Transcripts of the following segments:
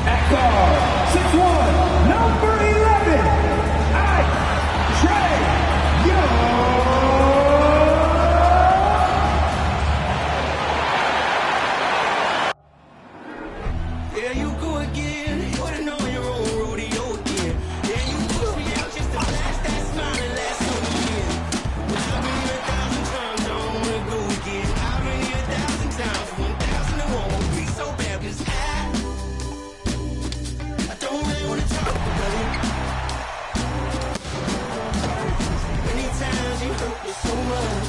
At guard, 6'1", number 11, Trey Young. Yeah, you go again. Putting on your own rodeo again. Yeah, you push me out just to flash that smile and last on again. But I've been here 1,000 times, I don't wanna go again. I've been here 1,000 times, 1,000 it won't be so bad, 'cause I don't really wanna talk about it. Many times you hurt me so much.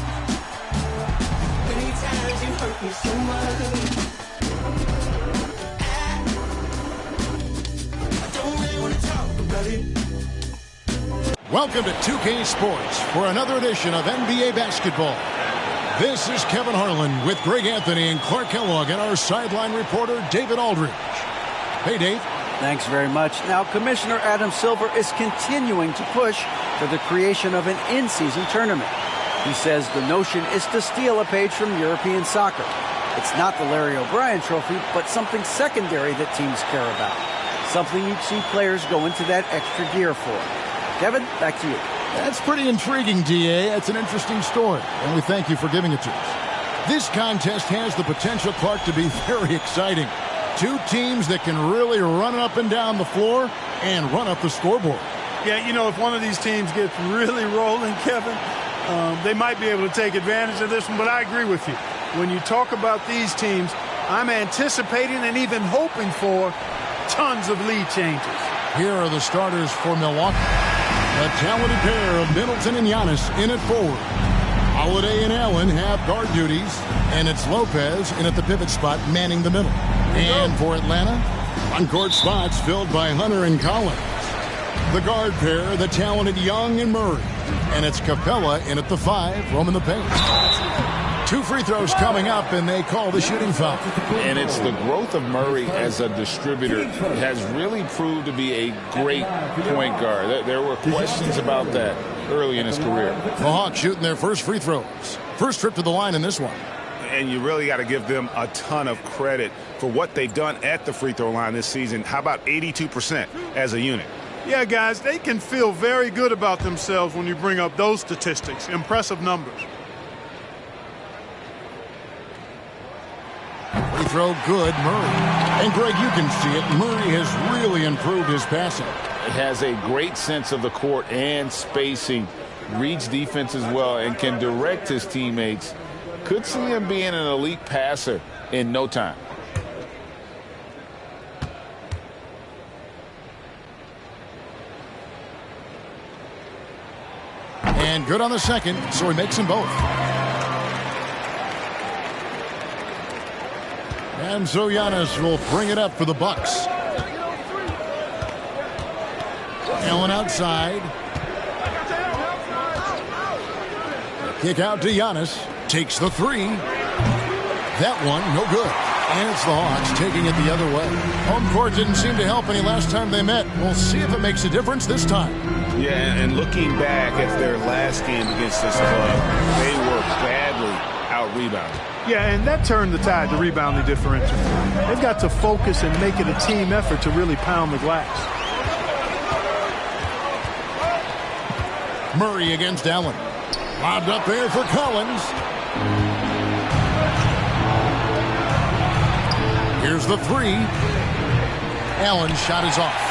Many times you hurt me so much. Welcome to 2K Sports for another edition of NBA basketball. This is Kevin Harlan with Greg Anthony and Clark Kellogg and our sideline reporter David Aldridge. Hey, Dave. Thanks very much. Now, Commissioner Adam Silver is continuing to push for the creation of an in-season tournament. He says the notion is to steal a page from European soccer. It's not the Larry O'Brien Trophy, but something secondary that teams care about. Something you'd see players go into that extra gear for. Kevin, back to you. That's pretty intriguing, DA. That's an interesting story, and we thank you for giving it to us. This contest has the potential, Clark, to be very exciting. Two teams that can really run up and down the floor and run up the scoreboard. Yeah, you know, if one of these teams gets really rolling, Kevin, they might be able to take advantage of this one, but I agree with you. When you talk about these teams, I'm anticipating and even hoping for tons of lead changes. Here are the starters for Milwaukee. A talented pair of Middleton and Giannis in at forward. Holiday and Allen have guard duties, and it's Lopez in at the pivot spot manning the middle. And for Atlanta, on-court spots filled by Hunter and Collins. The guard pair, the talented Young and Murray. And it's Capella in at the 5, roaming the paint. 2 free throws coming up, and they call the shooting foul. And it's the growth of Murray as a distributor has really proved to be a great point guard. There were questions about that early in his career. The Hawks shooting their first free throws. First trip to the line in this one. And you really got to give them a ton of credit for what they've done at the free throw line this season. How about 82% as a unit? Yeah, guys, they can feel very good about themselves when you bring up those statistics. Impressive numbers. Free throw good, Murray. And, Greg, you can see it. Murray has really improved his passing. It has a great sense of the court and spacing. Reads defense as well and can direct his teammates. Could see him being an elite passer in no time. And good on the second, so he makes them both. And so Giannis will bring it up for the Bucks. Allen outside. Kick out to Giannis. Takes the 3. That one, no good. And it's the Hawks taking it the other way. Home court didn't seem to help any last time they met. We'll see if it makes a difference this time. Yeah, and looking back at their last game against this club, they were badly out-rebounded. Yeah, and that turned the tide, the rebounding differential. They've got to focus and make it a team effort to really pound the glass. Murray against Allen. Lobbed up there for Collins. Here's the 3. Allen's shot is off.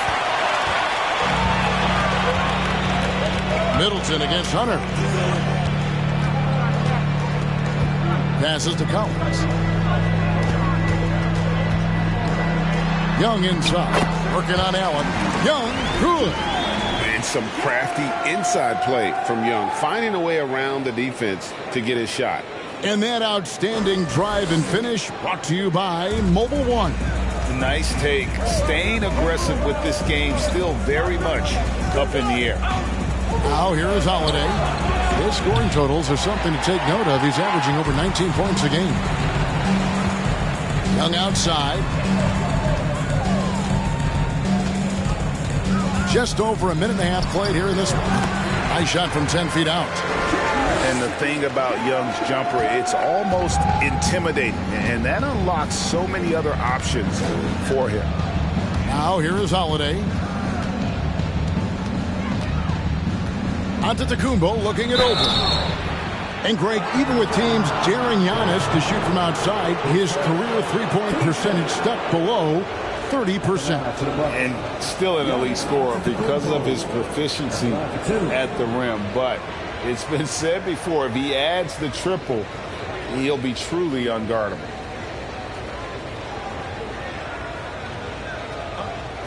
Middleton against Hunter. Passes to Collins. Young inside. Working on Allen. Young, good. And some crafty inside play from Young, finding a way around the defense to get his shot. And that outstanding drive and finish brought to you by Mobile One. Nice take. Staying aggressive with this game, still very much up in the air. Now here is Holiday. His scoring totals are something to take note of. He's averaging over 19 points a game. Young outside. Just over a minute and a half played here in this one. Nice shot from 10 feet out. And the thing about Young's jumper, it's almost intimidating, and that unlocks so many other options for him. Now here is Holiday. Antetokounmpo looking it over. And Greg, even with teams daring Giannis to shoot from outside, his career three-point percentage stuck below 30%. And still an elite scorer because of his proficiency at the rim. But it's been said before, if he adds the triple, he'll be truly unguardable.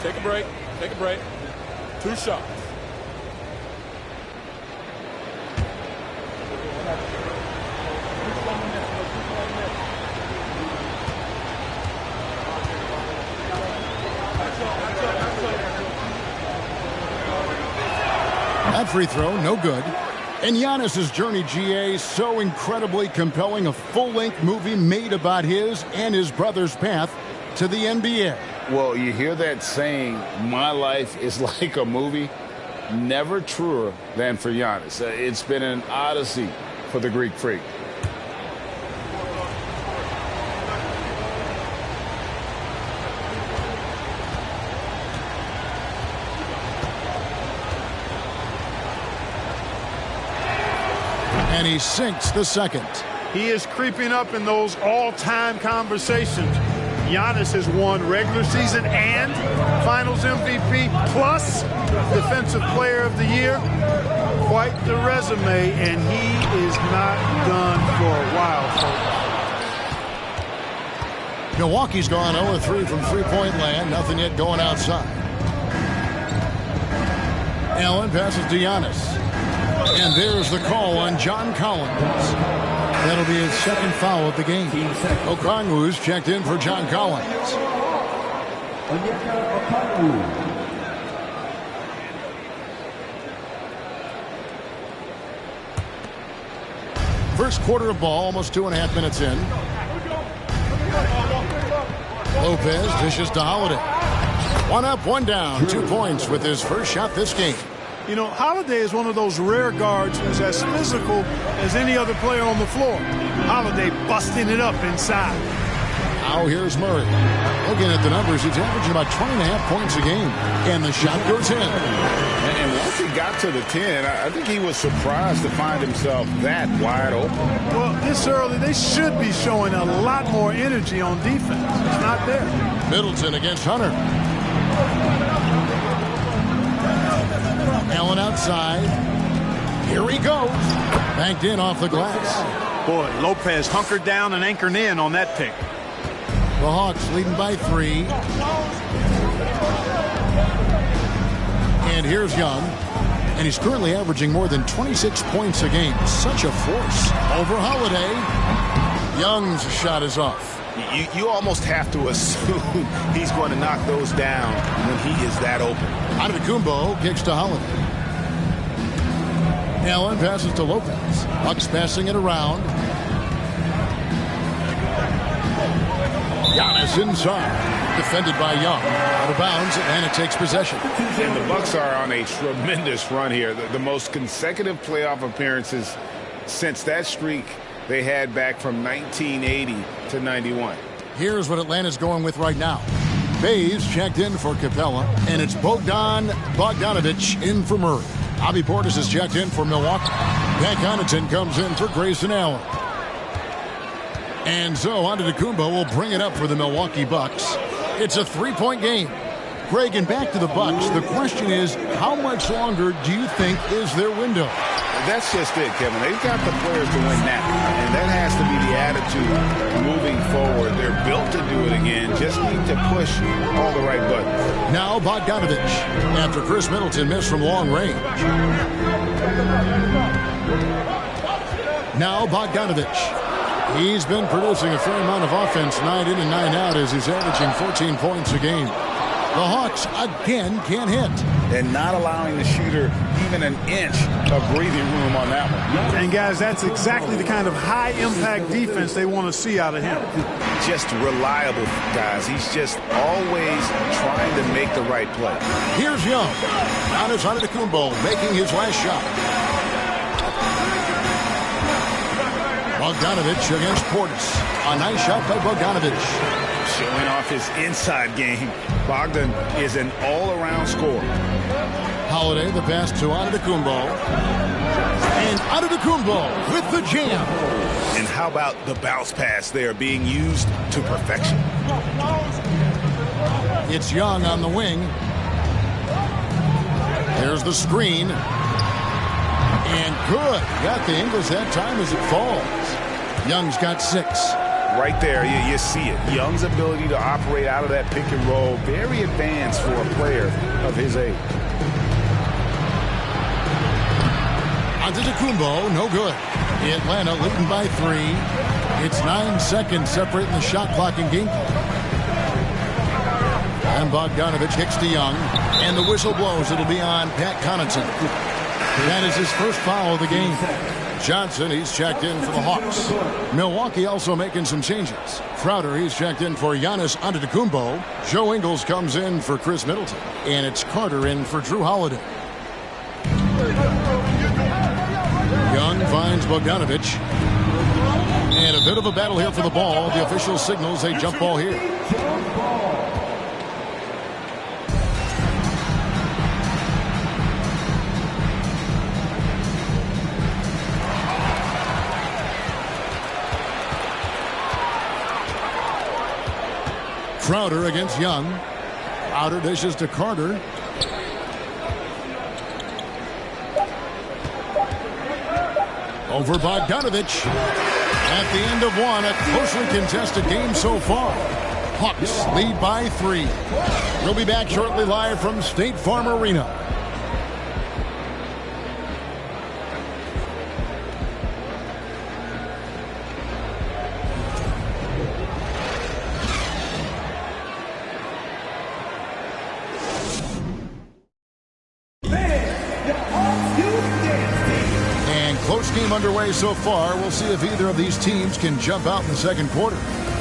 Take a break. Take a break. 2 shots. That free throw, no good. And Giannis's journey, GA, so incredibly compelling. A full-length movie made about his and his brother's path to the NBA. Well, you hear that saying, my life is like a movie. Never truer than for Giannis. It's been an odyssey for the Greek freak. And he sinks the second. He is creeping up in those all-time conversations. Giannis has won regular season and Finals MVP plus Defensive Player of the Year. Quite the resume, and he is not done for a while, folks. Milwaukee's gone 0-3 from three-point land. Nothing yet going outside. Allen passes to Giannis. And there's the call on John Collins. That'll be his second foul of the game. Okongwu's checked in for John Collins. First quarter of ball, almost 2.5 minutes in. Lopez dishes to Holiday. 1 up, 1 down, 2 points with his first shot this game. You know, Holiday is one of those rare guards who's as physical as any other player on the floor. Holiday busting it up inside. Now here's Murray. Looking at the numbers, he's averaging about 20.5 points a game. And the shot goes in. And once he got to the 10, I think he was surprised to find himself that wide open. Well, this early, they should be showing a lot more energy on defense. It's not there. Middleton against Hunter. Allen outside. Here he goes. Banked in off the glass. Boy, Lopez hunkered down and anchored in on that pick. The Hawks leading by 3. And here's Young. And he's currently averaging more than 26 points a game. Such a force. Over Holiday. Young's shot is off. You almost have to assume he's going to knock those down when he is that open. Antetokounmpo kicks to Holiday. Allen passes to Lopez. Bucks passing it around. Giannis inside. Defended by Young. Out of bounds. Atlanta takes possession. And the Bucks are on a tremendous run here. The most consecutive playoff appearances since that streak they had back from 1980 to 91. Here's what Atlanta's going with right now. Bays checked in for Capella, and it's Bogdanovich in for Murray. Bobby Portis is checked in for Milwaukee. Pat Connaughton comes in for Grayson Allen. And so Antetokounmpo will bring it up for the Milwaukee Bucks. It's a 3-point game. Greg, and back to the Bucks. The question is, how much longer do you think is their window? That's just it, Kevin. They've got the players to win now, and that has to be the attitude moving forward. They're built to do it again. Just need to push all the right buttons. Now Bogdanovich, after Chris Middleton missed from long range. Now Bogdanovich. He's been producing a fair amount of offense 9 in and 9 out as he's averaging 14 points a game. The Hawks again can't hit. And not allowing the shooter even an inch of breathing room on that one. And guys, that's exactly the kind of high-impact defense they want to see out of him. Just reliable, guys. He's just always trying to make the right play. Here's Young. Giannis Antetokounmpo making his last shot. Bogdanovich against Portis. A nice shot by Bogdanovich. Showing off his inside game. Bogdan is an all-around scorer. Holiday, the pass to Antetokounmpo. And Antetokounmpo with the jam. And how about the bounce pass there being used to perfection? It's Young on the wing. There's the screen. And good. Got the Ingles that time as it falls. Young's got 6. Right there, you see it. Young's ability to operate out of that pick and roll, very advanced for a player of his age. Antetokounmpo, no good. Atlanta leading by 3. It's 9 seconds separating the shot clock and game clock. And Bogdanovich kicks to Young. And the whistle blows. It'll be on Pat Connaughton. That is his first foul of the game. Johnson, he's checked in for the Hawks. Milwaukee also making some changes. Crowder, he's checked in for Giannis Antetokounmpo. Joe Ingles comes in for Chris Middleton. And it's Carter in for Drew Holiday. Young finds Bogdanovich. And a bit of a battle here for the ball. The official signals a jump ball here. Crowder against Young. Crowder dishes to Carter. Over Bogdanovich. At the end of one, a closely contested game so far. Hawks lead by 3. We'll be back shortly live from State Farm Arena. Game underway so far. We'll see if either of these teams can jump out in the second quarter.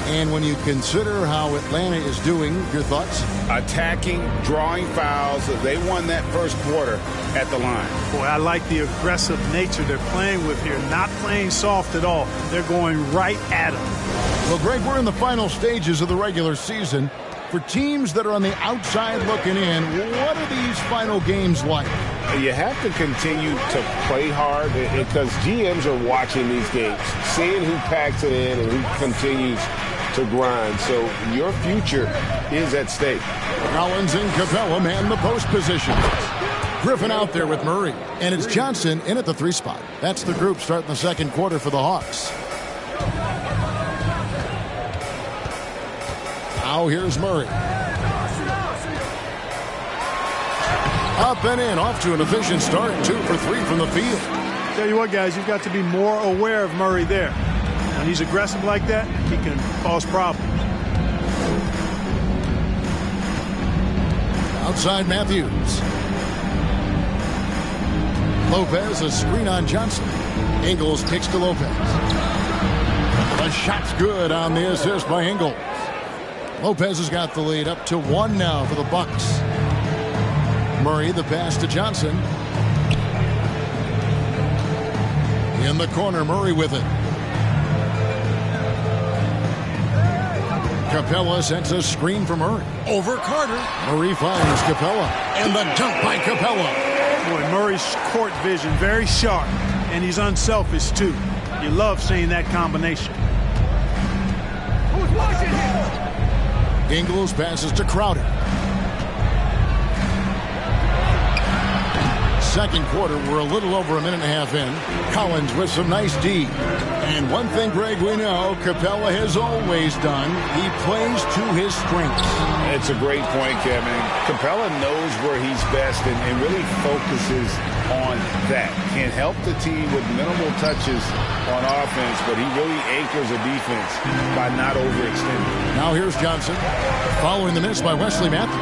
And when you consider how Atlanta is doing, your thoughts? Attacking, drawing fouls. They won that first quarter at the line. Boy, I like the aggressive nature they're playing with here. Not playing soft at all. They're going right at them. Well, Greg, we're in the final stages of the regular season. For teams that are on the outside looking in, what are these final games like? You have to continue to play hard because GMs are watching these games, seeing who packs it in and who continues to grind. So your future is at stake. Collins and Capella man the post position. Griffin out there with Murray. And it's Johnson in at the 3 spot. That's the group starting the second quarter for the Hawks. Now here's Murray. Up and in, off to an efficient start. 2 for 3 from the field. Tell you what, guys, you've got to be more aware of Murray there. When he's aggressive like that, he can cause problems. Outside Matthews. Lopez, a screen on Johnson. Ingles kicks to Lopez. The shot's good on the assist by Ingles. Lopez has got the lead up to 1 now for the Bucks. Murray, the pass to Johnson. In the corner, Murray with it. Capella sends a screen for Murray. Over Carter. Murray finds Capella. And the dunk by Capella. Boy, Murray's court vision, very sharp. And he's unselfish, too. You love seeing that combination. Who's watching him? Ingles passes to Crowder. Second quarter, we're a little over a minute and a half in. Collins with some nice D. And one thing, Greg, we know Capella has always done. He plays to his strengths. It's a great point, Kevin. Capella knows where he's best and really focuses on that. Can help the team with minimal touches on offense, but he really anchors a defense by not overextending. Now here's Johnson following the miss by Wesley Matthews.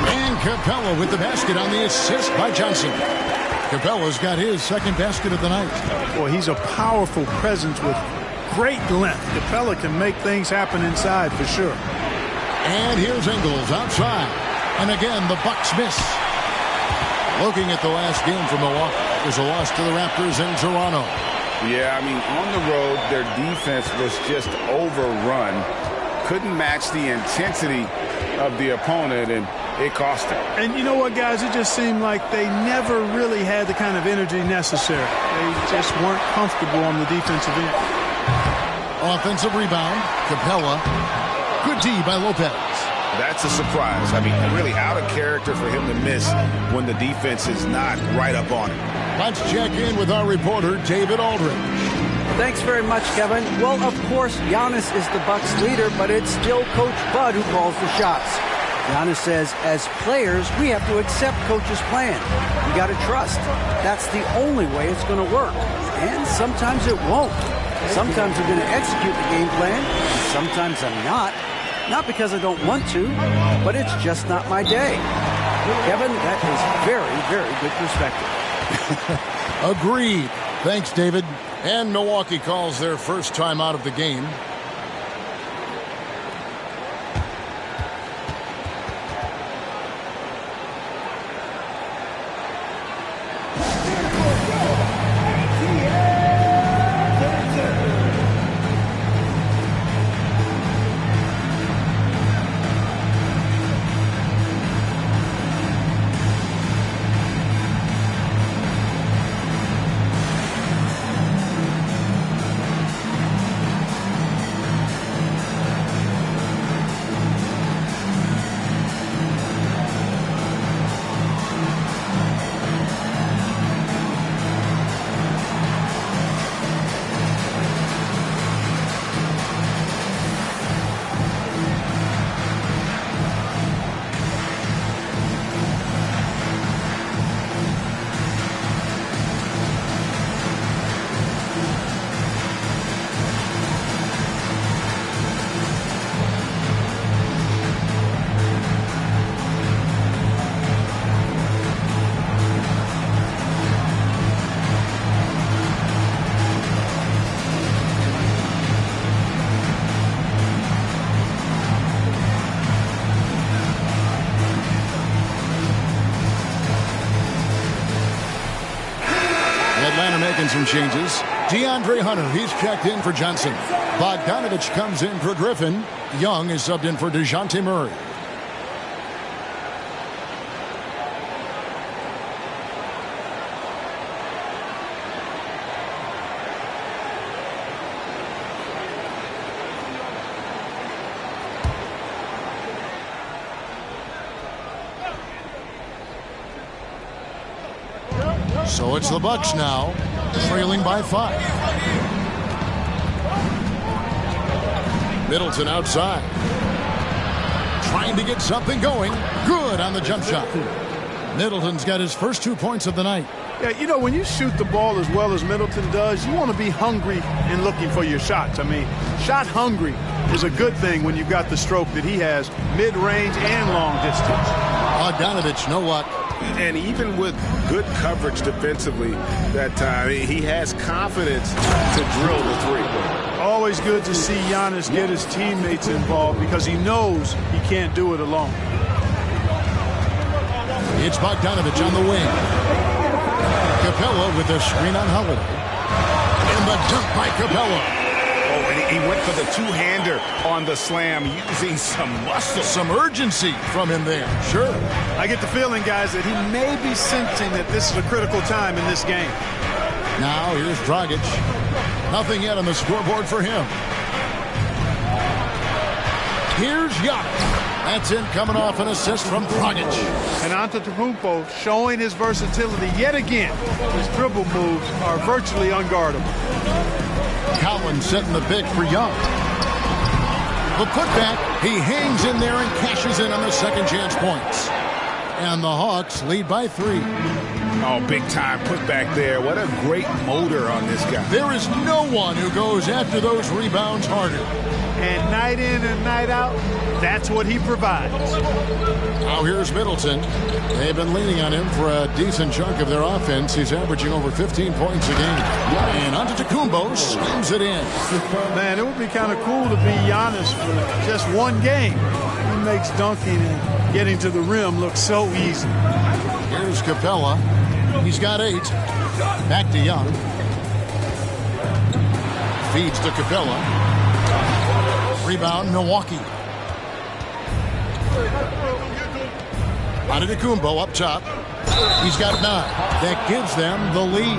And Capella with the basket on the assist by Johnson. Capella's got his second basket of the night. Boy, he's a powerful presence with great length. Capella can make things happen inside for sure. And here's Ingles outside. And again, the Bucks miss. Looking at the last game for Milwaukee, there's a loss to the Raptors in Toronto. Yeah, I mean, on the road, their defense was just overrun. Couldn't match the intensity of the opponent, and it cost them. And you know what, guys? It just seemed like they never really had the kind of energy necessary. They just weren't comfortable on the defensive end. Offensive rebound, Capella. Good D by Lopez. That's a surprise. I mean, really out of character for him to miss when the defense is not right up on him. Let's check in with our reporter, David Aldridge. Thanks very much, Kevin. Well, of course, Giannis is the Bucks leader, but it's still Coach Bud who calls the shots. Giannis says, as players, we have to accept Coach's plan. You got to trust. That's the only way it's going to work. And sometimes it won't. Sometimes I'm going to execute the game plan, and sometimes I'm not. Not because I don't want to, but it's just not my day. Kevin, that is very, very good perspective. Agreed. Thanks, David. And Milwaukee calls their first time out of the game. Making some changes. DeAndre Hunter, he's checked in for Johnson. Bogdanovich comes in for Griffin. Young is subbed in for DeJounte Murray. So it's the Bucks now, trailing by 5. Middleton outside. Trying to get something going. Good on the jump shot. Middleton's got his first 2 points of the night. Yeah, you know, when you shoot the ball as well as Middleton does, you want to be hungry in looking for your shots. I mean, shot hungry is a good thing when you've got the stroke that he has, mid-range and long distance. Bogdanovich, no luck. And even with good coverage defensively that time, he has confidence to drill the three. Always good to see Giannis get his teammates involved because he knows he can't do it alone. It's Bogdanovich on the wing. Capella with a screen on Holiday. And the dunk by Capella. Oh, and he went for the two-hander on the slam, using some muscle. Some urgency from him there. Sure. I get the feeling, guys, that he may be sensing that this is a critical time in this game. Now here's Dragic. Nothing yet on the scoreboard for him. Here's Giannis. That's in, coming off an assist from Dragic. And Antetokounmpo showing his versatility yet again. His dribble moves are virtually unguardable. Collins setting the pick for Young. The putback, he hangs in there and cashes in on the second chance points. And the Hawks lead by 3. Oh, big time putback there. What a great motor on this guy. There is no one who goes after those rebounds harder. And night in and night out, that's what he provides. Now here's Middleton. They've been leaning on him for a decent chunk of their offense. He's averaging over 15 points a game. And Antetokounmpo slams it in. Man, it would be kind of cool to be Giannis for just one game. He makes dunking and getting to the rim look so easy. Here's Capella. He's got 8. Back to Young. Feeds to Capella. Rebound, Milwaukee. Antetokounmpo up top. He's got 9. That gives them the lead.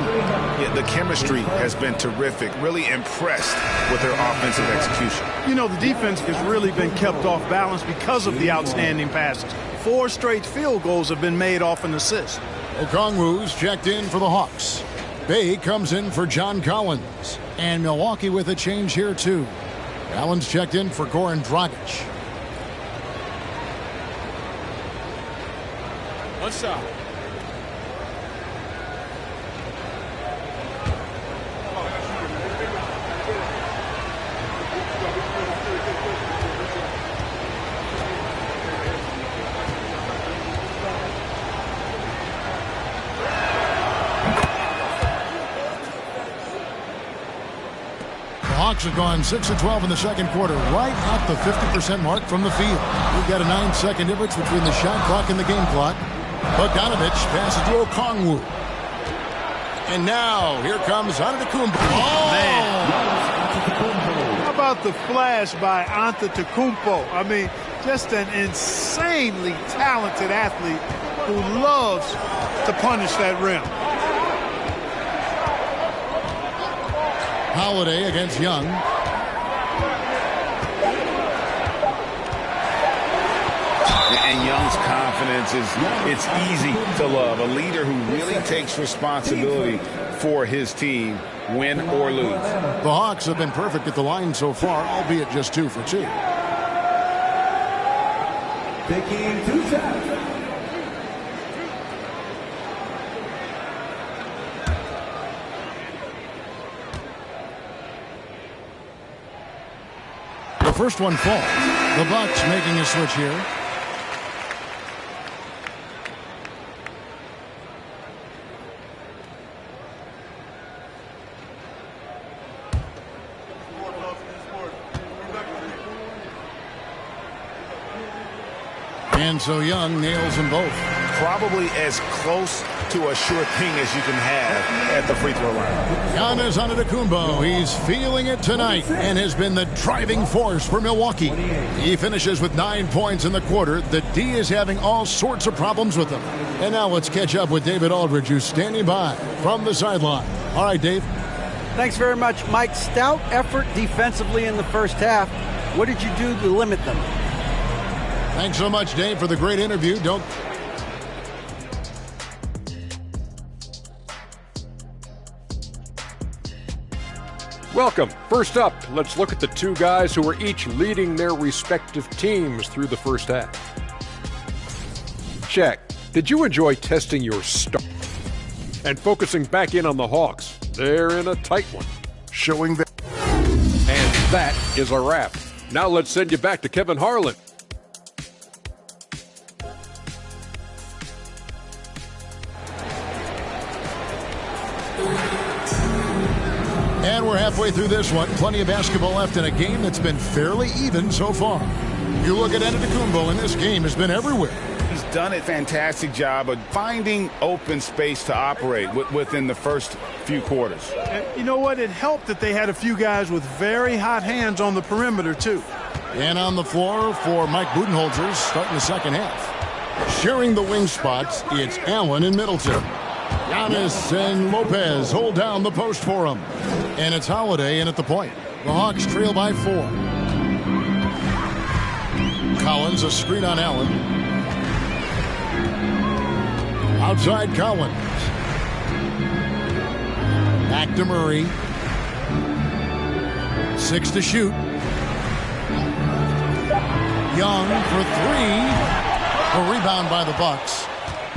Yeah, the chemistry has been terrific. Really impressed with their offensive execution. You know, the defense has really been kept off balance because of the outstanding passes. 4 straight field goals have been made off an assist. Okongwu's checked in for the Hawks. Bay comes in for John Collins. And Milwaukee with a change here, too. Allen's checked in for Goran Dragic. One shot. Hawks have gone 6 of 12 in the second quarter, right at the 50% mark from the field. We've got a 9-second difference between the shot clock and the game clock. Bogdanovich passes to Okongwu. And now, here comes Antetokounmpo. Oh! Man. How about the flash by Antetokounmpo? I mean, just an insanely talented athlete who loves to punish that rim. Holiday against Young. And Young's confidence it's easy to love. A leader who really takes responsibility for his team, win or lose. The Hawks have been perfect at the line so far, albeit just 2 for 2. Taking 2 shots. The first one falls. The Bucks making a switch here. And so Young nails them both. Probably as close to a sure thing as you can have at the free throw line. Giannis Antetokounmpo, he's feeling it tonight and has been the driving force for Milwaukee. He finishes with 9 points in the quarter. The D is having all sorts of problems with him. And now let's catch up with David Aldridge, who's standing by from the sideline. All right, Dave. Thanks very much, Mike. Stout effort defensively in the first half. What did you do to limit them? Thanks so much, Dave, for the great interview. Welcome. First up, let's look at the 2 guys who are each leading their respective teams through the first half. Shaq, did you enjoy testing your start and focusing back in on the Hawks? They're in a tight one. Showing that. And that is a wrap. Now let's send you back to Kevin Harlan. And we're halfway through this one. Plenty of basketball left in a game that's been fairly even so far. You look at Antetokounmpo, and this game has been everywhere. He's done a fantastic job of finding open space to operate within the first few quarters. And you know what? It helped that they had a few guys with very hot hands on the perimeter, too. And on the floor for Mike Budenholzer starting the second half. Sharing the wing spots, it's Allen and Middleton. Giannis and Lopez hold down the post for him. And it's Holiday in at the point. The Hawks trail by 4. Collins, a screen on Allen. Outside Collins. Back to Murray. 6 to shoot. Young for 3. A rebound by the Bucks.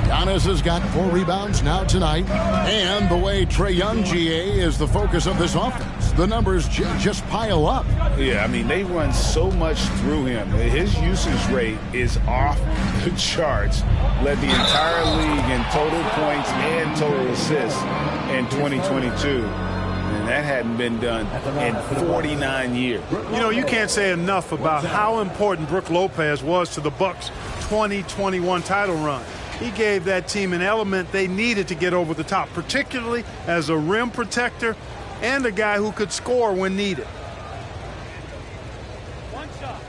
Giannis has got 4 rebounds now tonight. And the way Trae Young, GA, is the focus of this offense. The numbers just pile up. Yeah, I mean, they run so much through him. His usage rate is off the charts. Led the entire league in total points and total assists in 2022. And that hadn't been done in 49 years. You know, you can't say enough about how important Brook Lopez was to the Bucks' 2021 title run. He gave that team an element they needed to get over the top, particularly as a rim protector and a guy who could score when needed. One shot.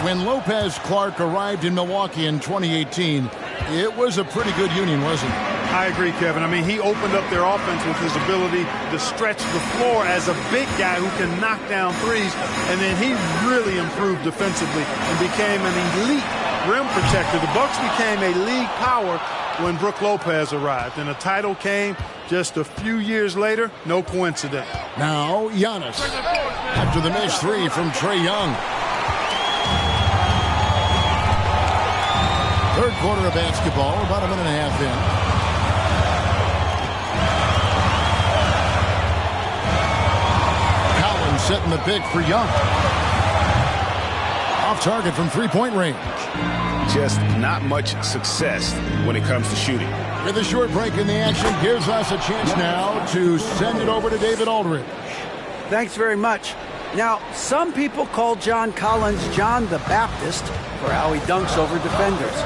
When Lopez Clark arrived in Milwaukee in 2018, it was a pretty good union, wasn't it? I agree, Kevin. I mean, he opened up their offense with his ability to stretch the floor as a big guy who can knock down threes, and then he really improved defensively and became an elite rim protector. The Bucks became a league power when Brook Lopez arrived, and the title came just a few years later. No coincidence. Now Giannis after the missed three from Trae Young. Third quarter of basketball, about a minute and a half in. Collins setting the pick for Young. Off target from three-point range. Just not much success when it comes to shooting. With a short break in the action, gives us a chance now to send it over to David Aldridge. Thanks very much. Now, some people call John Collins John the Baptist for how he dunks over defenders.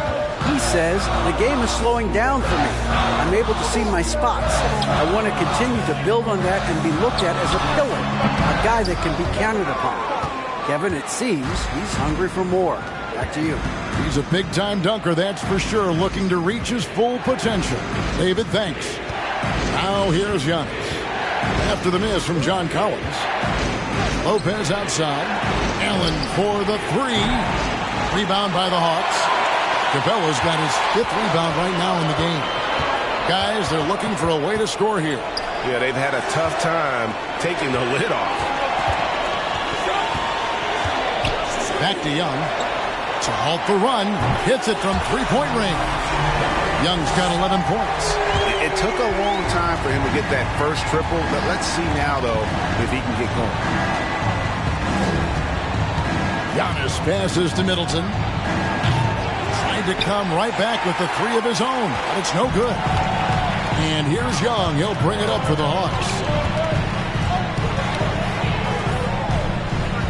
He says, the game is slowing down for me. I'm able to see my spots. I want to continue to build on that and be looked at as a pillar, a guy that can be counted upon. Kevin, it seems he's hungry for more. Back to you. He's a big-time dunker, that's for sure, looking to reach his full potential. David, thanks. Now here's Giannis. After the miss from John Collins. Lopez outside. Allen for the three. Rebound by the Hawks. Capella's got his 5th rebound right now in the game. Guys, they're looking for a way to score here. Yeah, they've had a tough time taking the lid off. Back to Young. To halt the run. Hits it from three-point range. Young's got 11 points. It took a long time for him to get that first triple, but let's see now, though, if he can get going. Giannis passes to Middleton. Tried to come right back with the three of his own, but it's no good. And here's Young. He'll bring it up for the Hawks.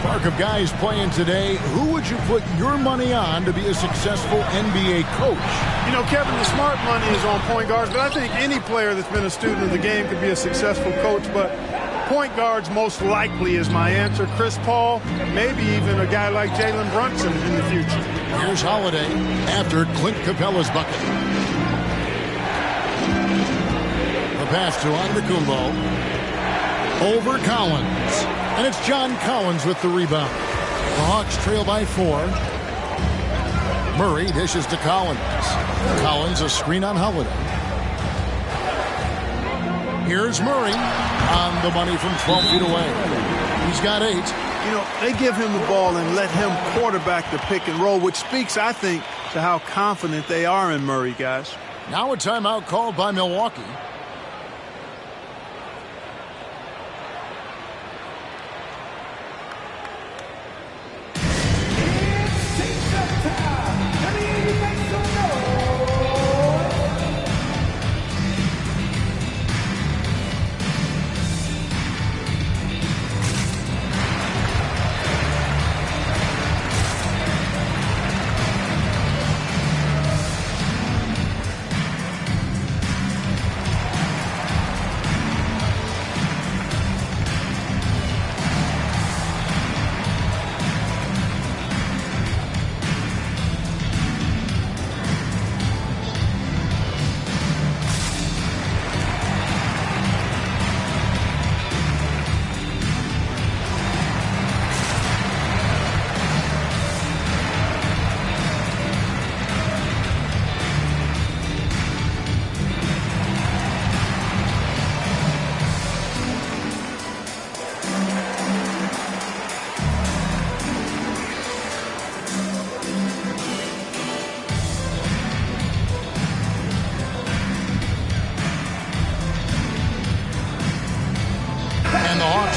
Park of guys playing today, who would you put your money on to be a successful NBA coach? You know, Kevin, the smart money is on point guards, but I think any player that's been a student of the game could be a successful coach, but point guards most likely is my answer. Chris Paul, maybe even a guy like Jalen Brunson in the future. Here's Holiday after Clint Capella's bucket. The pass to Antetokounmpo. Over Collins. And it's John Collins with the rebound. The Hawks trail by 4. Murray dishes to Collins. Collins a screen on Holiday. Here's Murray on the money from 12 feet away. He's got 8. You know, they give him the ball and let him quarterback the pick and roll, which speaks, I think, to how confident they are in Murray, guys. Now a timeout called by Milwaukee.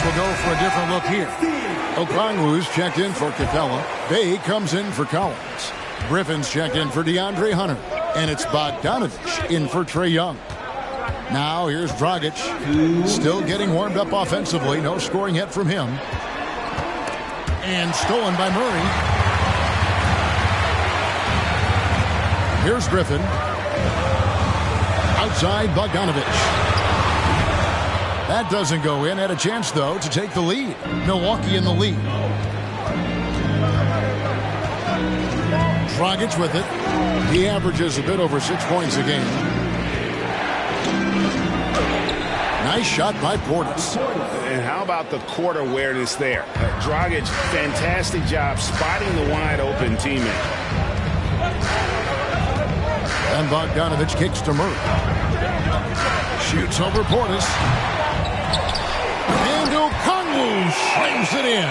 Will go for a different look here. Okongwu's checked in for Capella. Bay comes in for Collins. Griffin's checked in for DeAndre Hunter. And it's Bogdanovich in for Trae Young. Now here's Dragic. Still getting warmed up offensively. No scoring yet from him. And stolen by Murray. Here's Griffin. Outside Bogdanovich. That doesn't go in. Had a chance, though, to take the lead. Milwaukee in the lead. Dragic with it. He averages a bit over 6 points a game. Nice shot by Portis. And how about the court awareness there? Dragic, fantastic job spotting the wide open teammate. And Bogdanovich kicks to Murray. Shoots over Portis. And Okongwu slams it in.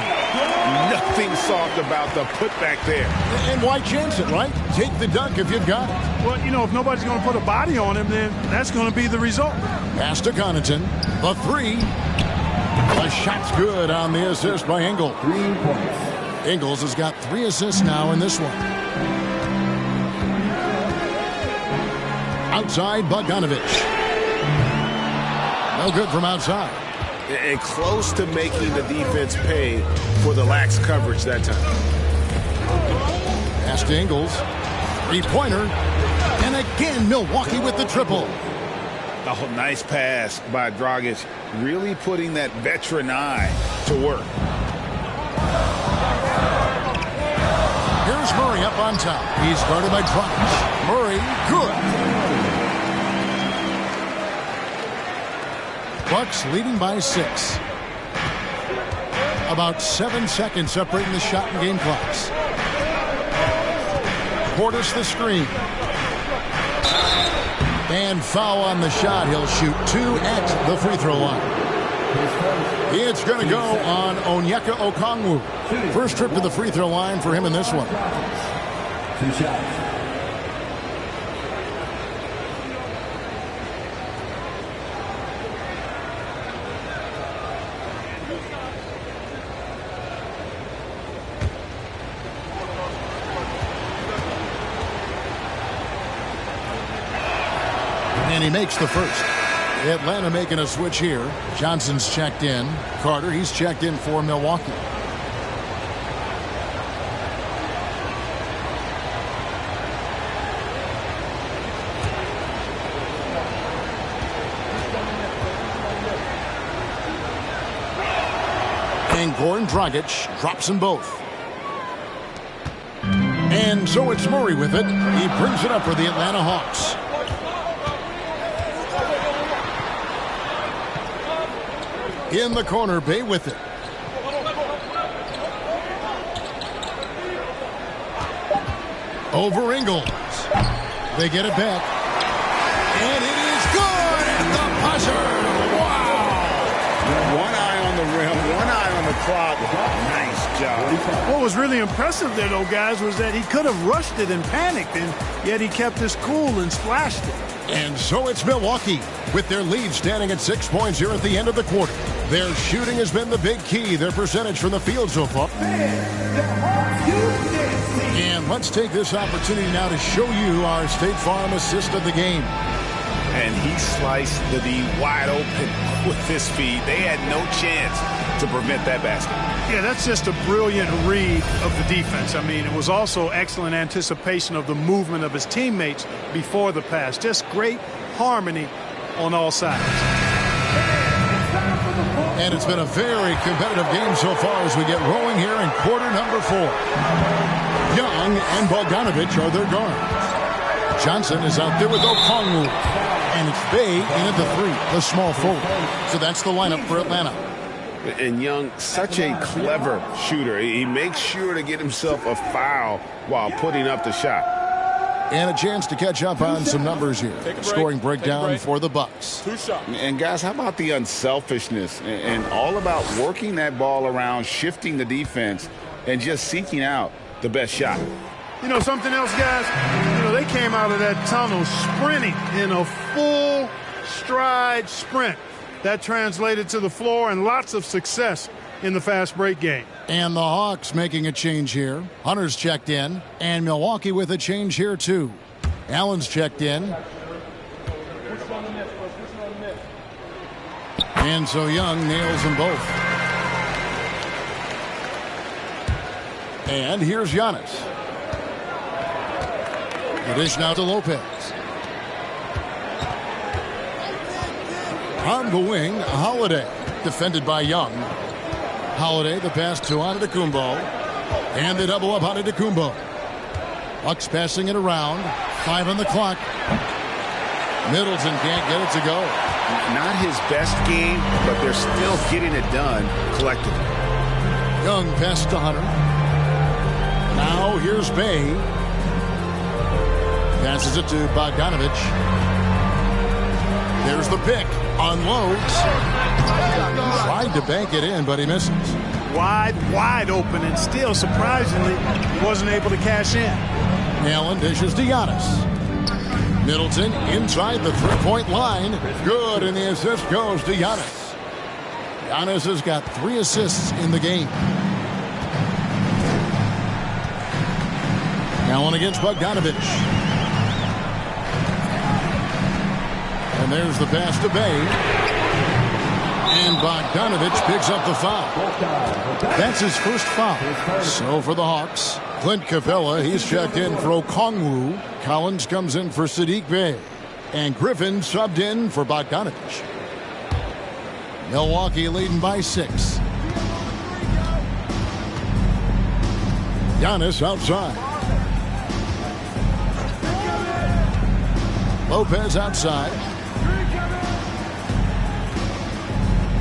Nothing soft about the putback there. And why chance it, right? Take the dunk if you've got it. Well, you know, if nobody's going to put a body on him, then that's going to be the result. Pass to Connaughton. The three. The shot's good on the assist by Engel. 3 points. Ingles has got 3 assists now in this one. Outside Bogdanovich. No good from outside. And close to making the defense pay for the lax coverage that time. Pass to Ingles. 3-pointer. And again, Milwaukee with the triple. Oh, nice pass by Dragic. Really putting that veteran eye to work. Here's Murray up on top. He's guarded by Dragic. Murray, good. Bucks leading by 6. About 7 seconds separating the shot and game clocks. Portis the screen. And foul on the shot. He'll shoot 2 at the free throw line. It's going to go on Onyeka Okongwu. First trip to the free throw line for him in this one. 2 shots. And he makes the first. Atlanta making a switch here. Johnson's checked in. Carter, he's checked in for Milwaukee. And Goran Dragic drops them both. And so it's Murray with it. He brings it up for the Atlanta Hawks. In the corner, Bay with it. Over Ingles. They get it back. And it is good at the buzzer. Wow. One eye on the rim, one eye on the clock. Nice job. What was really impressive there, though, guys, was that he could have rushed it and panicked, and yet he kept his cool and splashed it. And so it's Milwaukee with their lead standing at 6 points here at the end of the quarter. Their shooting has been the big key, their percentage from the field so far. And let's take this opportunity now to show you our State Farm assist of the game. And he sliced the D wide open with his feet. They had no chance to prevent that basket. Yeah, that's just a brilliant read of the defense. I mean, it was also excellent anticipation of the movement of his teammates before the pass. Just great harmony on all sides. And it's been a very competitive game so far as we get rolling here in quarter number 4. Young and Bogdanovich are their guards. Johnson is out there with Okongwu. And it's Bay in at the 3, the small forward. So that's the lineup for Atlanta. And Young, such a clever shooter. He makes sure to get himself a foul while putting up the shot. And a chance to catch up on some numbers here. Scoring breakdown for the Bucks. 2 shots. And guys, how about the unselfishness and all about working that ball around, shifting the defense, and just seeking out the best shot. You know, something else, guys? You know, they came out of that tunnel sprinting in a full stride sprint. That translated to the floor and lots of success in the fast break game. And the Hawks making a change here. Hunter's checked in. And Milwaukee with a change here, too. Allen's checked in. And so Young nails them both. And here's Giannis. The dish now to Lopez. On the wing, Holiday. Defended by Young. Holiday, the pass to Antetokounmpo. And they double up Antetokounmpo. Bucks passing it around. 5 on the clock. Middleton can't get it to go. Not his best game, but they're still getting it done collectively. Young pass to Hunter. Now here's Bay. Passes it to Bogdanovich. There's the pick. Unloads. Tried to bank it in, but he misses. Wide open, and still, surprisingly, wasn't able to cash in. Allen dishes to Giannis. Middleton inside the three-point line. Good, and the assist goes to Giannis. Giannis has got 3 assists in the game. Allen against Bogdanovich. And there's the pass to Bay. And Bogdanovich picks up the foul. That's his first foul. So for the Hawks, Clint Capella, he's checked in for Okongwu. Collins comes in for Sadiq Bey. And Griffin subbed in for Bogdanovich. Milwaukee leading by 6. Giannis outside. Lopez outside.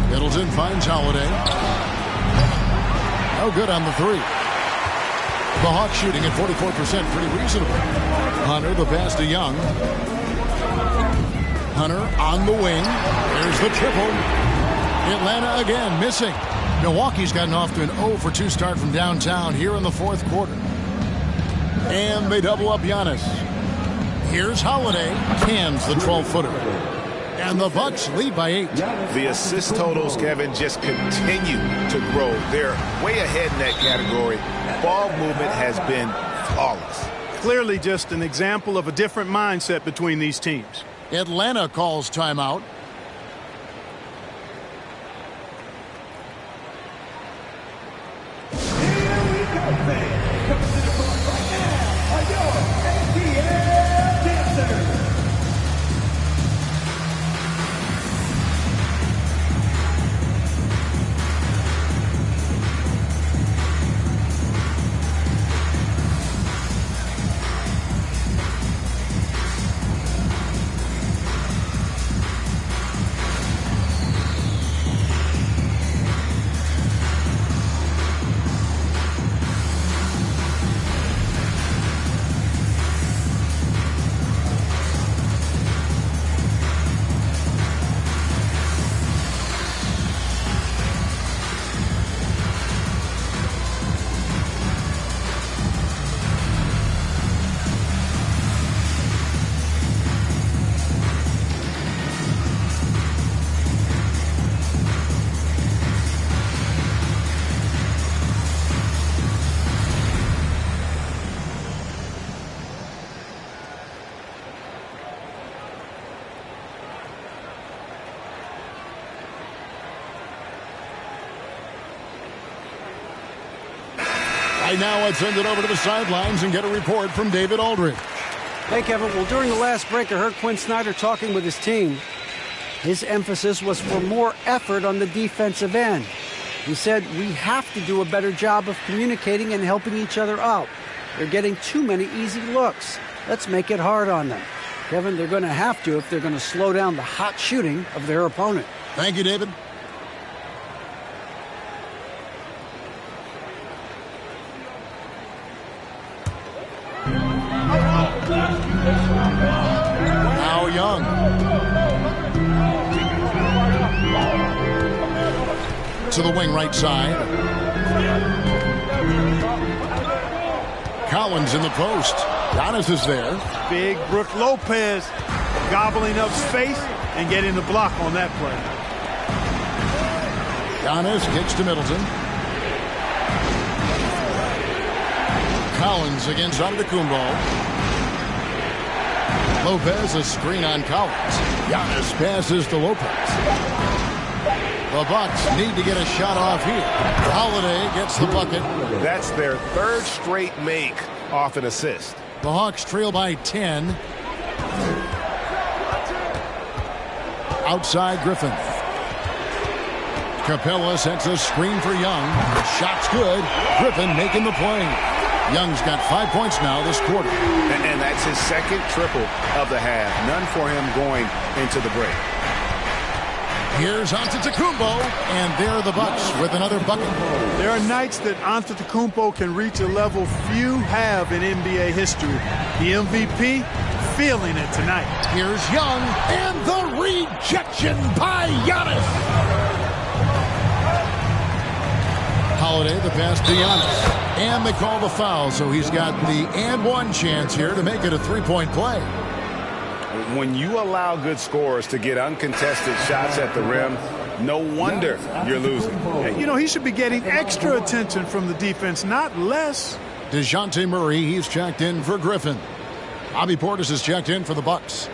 Middleton finds Holiday. No good on the 3. The Hawks shooting at 44%, pretty reasonable. Hunter, the pass to Young. Hunter on the wing. There's the triple. Atlanta again missing. Milwaukee's gotten off to an 0-for-2 start from downtown here in the 4th quarter. And they double up Giannis. Here's Holiday. Cans the 12-footer. And the Bucks lead by 8. The assist totals, Kevin, just continue to grow. They're way ahead in that category. Ball movement has been flawless. Clearly just an example of a different mindset between these teams. Atlanta calls timeout. Right now, let's send it over to the sidelines and get a report from David Aldridge. Hey, Kevin. Well, during the last break, I heard Quinn Snyder talking with his team. His emphasis was for more effort on the defensive end. He said, we have to do a better job of communicating and helping each other out. They're getting too many easy looks. Let's make it hard on them. Kevin, they're going to have to if they're going to slow down the hot shooting of their opponent. Thank you, David. Now Young. To the wing right side. Collins in the post. Giannis is there. Big Brook Lopez gobbling up space and getting the block on that play. Giannis kicks to Middleton. Collins against Antetokounmpo. Lopez, a screen on Collins. Giannis passes to Lopez. The Bucks need to get a shot off here. Holiday gets the bucket. That's their third straight make off an assist. The Hawks trail by 10. Outside Griffin. Capella sets a screen for Young. Shot's good. Griffin making the play. Young's got 5 points now this quarter. And that's his second triple of the half. None for him going into the break. Here's Antetokounmpo, and there are the Bucks with another bucket. There are nights that Antetokounmpo can reach a level few have in NBA history. The MVP feeling it tonight. Here's Young, and the rejection by Giannis. Holiday, the pass to Giannis. And they call the foul, so he's got the and one chance here to make it a three-point play. When you allow good scorers to get uncontested shots at the rim, no wonder you're losing. You know, he should be getting extra attention from the defense, not less. DeJounte Murray, he's checked in for Griffin. Bobby Portis is checked in for the Bucks.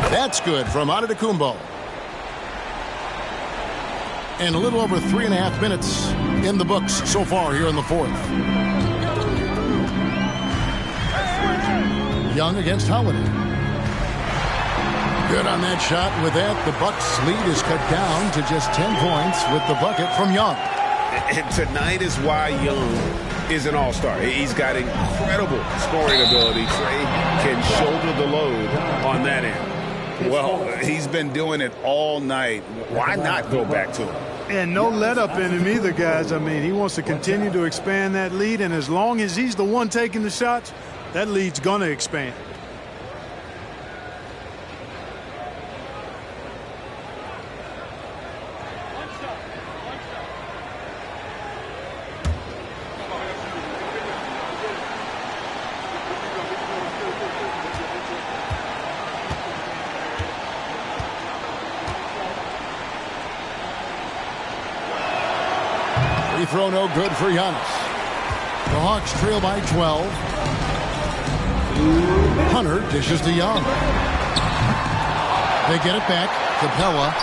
That's good from Antetokounmpo. And a little over 3.5 minutes in the books so far here in the fourth. Young against Holiday. Good on that shot. With that, the Bucks' lead is cut down to just 10 points with the bucket from Young. And tonight is why Young is an all-star. He's got incredible scoring ability. Trey can shoulder the load on that end. Well, he's been doing it all night. Why not go back to him? And no let-up in him either, guys. I mean, he wants to continue to expand that lead, and as long as he's the one taking the shots, that lead's going to expand. Free throw no good for Giannis. The Hawks trail by 12. Hunter dishes to Young. They get it back. Capella.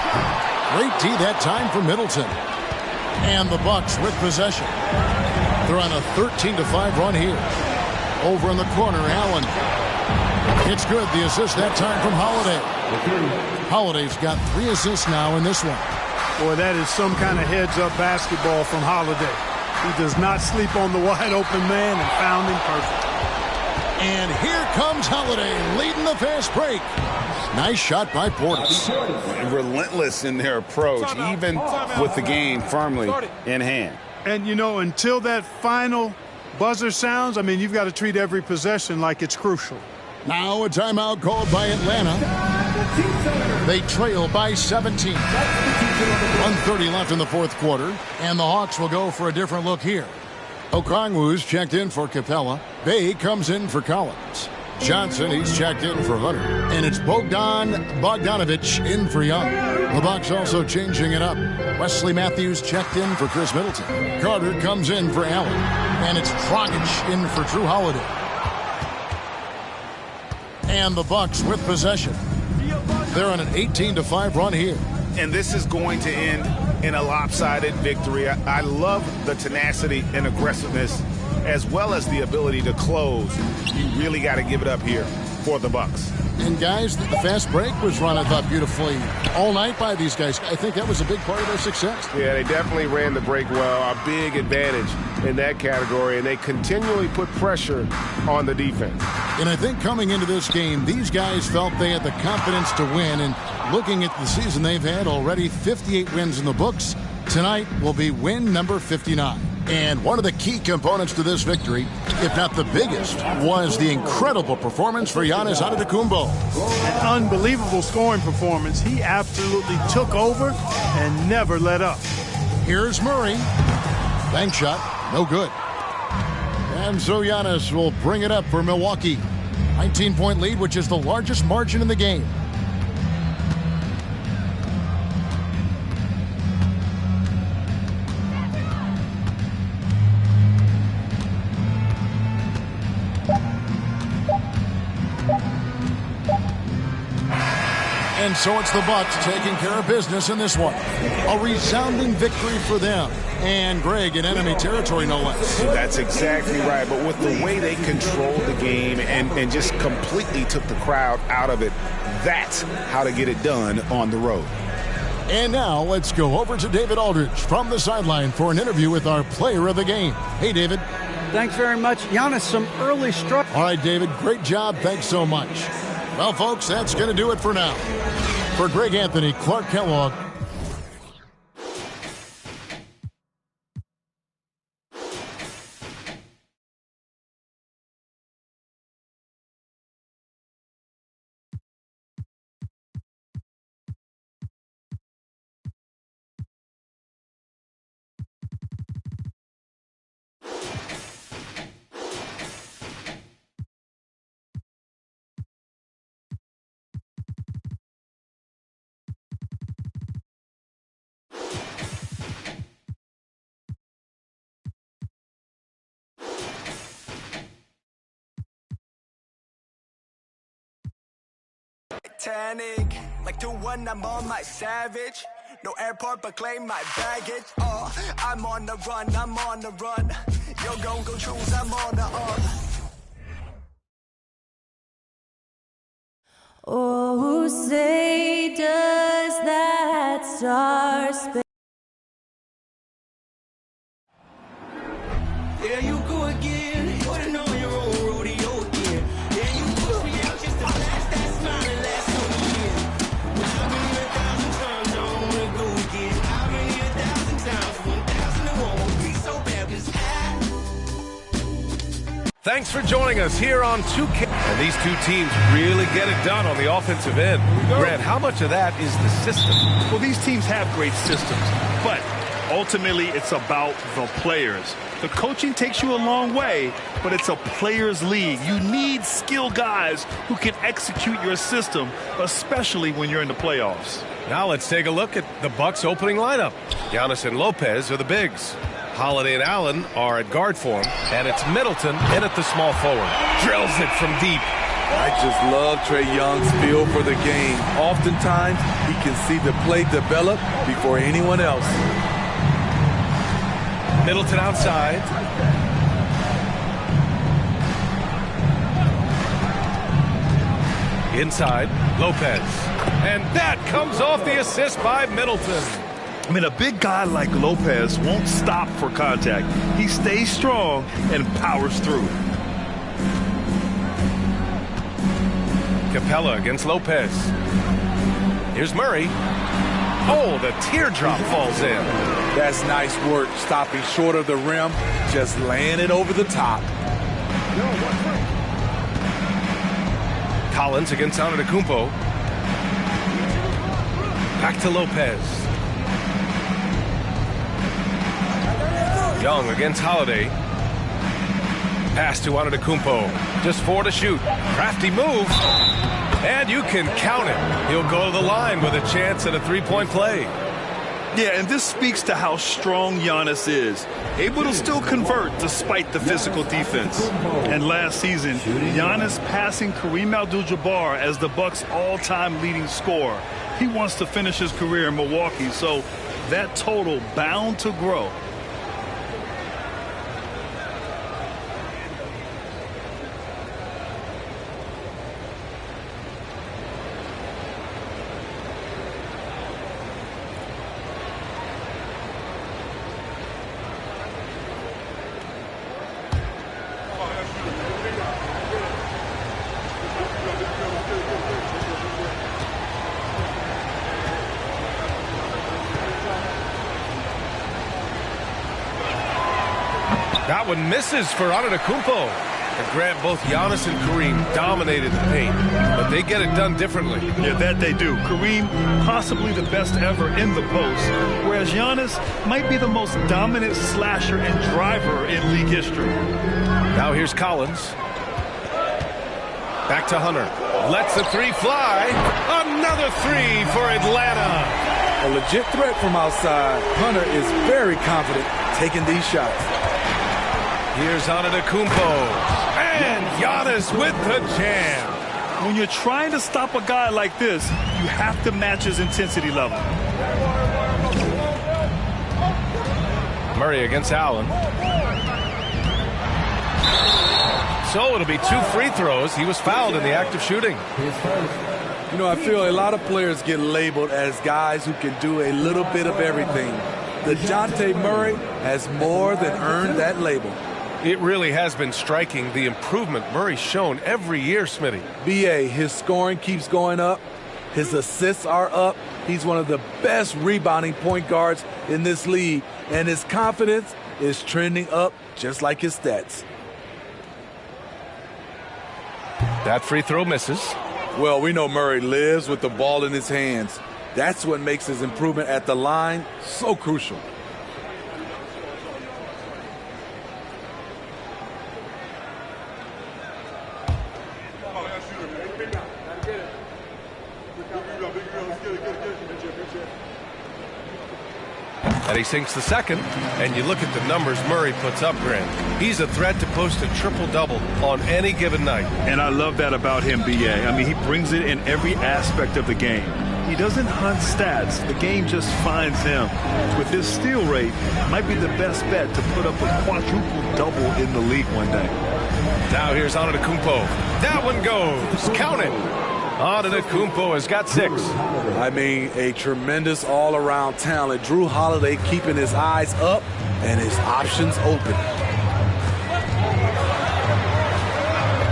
Great D that time for Middleton. And the Bucks with possession. They're on a 13-5 run here. Over in the corner, Allen. It's good. The assist that time from Holiday. Holiday's got 3 assists now in this one. Boy, that is some kind of heads-up basketball from Holiday. He does not sleep on the wide-open man and found him perfect. And here comes Holiday leading the fast break. Nice shot by Portis. Relentless in their approach, even with the game firmly in hand. And, you know, until that final buzzer sounds, I mean, you've got to treat every possession like it's crucial. Now a timeout called by Atlanta. They trail by 17. 1:30 left in the fourth quarter, and the Hawks will go for a different look here. Okongwu's checked in for Capella. Bay comes in for Collins. Johnson, he's checked in for Hunter. And it's Bogdanovich in for Young. The Bucks also changing it up. Wesley Matthews checked in for Chris Middleton. Carter comes in for Allen. And it's Dragic in for Drew Holiday. And the Bucks with possession. They're on an 18-5 run here. And this is going to end in a lopsided victory. I love the tenacity and aggressiveness as well as the ability to close. You really got to give it up here for the Bucks. And guys, the fast break was run, I thought, beautifully all night by these guys. I think that was a big part of their success. Yeah, they definitely ran the break well. A big advantage in that category, and they continually put pressure on the defense. And I think coming into this game, these guys felt they had the confidence to win. And looking at the season they've had already, 58 wins in the books. Tonight will be win number 59. And one of the key components to this victory, if not the biggest, was the incredible performance for Giannis Antetokounmpo. An unbelievable scoring performance. He absolutely took over and never let up. Here's Murray. Bank shot, no good. And so Giannis will bring it up for Milwaukee. 19-point lead, which is the largest margin in the game. And so it's the Bucks taking care of business in this one. A resounding victory for them. And, Greg, in enemy territory, no less. That's exactly right. But with the way they controlled the game and just completely took the crowd out of it, that's how to get it done on the road. And now let's go over to David Aldridge from the sideline for an interview with our player of the game. Hey, David. Thanks very much. Giannis, some early struck. All right, David, great job. Thanks so much. Well, folks, that's going to do it for now. For Greg Anthony, Clark Kellogg. Titanic, like 2-1, I'm on my savage. No airport, but claim my baggage. Oh, I'm on the run, I'm on the run. You're gon' go choose, I'm on the Oh, say does that star-spangled Yeah, you go again. You wanna know your own rodeo again. Yeah, you push me out just to blast that smile and last on again. But I've been here 1,000 times, I don't wanna go again. I've been here 1,000 times, 1,001 won't be so bad, 'cause Thanks for joining us here on 2K. And these two teams really get it done on the offensive end. Grant, how much of that is the system? Well, these teams have great systems, but ultimately it's about the players. The coaching takes you a long way, but it's a players' league. You need skilled guys who can execute your system, especially when you're in the playoffs. Now let's take a look at the Bucks' opening lineup. Giannis and Lopez are the bigs. Holiday and Allen are at guard form, and it's Middleton in at the small forward. Drills it from deep. I just love Trae Young's feel for the game. Oftentimes, he can see the play develop before anyone else. Middleton outside. Inside, Lopez. And that comes off the assist by Middleton. I mean, a big guy like Lopez won't stop for contact. He stays strong and powers through. Capella against Lopez. Here's Murray. Oh, the teardrop falls in. That's nice work, stopping short of the rim, just laying it over the top. Collins against Antetokounmpo. Back to Lopez. Young against Holiday. Pass to Antetokounmpo. Just 4 to shoot. Crafty move. And you can count it. He'll go to the line with a chance at a three-point play. Yeah, and this speaks to how strong Giannis is. Able to still convert despite the physical defense. And last season, Giannis passing Kareem Abdul-Jabbar as the Bucks' all-time leading scorer. He wants to finish his career in Milwaukee, so that total bound to grow. That one misses for Antetokounmpo. And Grant, both Giannis and Kareem dominated the paint, but they get it done differently. Yeah, that they do. Kareem, possibly the best ever in the post, whereas Giannis might be the most dominant slasher and driver in league history. Now here's Collins. Back to Hunter. Lets the three fly. Another three for Atlanta. A legit threat from outside. Hunter is very confident taking these shots. Here's Antetokounmpo. And Giannis with the jam. When you're trying to stop a guy like this, you have to match his intensity level. Murray against Allen. So it'll be 2 free throws. He was fouled in the act of shooting. You know, I feel a lot of players get labeled as guys who can do a little bit of everything. DeJounte Murray has more than earned that label. It really has been striking, the improvement Murray's shown every year, Smitty. B.A., his scoring keeps going up. His assists are up. He's one of the best rebounding point guards in this league. And his confidence is trending up just like his stats. That free throw misses. Well, we know Murray lives with the ball in his hands. That's what makes his improvement at the line so crucial. And he sinks the second, and you look at the numbers Murray puts up, Grant. He's a threat to post a triple-double on any given night. And I love that about him, B.A. I mean, he brings it in every aspect of the game. He doesn't hunt stats. The game just finds him. With his steal rate, might be the best bet to put up a quadruple-double in the league one day. Now here's Antetokounmpo. That one goes. Count it. Antetokounmpo has got 6. I mean, a tremendous all-around talent. Drew Holiday keeping his eyes up and his options open.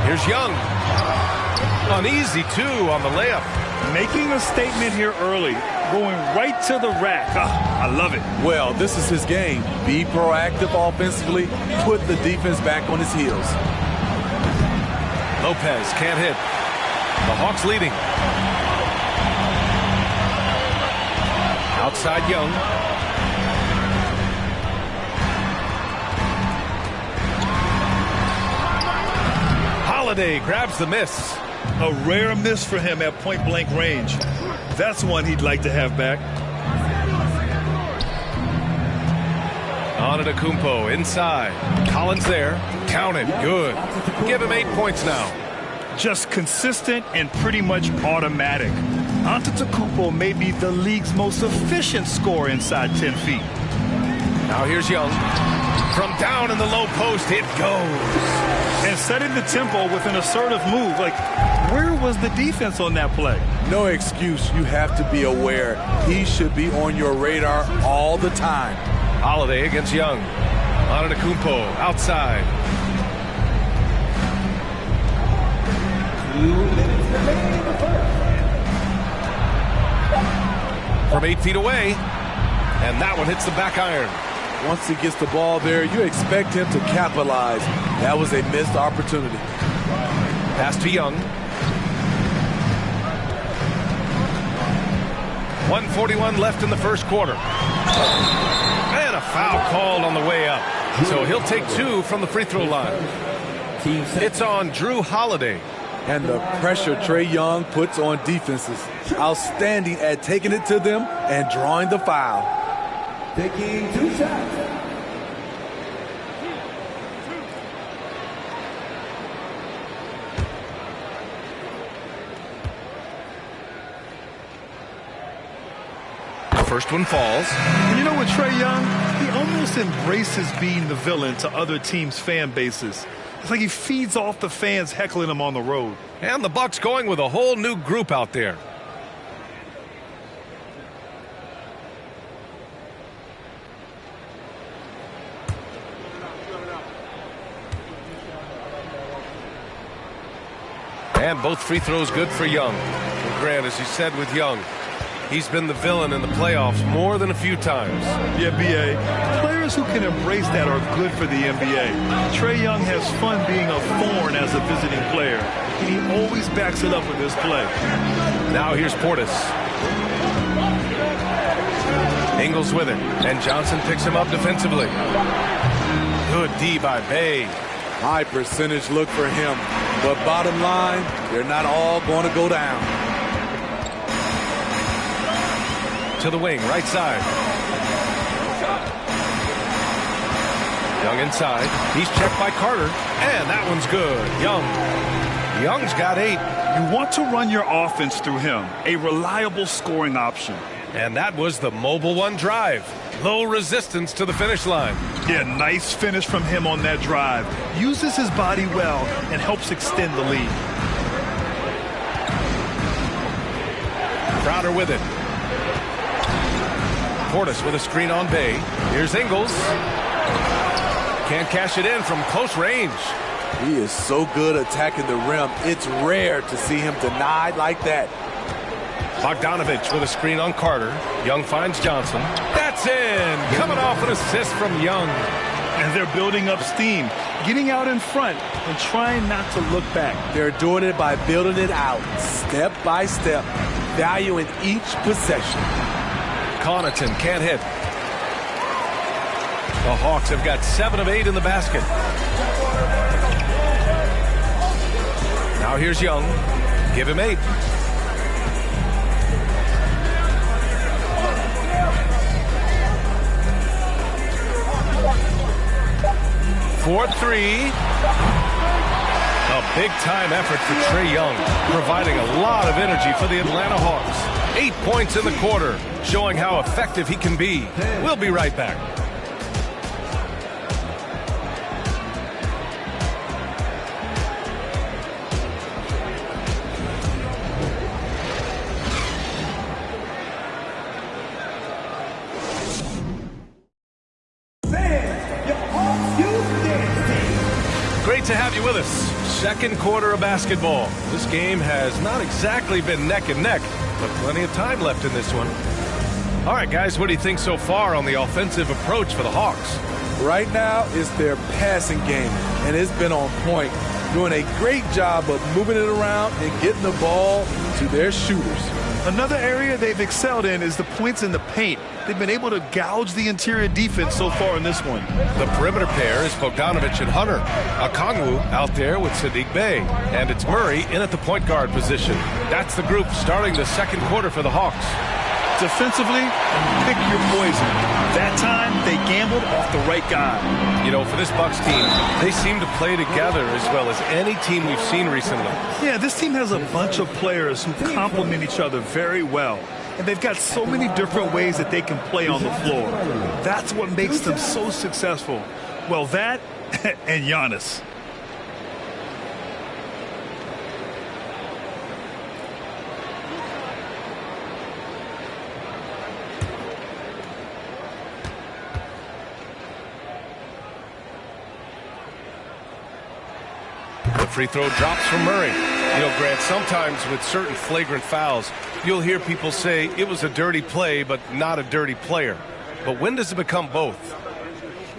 Here's Young. An easy 2 on the layup. Making a statement here early. Going right to the rack. I love it. Well, this is his game. Be proactive offensively. Put the defense back on his heels. Lopez can't hit. The Hawks leading. Outside Young. Holiday grabs the miss. A rare miss for him at point-blank range. That's one he'd like to have back. Antetokounmpo inside. Collins there. Count it. Good. Give him 8 points now. Just consistent and pretty much automatic. Antetokounmpo may be the league's most efficient scorer inside 10 feet. Now here's Young. From down in the low post, it goes. And setting the tempo with an assertive move. Like, where was the defense on that play? No excuse. You have to be aware. He should be on your radar all the time. Holiday against Young. Antetokounmpo outside. 2 minutes remaining in the first. From 8 feet away. And that one hits the back iron. Once he gets the ball there, you expect him to capitalize. That was a missed opportunity. Pass to Young. 1:41 left in the first quarter. And a foul called on the way up. So he'll take 2 from the free throw line. It's on Drew Holiday. And the pressure Trae Young puts on defenses. Outstanding at taking it to them and drawing the foul. Taking 2 shots. The first one falls. And you know what, Trae Young? He almost embraces being the villain to other teams' fan bases. It's like he feeds off the fans heckling him on the road. And the Bucks going with a whole new group out there. And both free throws good for Young. And Grant, as you said with Young, he's been the villain in the playoffs more than a few times. Yeah, B.A. Players who can embrace that are good for the NBA. Trae Young has fun being a thorn as a visiting player, and he always backs it up with his play. Now here's Portis. Ingles with it, and Johnson picks him up defensively. Good D by Bay. High percentage look for him. But bottom line, they're not all going to go down. To the wing, right side. Young inside. He's checked by Carter. And that one's good. Young Young's got 8. You want to run your offense through him, a reliable scoring option. And that was the mobile one drive. Low resistance to the finish line. Yeah, nice finish from him on that drive. Uses his body well and helps extend the lead. Crowder with it. Portis with a screen on Bay. Here's Ingles. Can't cash it in from close range. He is so good attacking the rim. It's rare to see him denied like that. Bogdanovich with a screen on Carter. Young finds Johnson. That's in! Coming off an assist from Young. And they're building up steam, getting out in front and trying not to look back. They're doing it by building it out, step by step, valuing each possession. Connaughton can't hit. The Hawks have got 7 of 8 in the basket. Now here's Young. Give him 8. For 3. A big-time effort for Trae Young, providing a lot of energy for the Atlanta Hawks. 8 points in the quarter, showing how effective he can be. We'll be right back. Great to have you with us. Second quarter of basketball. This game has not exactly been neck and neck, but plenty of time left in this one. All right, guys, what do you think so far on the offensive approach for the Hawks? Right now, it's their passing game, and it's been on point, doing a great job of moving it around and getting the ball to their shooters. Another area they've excelled in is the points in the paint. They've been able to gouge the interior defense so far in this one. The perimeter pair is Bogdanovich and Hunter. Okongwu out there with Sadiq Bey. And it's Murray in at the point guard position. That's the group starting the second quarter for the Hawks. Defensively, pick your poison. That time, they gambled off the right guy. You know, for this Bucks team, they seem to play together as well as any team we've seen recently. Yeah, this team has a bunch of players who complement each other very well. And they've got so many different ways that they can play on the floor. That's what makes them so successful. Well, that and Giannis. The free throw drops from Murray. You know, Grant, sometimes with certain flagrant fouls, you'll hear people say it was a dirty play, but not a dirty player. But when does it become both?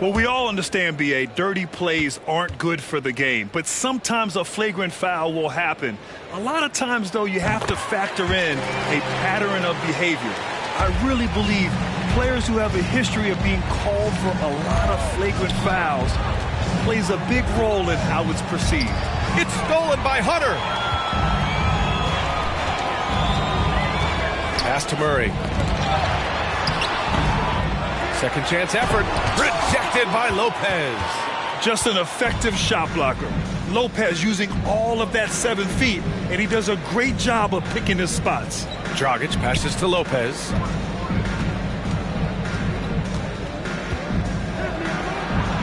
Well, we all understand, B.A., dirty plays aren't good for the game, but sometimes a flagrant foul will happen. A lot of times, though, you have to factor in a pattern of behavior. I really believe players who have a history of being called for a lot of flagrant fouls plays a big role in how it's perceived. It's stolen by Hunter. Pass to Murray. Second chance effort. Rejected by Lopez. Just an effective shot blocker. Lopez using all of that 7 feet, and he does a great job of picking his spots. Dragic passes to Lopez.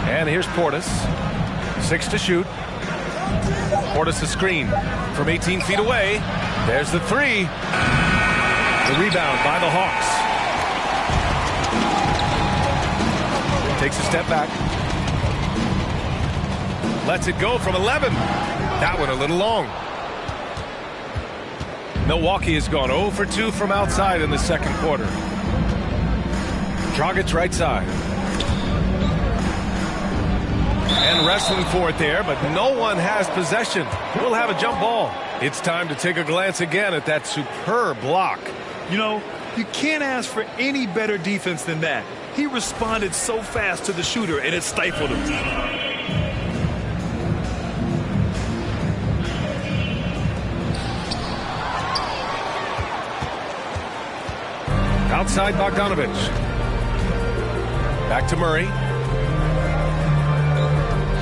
And here's Portis. 6 to shoot. Portis a screen from 18 feet away. There's the 3. The rebound by the Hawks. Takes a step back. Lets it go from 11. That one a little long. Milwaukee has gone 0 for 2 from outside in the second quarter. Dragic right side. And wrestling for it there, but no one has possession. We'll have a jump ball. It's time to take a glance again at that superb block. You know, you can't ask for any better defense than that. He responded so fast to the shooter, and it stifled him. Outside Bogdanovich. Back to Murray.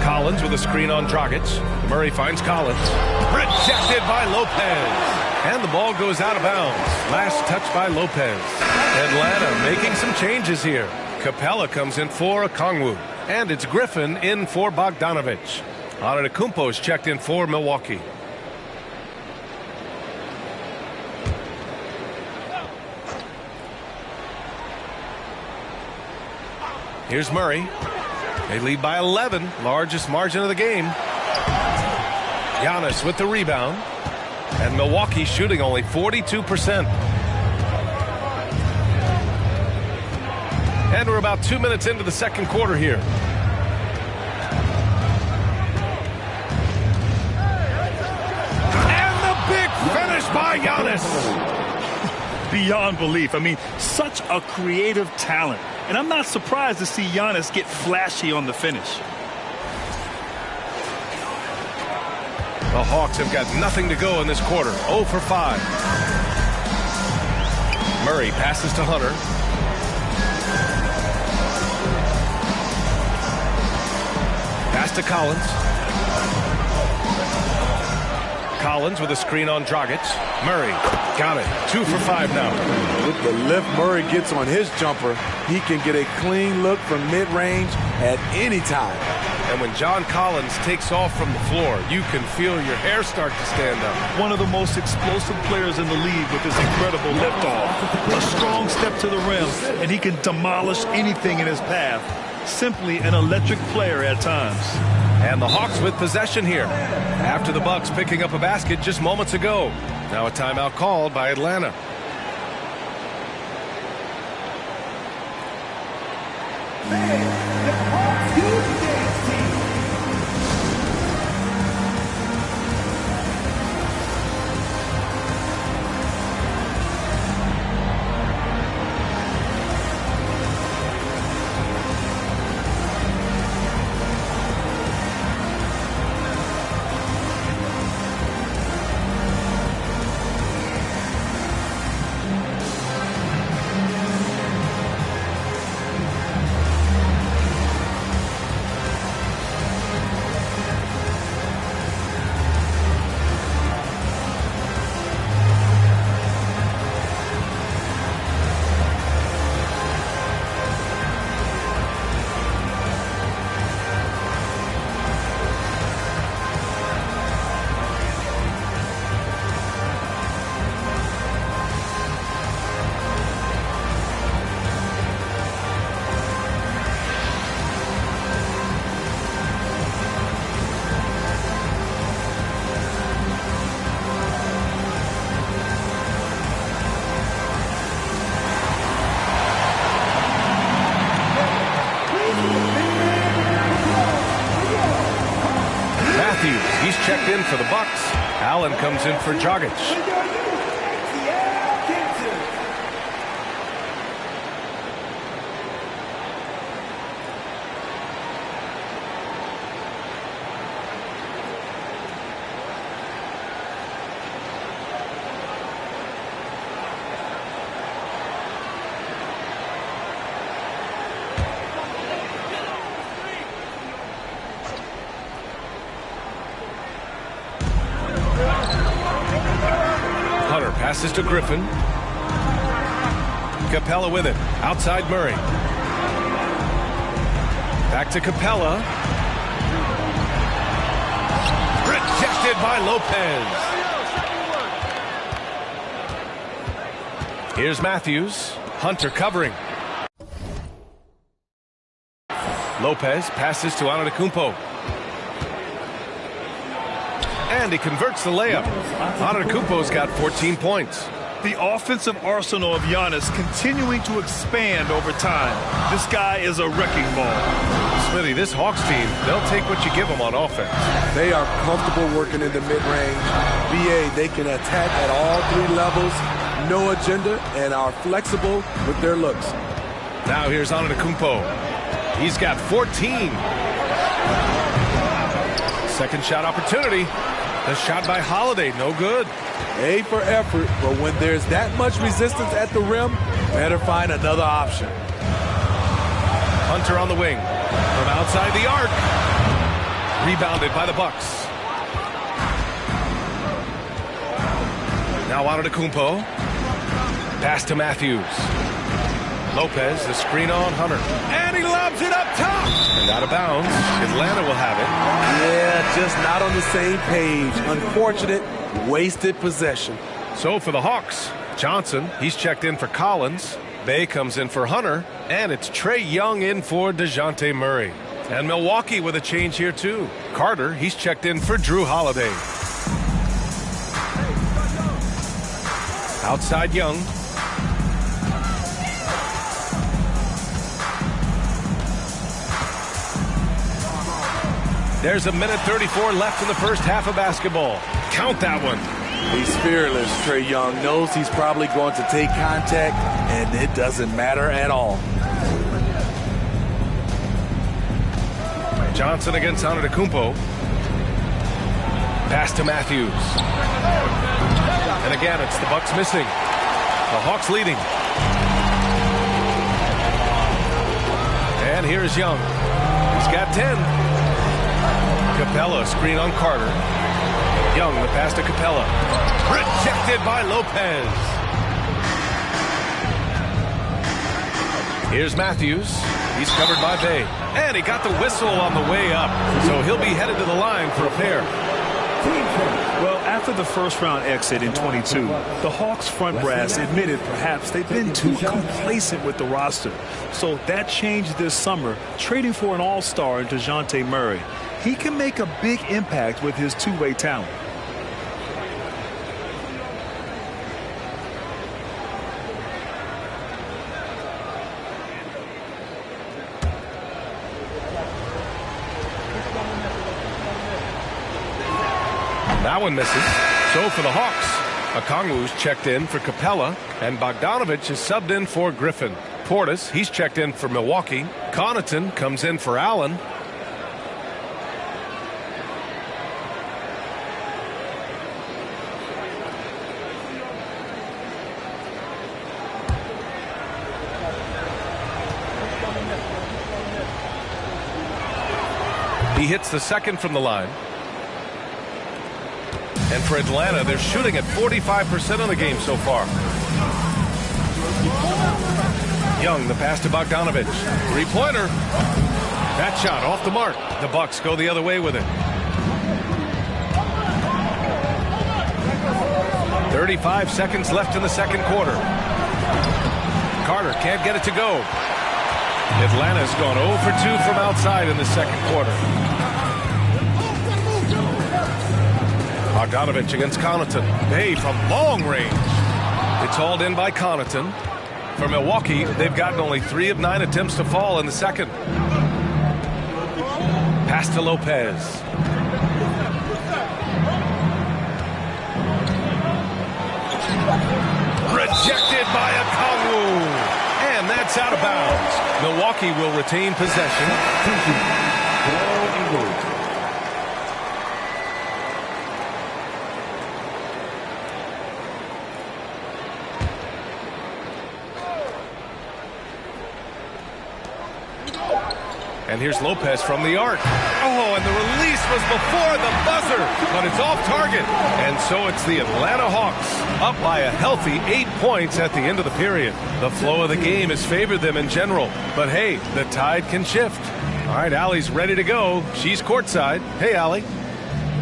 Collins with a screen on Dragic. Murray finds Collins. Rejected by Lopez. And the ball goes out of bounds. Last touch by Lopez. Atlanta making some changes here. Capella comes in for Okongwu. And it's Griffin in for Bogdanovich. Antetokounmpo's checked in for Milwaukee. Here's Murray. They lead by 11, largest margin of the game. Giannis with the rebound. And Milwaukee shooting only 42%. And we're about 2 minutes into the second quarter here. And the big finish by Giannis. Beyond belief. I mean, such a creative talent. And I'm not surprised to see Giannis get flashy on the finish. The Hawks have got nothing to go in this quarter. 0 for 5. Murray passes to Hunter. Pass to Collins. Collins with a screen on Dragic. Murray got it. 2 for 5 now. With the lift Murray gets on his jumper, he can get a clean look from mid-range at any time. And when John Collins takes off from the floor, you can feel your hair start to stand up. One of the most explosive players in the league with his incredible liftoff. A strong step to the rim, and he can demolish anything in his path. Simply an electric player at times. And the Hawks with possession here. After the Bucks picking up a basket just moments ago. Now a timeout called by Atlanta. He's checked in for the Bucks. Allen comes in for Dragic. Passes to Griffin. Capella with it. Outside Murray. Back to Capella. Rejected by Lopez. Here's Matthews. Hunter covering. Lopez passes to Antetokounmpo. And he converts the layup. Antetokounmpo's got 14 points. The offensive arsenal of Giannis continuing to expand over time. This guy is a wrecking ball. Smithy, this Hawks team, they'll take what you give them on offense. They are comfortable working in the mid-range. BA, they can attack at all 3 levels, no agenda, and are flexible with their looks. Now here's Antetokounmpo. He's got 14. Second shot opportunity. The shot by Holiday, no good. A for effort, but when there's that much resistance at the rim, better find another option. Hunter on the wing. From outside the arc. Rebounded by the Bucks. Now Antetokounmpo. Pass to Matthews. Lopez, the screen on Hunter. And he lobs it up top. And out of bounds. Atlanta will have it. Yeah, just not on the same page. Unfortunate, wasted possession. So for the Hawks, Johnson, he's checked in for Collins. Bay comes in for Hunter. And it's Trae Young in for DeJounte Murray. And Milwaukee with a change here too. Carter, he's checked in for Drew Holiday. Outside Young. There's a minute 34 left in the first half of basketball. Count that one. He's fearless, Trae Young. Knows he's probably going to take contact, and it doesn't matter at all. Johnson against Antetokounmpo. Pass to Matthews. And again, it's the Bucks missing. The Hawks leading. And here's Young. He's got 10. Capella, screen on Carter. Young, the pass to Capella. Rejected by Lopez. Here's Matthews. He's covered by Bay. And he got the whistle on the way up. So he'll be headed to the line for a pair. Well, after the first-round exit in 22, the Hawks front brass admitted perhaps they've been too complacent with the roster. So that changed this summer, trading for an all-star in DeJounte Murray. He can make a big impact with his two-way talent. That one misses. So for the Hawks, Okongwu's checked in for Capella, and Bogdanovich is subbed in for Griffin. Portis, he's checked in for Milwaukee. Connaughton comes in for Allen. He hits the second from the line. And for Atlanta, they're shooting at 45% of the game so far. Young, the pass to Bogdanovich. Three-pointer. That shot off the mark. The Bucks go the other way with it. 35 seconds left in the second quarter. Carter can't get it to go. Atlanta's gone 0 for 2 from outside in the second quarter. Bogdanovich against Connaughton. Bay from long range. It's hauled in by Connaughton. For Milwaukee, they've gotten only 3 of 9 attempts to fall in the second. Pass to Lopez. Rejected by Okongwu. And that's out of bounds. Milwaukee will retain possession. And here's Lopez from the arc. Oh, and the release was before the buzzer, but it's off target. And so it's the Atlanta Hawks up by a healthy 8 points at the end of the period. The flow of the game has favored them in general. But hey, the tide can shift. All right, Allie's ready to go. She's courtside. Hey, Allie.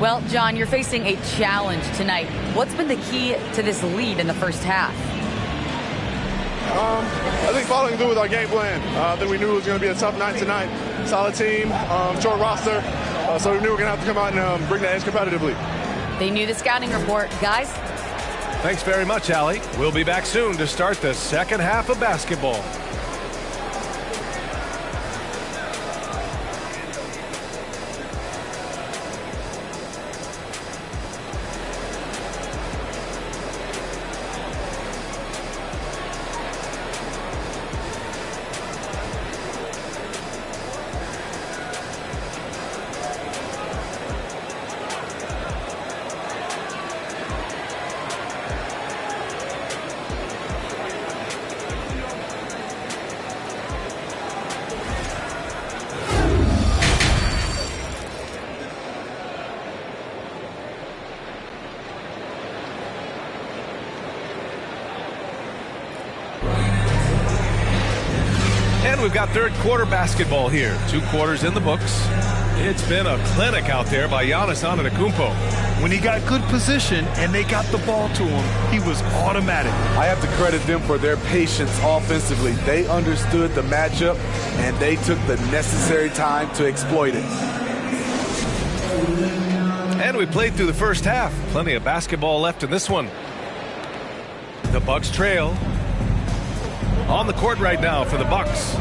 Well, John, you're facing a challenge tonight. What's been the key to this lead in the first half? I think following through with our game plan. I think we knew it was going to be a tough night tonight. Solid team, short roster, so we knew we were going to have to come out and bring the edge competitively. They knew the scouting report. Guys? Thanks very much, Allie. We'll be back soon to start the second half of basketball. And we've got third quarter basketball here. 2 quarters in the books. It's been a clinic out there by Giannis Antetokounmpo. When he got good position and they got the ball to him, he was automatic. I have to credit them for their patience offensively. They understood the matchup, and they took the necessary time to exploit it. And we played through the first half. Plenty of basketball left in this one. The Bucks trail. On the court right now for the Bucks.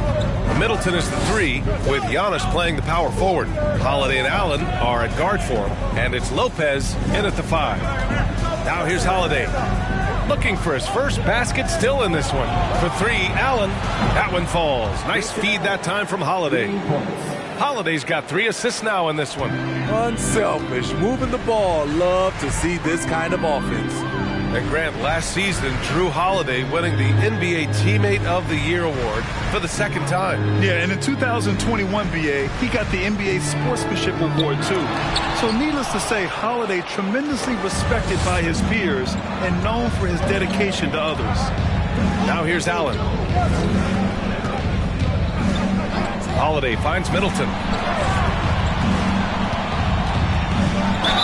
Middleton is the 3, with Giannis playing the power forward. Holiday and Allen are at guard for him, and it's Lopez in at the 5. Now here's Holiday. Looking for his first basket, still in this one. For 3, Allen. That one falls. Nice feed that time from Holiday. Holiday's got 3 assists now in this one. Unselfish, moving the ball. Love to see this kind of offense. And Grant, last season, Drew Holiday winning the NBA Teammate of the Year award for the 2nd time. Yeah, and in 2021, BA, he got the NBA Sportsmanship Award, too. So needless to say, Holiday tremendously respected by his peers and known for his dedication to others. Now here's Allen. Holiday finds Middleton.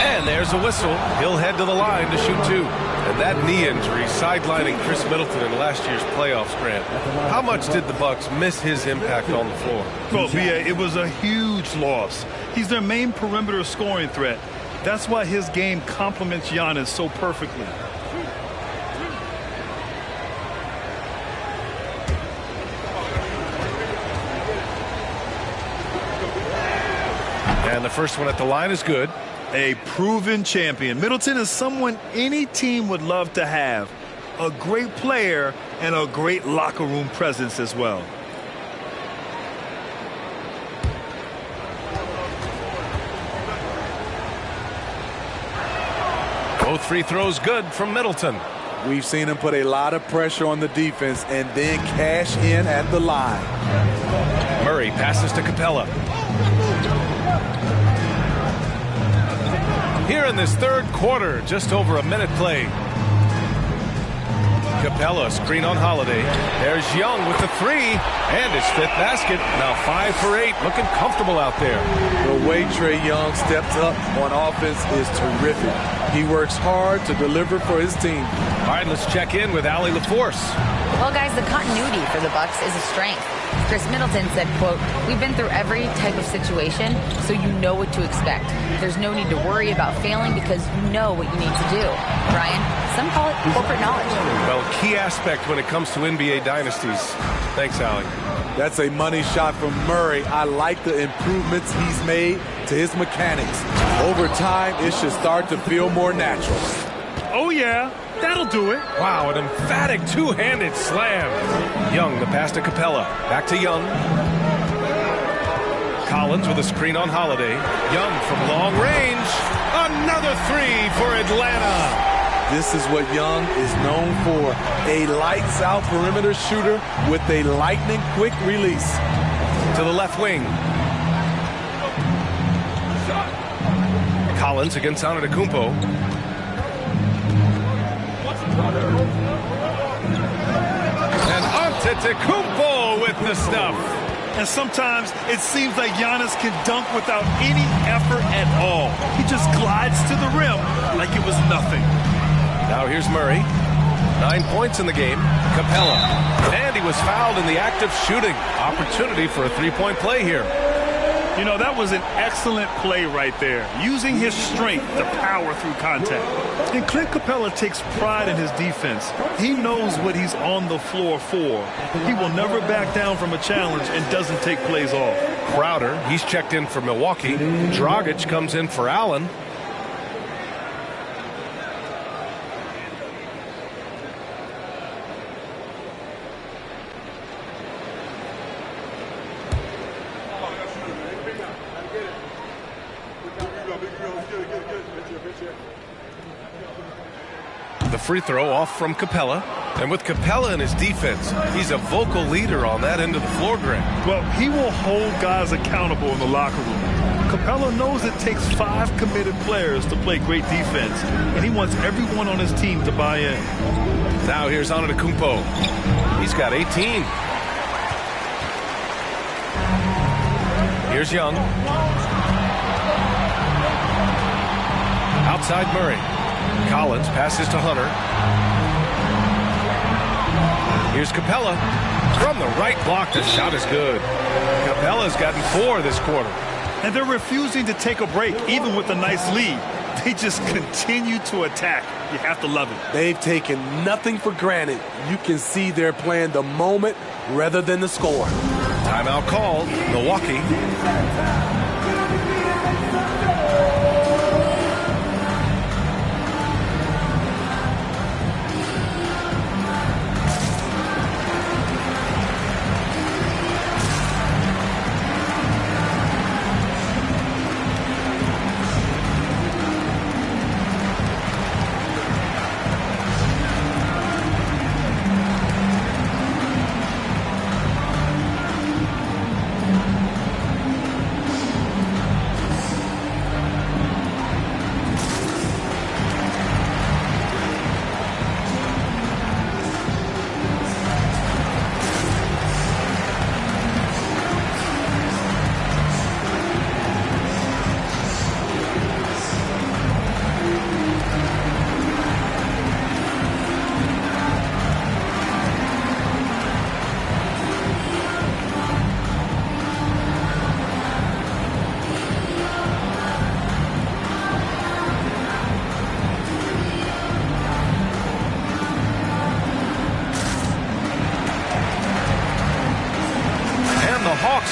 And there's a whistle. He'll head to the line to shoot 2. And that knee injury sidelining Chris Middleton in last year's playoffs, Grant. How much did the Bucks miss his impact on the floor? Well, BA, it was a huge loss. He's their main perimeter scoring threat. That's why his game complements Giannis so perfectly. And the first one at the line is good. A proven champion. Middleton is someone any team would love to have. A great player and a great locker room presence as well. Both free throws good from Middleton. We've seen him put a lot of pressure on the defense and then cash in at the line. Murray passes to Capella. Here in this third quarter, just over a minute played. Capella screen on Holiday. There's Young with the 3 and his 5th basket. Now 5 for 8, looking comfortable out there. The way Trae Young steps up on offense is terrific. He works hard to deliver for his team. All right, let's check in with Allie LaForce. Well, guys, the continuity for the Bucks is a strength. Chris Middleton said, quote, "We've been through every type of situation, so you know what to expect. There's no need to worry about failing because you know what you need to do." Brian, some call it corporate knowledge. Well, key aspect when it comes to NBA dynasties. Thanks, Allie. That's a money shot from Murray. I like the improvements he's made to his mechanics. Over time, it should start to feel more natural. Oh, yeah. That'll do it. Wow, an emphatic two-handed slam. Young, the pass to Capella. Back to Young. Collins with a screen on Holiday. Young from long range. Another 3 for Atlanta. This is what Young is known for. A lights-out perimeter shooter with a lightning-quick release. To the left wing. Collins against Antetokounmpo. And Antetokounmpo with the stuff. And sometimes it seems like Giannis can dunk without any effort at all. He just glides to the rim like it was nothing. Now here's Murray. 9 points in the game. Capella. And he was fouled in the act of shooting. Opportunity for a three-point play here. You know, that was an excellent play right there. Using his strength to power through contact. And Clint Capella takes pride in his defense. He knows what he's on the floor for. He will never back down from a challenge and doesn't take plays off. Crowder, he's checked in for Milwaukee. Dragic comes in for Allen. The free throw off from Capella. And with Capella in his defense, he's a vocal leader on that end of the floor, Grant. Well, he will hold guys accountable in the locker room. Capella knows it takes 5 committed players to play great defense, and he wants everyone on his team to buy in. Now here's Antetokounmpo. He's got 18. Here's Young. Outside Murray. Collins passes to Hunter. Here's Capella. From the right block, the shot is good. Capella's gotten 4 this quarter. And they're refusing to take a break, even with a nice lead. They just continue to attack. You have to love it. They've taken nothing for granted. You can see they're playing the moment rather than the score. Timeout called. Milwaukee.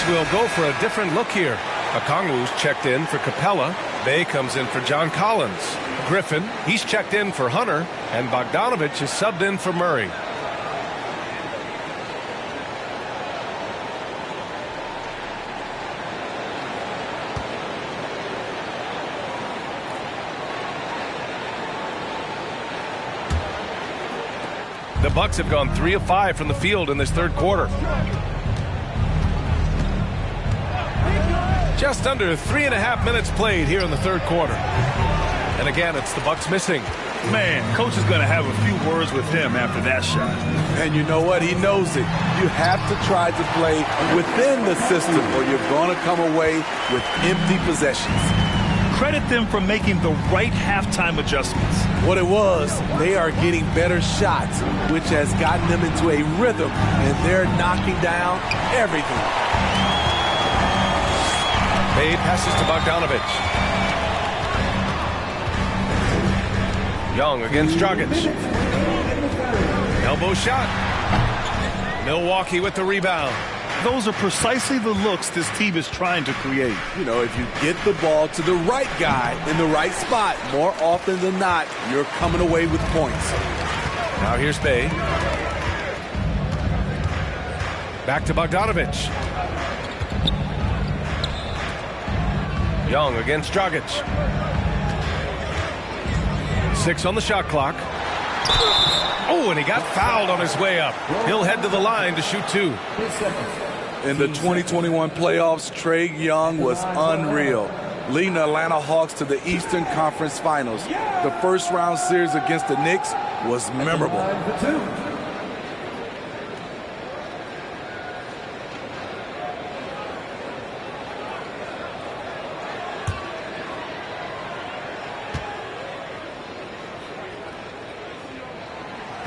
Will go for a different look here. Okongwu's checked in for Capella. Bay comes in for John Collins. Griffin, he's checked in for Hunter. And Bogdanovich is subbed in for Murray. The Bucks have gone 3 of 5 from the field in this third quarter. Just under 3.5 minutes played here in the third quarter. And again, it's the Bucks missing. Man, coach is going to have a few words with him after that shot. And you know what? He knows it. You have to try to play within the system or you're going to come away with empty possessions. Credit them for making the right halftime adjustments. What it was, they are getting better shots, which has gotten them into a rhythm, and they're knocking down everything. Bay passes to Bogdanovich. Young against Dragic. Elbow shot. Milwaukee with the rebound. Those are precisely the looks this team is trying to create. You know, if you get the ball to the right guy in the right spot, more often than not, you're coming away with points. Now here's Bay. Back to Bogdanovich. Young against Dragic. 6 on the shot clock. Oh, and he got fouled on his way up. He'll head to the line to shoot 2. In the 2021 playoffs, Trae Young was unreal, leading the Atlanta Hawks to the Eastern Conference Finals. The first round series against the Knicks was memorable.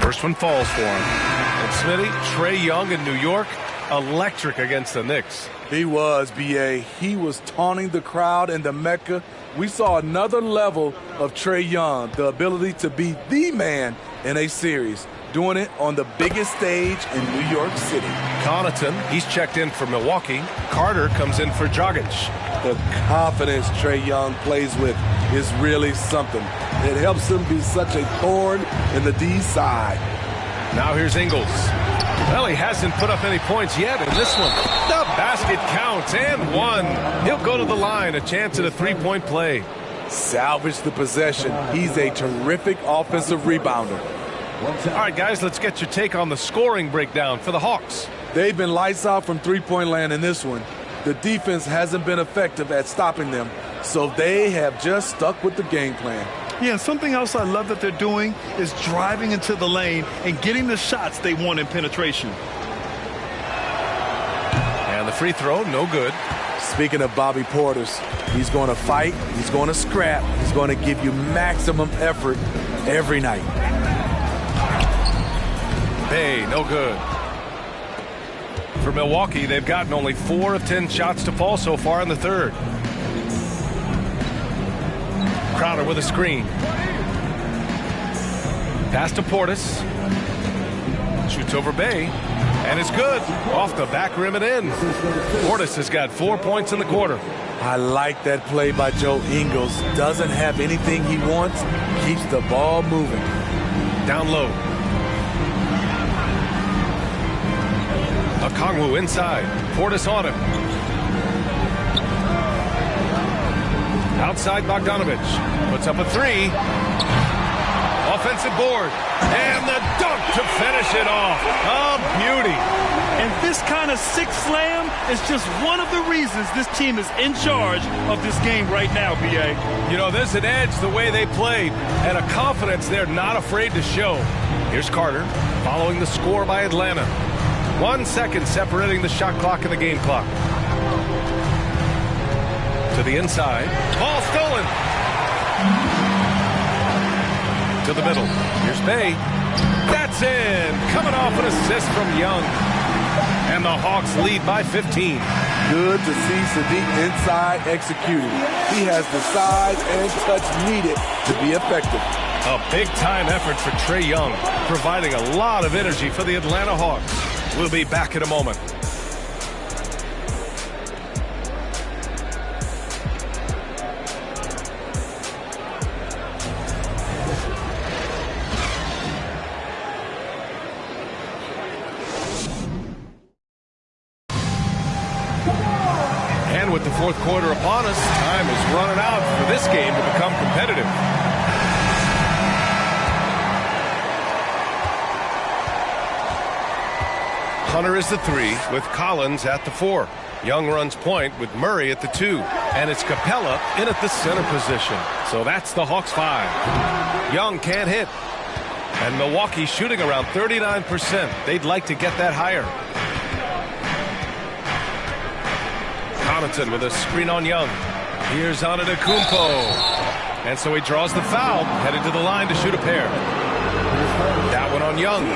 First one falls for him. And Smitty, Trae Young in New York, electric against the Knicks. He was, B.A. He was taunting the crowd in the Mecca. We saw another level of Trae Young, the ability to be the man in a series, doing it on the biggest stage in New York City. Connaughton, he's checked in for Milwaukee. Carter comes in for Dragic. The confidence Trae Young plays with is really something. It helps him be such a thorn in the D side. Now here's Ingles. Well, he hasn't put up any points yet in this one. The basket counts and 1. He'll go to the line, a chance at a 3-point play. Salvage the possession. He's a terrific offensive rebounder. All right, guys, let's get your take on the scoring breakdown for the Hawks. They've been lights out from three-point land in this one. The defense hasn't been effective at stopping them, so they have just stuck with the game plan. Yeah, and something else I love that they're doing is driving into the lane and getting the shots they want in penetration. And the free throw, no good. Speaking of Bobby Portis, he's going to fight, he's going to scrap, he's going to give you maximum effort every night. Bay, no good. For Milwaukee, they've gotten only 4 of 10 shots to fall so far in the third. Crowder with a screen. Pass to Portis. Shoots over Bay. And it's good. Off the back rim and in. Portis has got 4 points in the quarter. I like that play by Joe Ingles. Doesn't have anything he wants. Keeps the ball moving. Down low. Okongwu inside. Portis on him. Outside Bogdanovich. Puts up a 3. Offensive board. And the dunk to finish it off. A beauty. And this kind of six slam is just one of the reasons this team is in charge of this game right now, B.A. You know, there's an edge the way they played and a confidence they're not afraid to show. Here's Carter following the score by Atlanta. 1 second separating the shot clock and the game clock. To the inside. Ball stolen. To the middle. Here's Bay. That's in. Coming off an assist from Young. And the Hawks lead by 15. Good to see Sadiq inside executing. He has the size and touch needed to be effective. A big-time effort for Trae Young, providing a lot of energy for the Atlanta Hawks. We'll be back in a moment. And with the fourth quarter upon us, time is running out for this game to become competitive. Hunter is the 3 with Collins at the 4. Young runs point with Murray at the 2. And it's Capella in at the center position. So that's the Hawks 5. Young can't hit. And Milwaukee shooting around 39%. They'd like to get that higher. Connaughton with a screen on Young. Here's Antetokounmpo. And so he draws the foul, headed to the line to shoot a pair. That one on Young.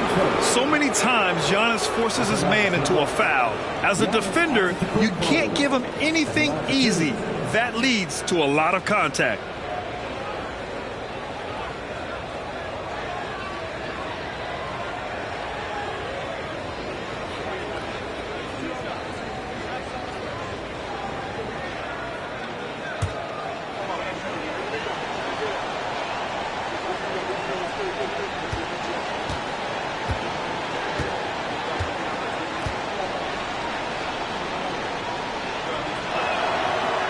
So many times Giannis forces his man into a foul. As a defender, you can't give him anything easy. That leads to a lot of contact.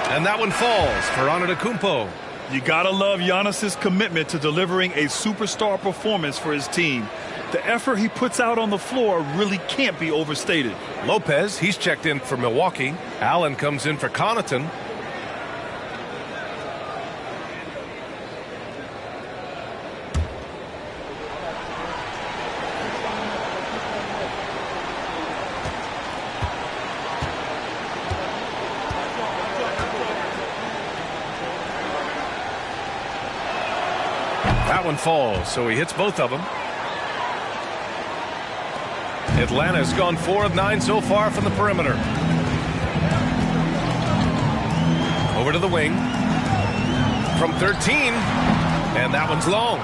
And that one falls for Antetokounmpo. You gotta love Giannis's commitment to delivering a superstar performance for his team. The effort he puts out on the floor really can't be overstated. Lopez, he's checked in for Milwaukee. Allen comes in for Connaughton. That one falls, so he hits both of them. Atlanta's gone 4 of 9 so far from the perimeter. Over to the wing. From 13. And that one's long.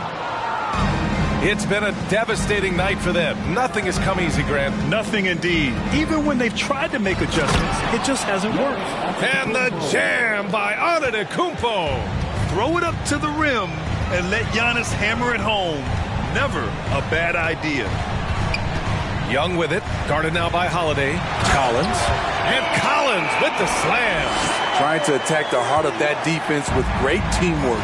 It's been a devastating night for them. Nothing has come easy, Grant. Nothing indeed. Even when they've tried to make adjustments, it just hasn't worked. And the jam by Antetokounmpo. Throw it up to the rim and let Giannis hammer it home. Never a bad idea. Young with it. Guarded now by Holiday. Collins. And Collins with the slam. Trying to attack the heart of that defense with great teamwork.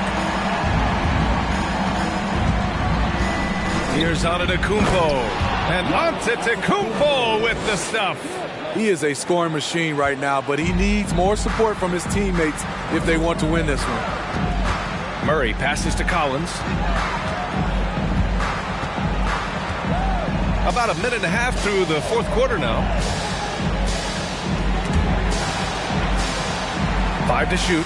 Here's Antetokounmpo. And Antetokounmpo with the stuff. He is a scoring machine right now, but he needs more support from his teammates if they want to win this one. Murray passes to Collins. About a minute and a half through the fourth quarter now. 5 to shoot.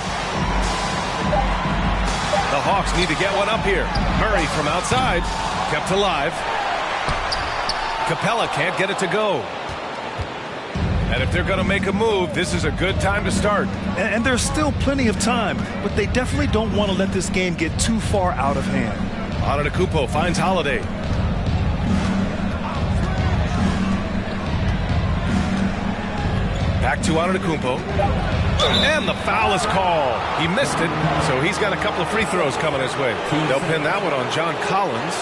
The Hawks need to get one up here. Murray from outside. Kept alive. Capella can't get it to go. And if they're going to make a move, this is a good time to start. And there's still plenty of time, but they definitely don't want to let this game get too far out of hand. Antetokounmpo finds Holiday. Back to Antetokounmpo. And the foul is called. He missed it, so he's got a couple of free throws coming his way. They'll pin that one on John Collins.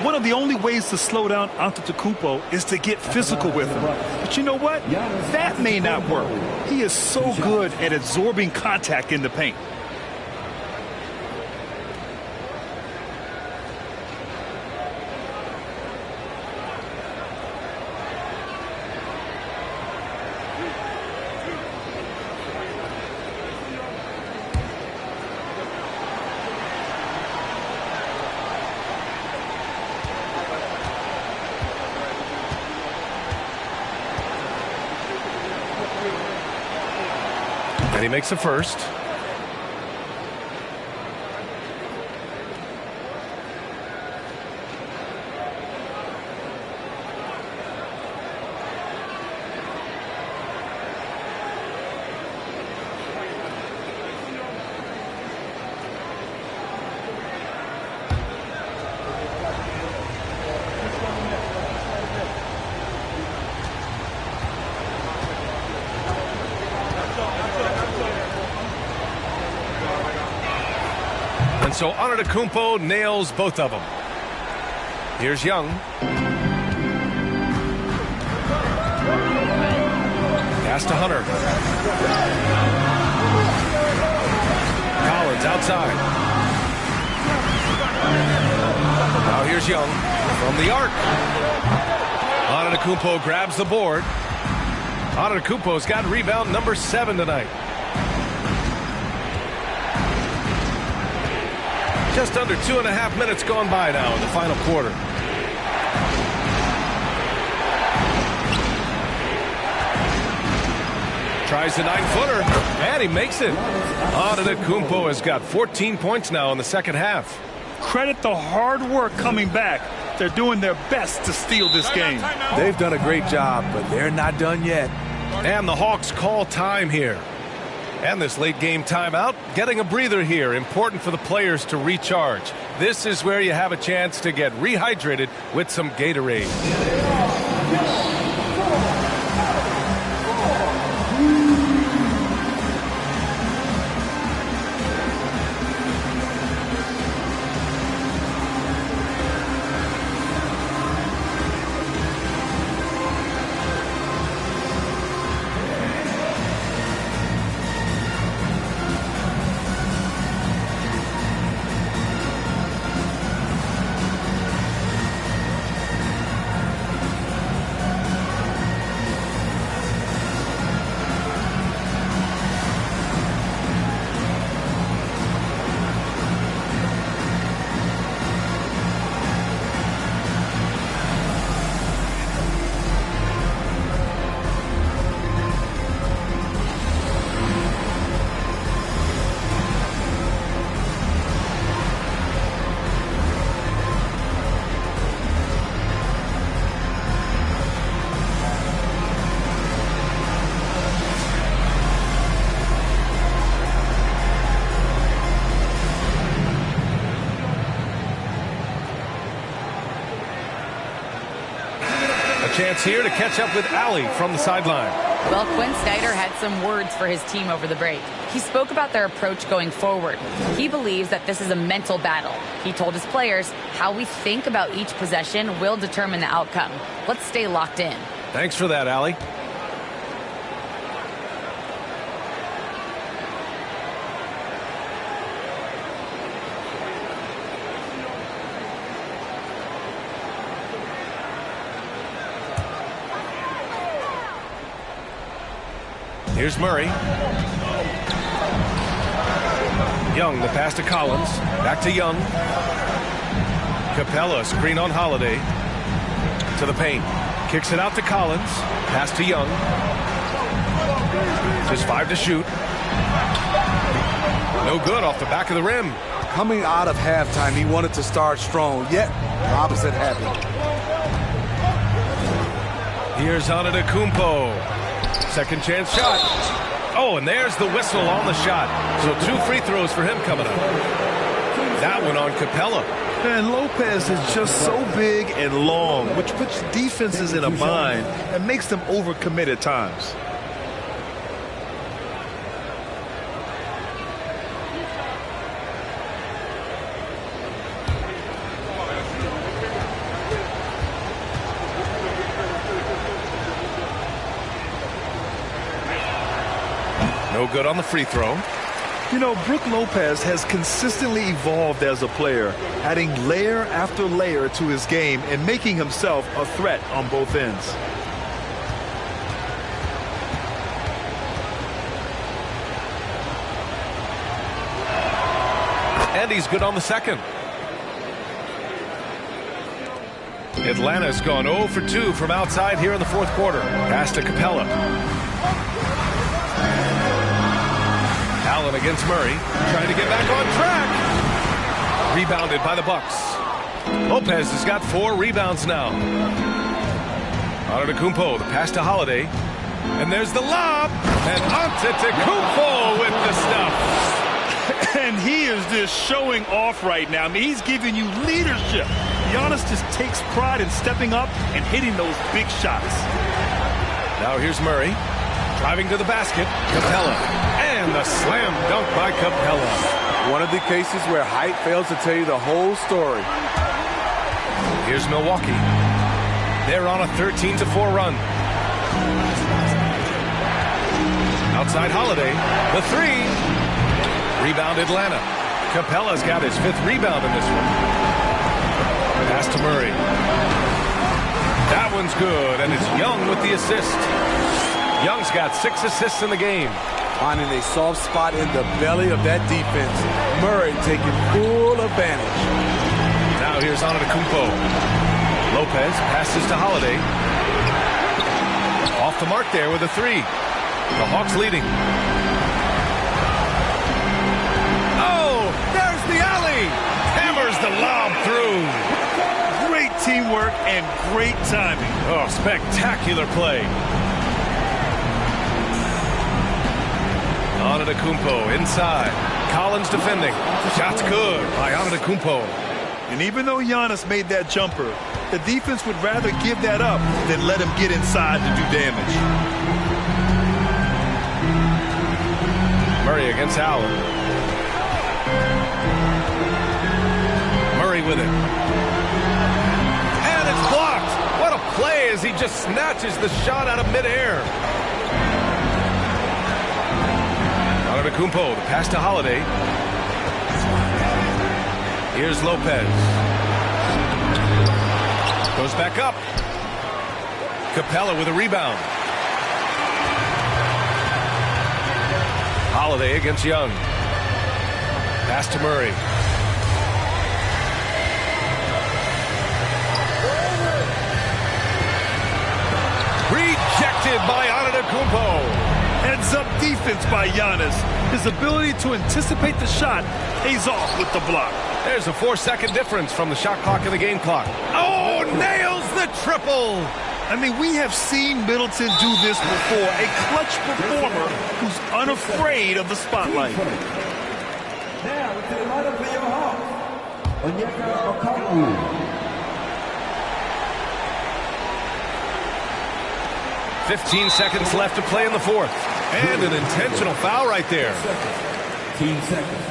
One of the only ways to slow down Antetokounmpo is to get physical with him. But you know what? That may not work. He is so good at absorbing contact in the paint. And he makes the first. So Antetokounmpo nails both of them. Here's Young. Pass to Hunter. Collins outside. Now here's Young from the arc. Antetokounmpo grabs the board. Antetokounmpo's got rebound number 7 tonight. Just under 2.5 minutes gone by now in the final quarter. Tries the 9-footer, and he makes it. Antetokounmpo has got 14 points now in the second half. Credit the hard work coming back. They're doing their best to steal this game. They've done a great job, but they're not done yet. And the Hawks call time here. And this late game timeout, getting a breather here, important for the players to recharge. This is where you have a chance to get rehydrated with some Gatorade. Chance here to catch up with Allie from the sideline. Well, Quinn Snyder had some words for his team over the break. He spoke about their approach going forward. He believes that this is a mental battle. He told his players how we think about each possession will determine the outcome. Let's stay locked in. Thanks for that, Allie. Here's Murray. Young, the pass to Collins. Back to Young. Capella, screen on Holiday. To the paint. Kicks it out to Collins. Pass to Young. Just 5 to shoot. No good off the back of the rim. Coming out of halftime, he wanted to start strong, yet the opposite happened. Here's Antetokounmpo. Second chance shot. Oh, and there's the whistle on the shot. So 2 free throws for him coming up. That one on Capella. And Lopez is just so big and long, which puts defenses in a bind and makes them overcommit at times. No good on the free throw. You know, Brook Lopez has consistently evolved as a player, adding layer after layer to his game and making himself a threat on both ends. And he's good on the second. Atlanta's gone 0 for 2 from outside here in the fourth quarter. Pass to Capella. Allen against Murray, trying to get back on track. Rebounded by the Bucks. Lopez has got 4 rebounds now. Antetokounmpo, the pass to Holiday. And there's the lob. And Antetokounmpo with the stuff. And he is just showing off right now. I mean, he's giving you leadership. Giannis just takes pride in stepping up and hitting those big shots. Now here's Murray. Driving to the basket. Capella. And the slam dunk by Capella. One of the cases where height fails to tell you the whole story. Here's Milwaukee. They're on a 13-4 run. Outside Holiday. The 3. Rebound Atlanta. Capella's got his 5th rebound in this one. Pass to Murray. That one's good, and it's Young with the assist. Young's got 6 assists in the game. Finding a soft spot in the belly of that defense. Murray taking full advantage. Now here's Antetokounmpo. Lopez passes to Holiday. Off the mark there with a 3. The Hawks leading. Oh, there's the alley. Hammers the lob through. Great teamwork and great timing. Oh, spectacular play. Antetokounmpo inside. Collins defending. Shot's good by Antetokounmpo. And even though Giannis made that jumper, the defense would rather give that up than let him get inside to do damage. Murray against Allen. Murray with it. And it's blocked. What a play as he just snatches the shot out of midair. Antetokounmpo, the pass to Holiday. Here's Lopez. Goes back up. Capella with a rebound. Holiday against Young. Pass to Murray. Rejected by Antetokounmpo. Heads-up defense by Giannis. His ability to anticipate the shot pays off with the block. There's a 4-second difference from the shot clock and the game clock. Oh, nails the triple. I mean, we have seen Middleton do this before. A clutch performer who's unafraid of the spotlight. Now, to the lineup for your Hawks, Onyeka Okongwu. 15 seconds left to play in the fourth. And an intentional foul right there. 15 seconds.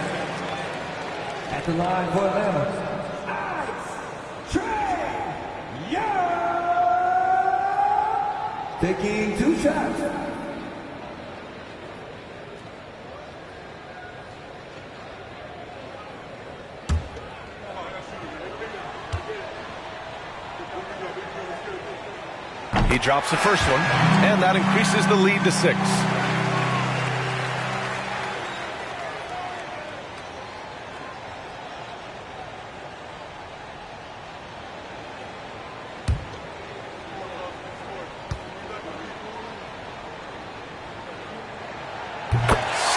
At the line for Atlanta, Ice Trae Young. Taking 2 shots. He drops the first one, and that increases the lead to 6.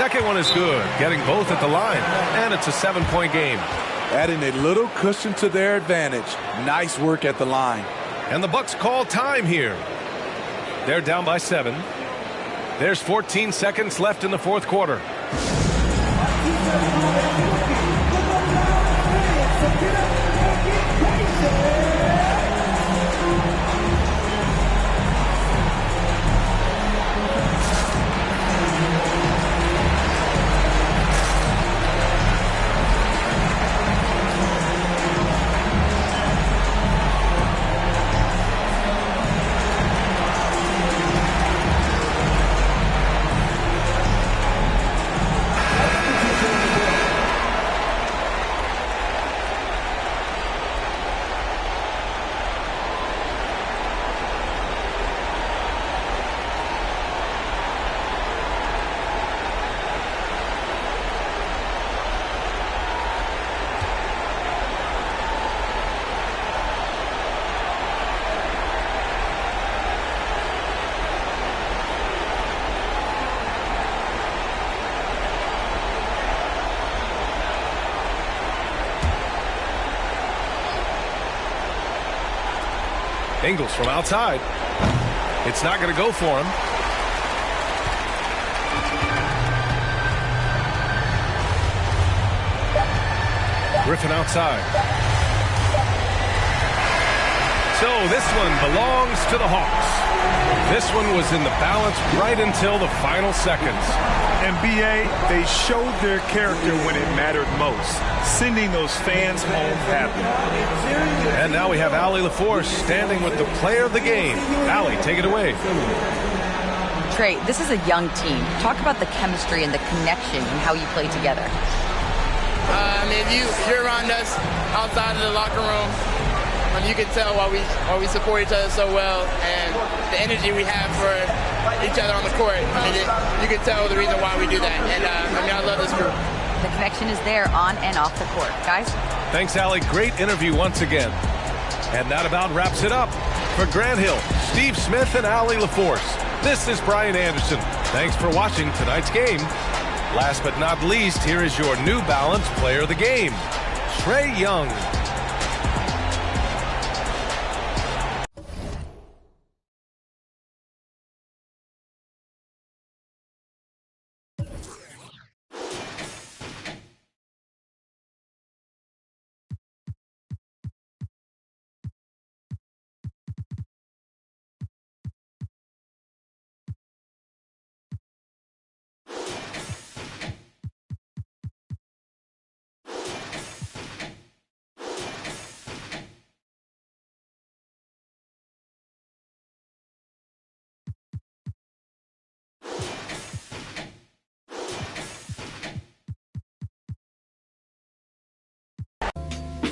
second one is good, getting both at the line, and it's a 7-point game. Adding a little cushion to their advantage. Nice work at the line. And the Bucks call time here. They're down by 7. There's 14 seconds left in the fourth quarter. Ingles from outside. It's not going to go for him. Griffin outside. So this one belongs to the Hawks. This one was in the balance right until the final seconds. And B.A., they showed their character when it mattered most, sending those fans home happy. And now we have Allie LaForce standing with the player of the game. Allie, take it away. Trey, this is a young team. Talk about the chemistry and the connection and how you play together. You're around us outside of the locker room. You can tell why we support each other so well, and the energy we have for each other on the court. You can tell the reason why we do that. And I love this group. The connection is there on and off the court. Guys? Thanks, Allie. Great interview once again. And that about wraps it up. For Grant Hill, Steve Smith, and Allie LaForce, this is Brian Anderson. Thanks for watching tonight's game. Last but not least, here is your New Balance player of the game, Trae Young.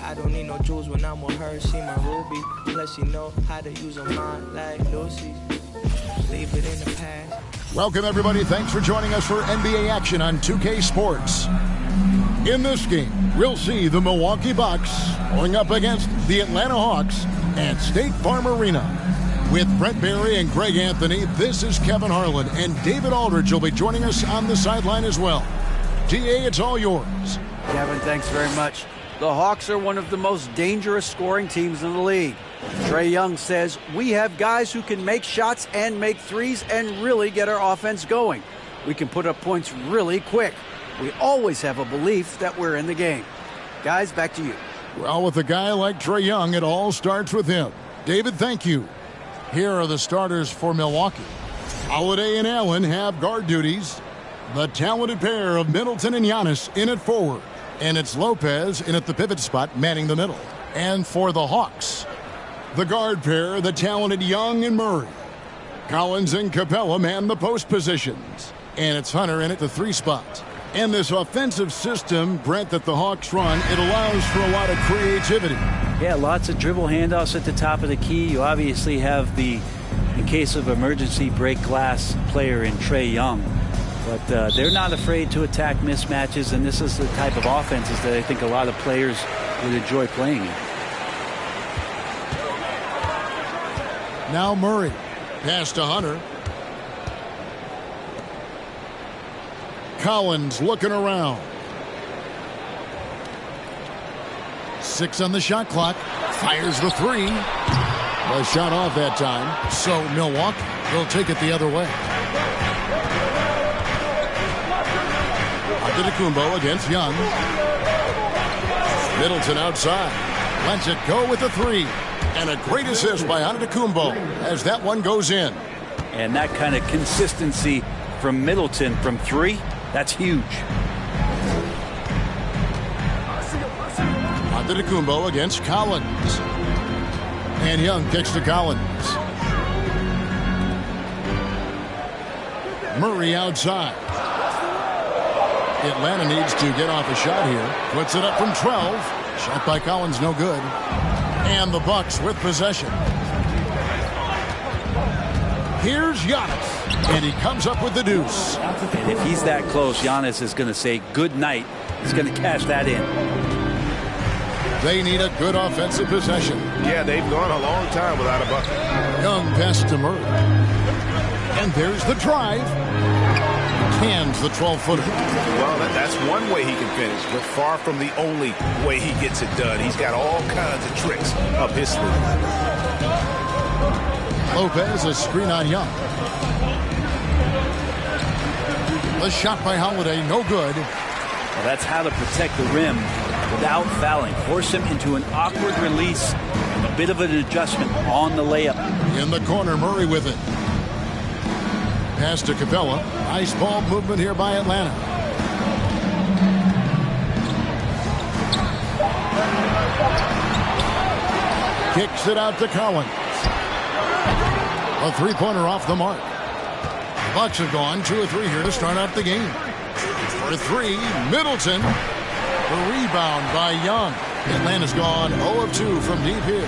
I don't need no jewels when I'm with her. She my ruby. Plus she know how to use her mind like Lucy. Leave it in the past. Welcome, everybody. Thanks for joining us for NBA action on 2K Sports. In this game, we'll see the Milwaukee Bucks going up against the Atlanta Hawks at State Farm Arena. With Brent Barry and Greg Anthony, this is Kevin Harlan, and David Aldridge will be joining us on the sideline as well. DA, it's all yours. Kevin, thanks very much. The Hawks are one of the most dangerous scoring teams in the league. Trae Young says, we have guys who can make shots and make threes and really get our offense going. We can put up points really quick. We always have a belief that we're in the game. Guys, back to you. Well, with a guy like Trae Young, it all starts with him. David, thank you. Here are the starters for Milwaukee. Holiday and Allen have guard duties. The talented pair of Middleton and Giannis in at forward. And it's Lopez in at the pivot spot, manning the middle. And for the Hawks, the guard pair, the talented Young and Murray. Collins and Capella man the post positions. And it's Hunter in at the 3 spot. And this offensive system, Brent, that the Hawks run, it allows for a lot of creativity. Yeah, lots of dribble handoffs at the top of the key. You obviously have the, in case of emergency, break glass player in Trae Young. But they're not afraid to attack mismatches, and this is the type of offenses that I think a lot of players would enjoy playing in. Now Murray. Pass to Hunter. Collins looking around. 6 on the shot clock. Fires the 3. A shot off that time. So Milwaukee will take it the other way. Antetokounmpo against Young. Middleton outside. Lets it go with the 3. And a great assist by Antetokounmpo as that one goes in. And that kind of consistency from Middleton from 3, that's huge. Antetokounmpo against Collins. And Young kicks to Collins. Murray outside. Atlanta needs to get off a shot here. Puts it up from 12. Shot by Collins, no good. And the Bucks with possession. Here's Giannis. And he comes up with the deuce. And if he's that close, Giannis is going to say good night. He's going to cash that in. They need a good offensive possession. Yeah, they've gone a long time without a bucket. Young pass to Murray. And there's the drive. Cans the 12-footer. Well, that's one way he can finish, but far from the only way he gets it done. He's got all kinds of tricks up his sleeve. Lopez, a screen on Young. The shot by Holiday, no good. Well, that's how to protect the rim without fouling. Force him into an awkward release, a bit of an adjustment on the layup. In the corner, Murray with it. Pass to Capella. Nice ball movement here by Atlanta. Kicks it out to Collins. A 3-pointer off the mark. Bucks have gone 2 of 3 here to start out the game. For 3, Middleton. The rebound by Young. Atlanta's gone 0 of 2 from deep here.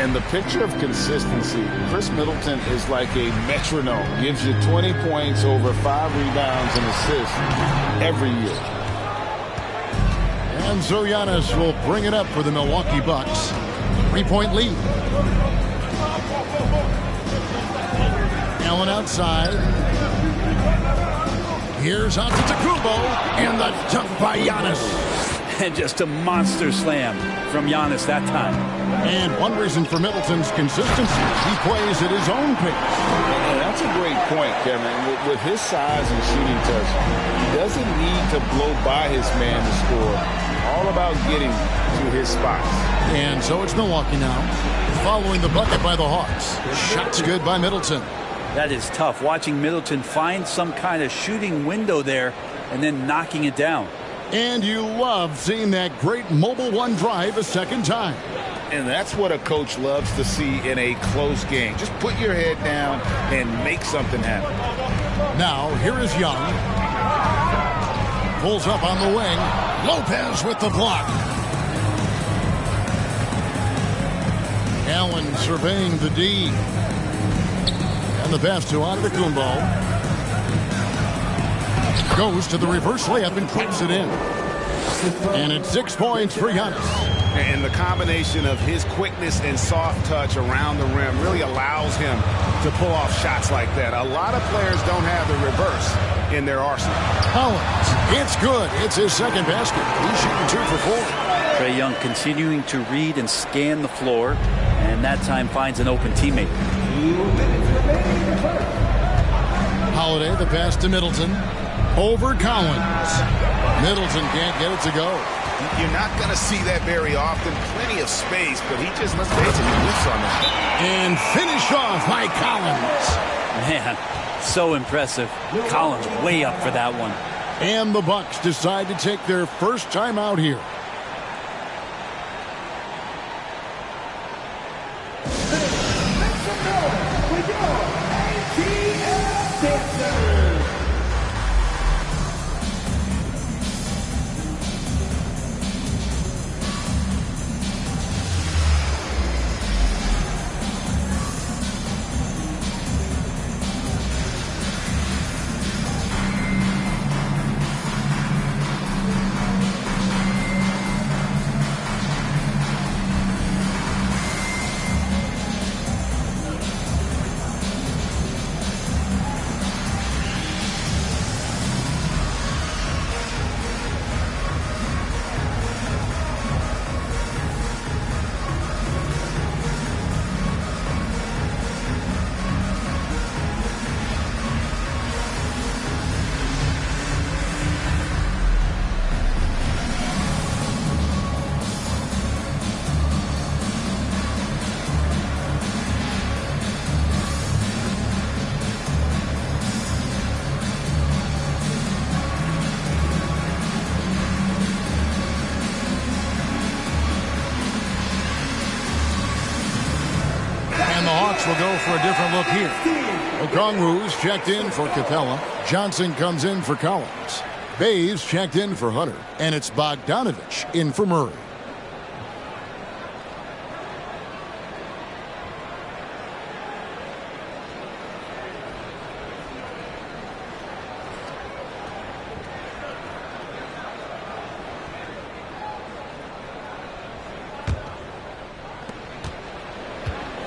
And the picture of consistency, Chris Middleton is like a metronome. Gives you 20 points, over 5 rebounds and assists every year. And so Giannis will bring it up for the Milwaukee Bucks. 3-point lead. Allen outside. Here's Antetokounmpo, and the dunk by Giannis. And just a monster slam from Giannis that time. And one reason for Middleton's consistency, he plays at his own pace. And that's a great point, Kevin. With his size and shooting touch, he doesn't need to blow by his man to score. All about getting to his spots. And so it's Milwaukee now, following the bucket by the Hawks. Shots good by Middleton. That is tough, watching Middleton find some kind of shooting window there and then knocking it down. And you love seeing that great mobile one drive a second time. And that's what a coach loves to see in a close game. Just put your head down and make something happen. Now, here is Young. Pulls up on the wing. Lopez with the block. Allen surveying the D. And the pass to Antetokounmpo. Goes to the reverse layup and clips it in. And it's 6 points for Giannis. And the combination of his quickness and soft touch around the rim really allows him to pull off shots like that. A lot of players don't have the reverse in their arsenal. Collins, it's good. It's his second basket. He's shooting 2 for 4. Trae Young continuing to read and scan the floor, and that time finds an open teammate. Holiday, the pass to Middleton. Over Collins. Middleton can't get it to go. You're not going to see that very often. Plenty of space, but he just basically whiffs on that. And finished off by Collins. Man, so impressive. Collins way up for that one. And the Bucks decide to take their first time out here. Bucks will go for a different look here. Okongwu's checked in for Capella. Johnson comes in for Collins. Bays checked in for Hunter. And it's Bogdanovich in for Murray.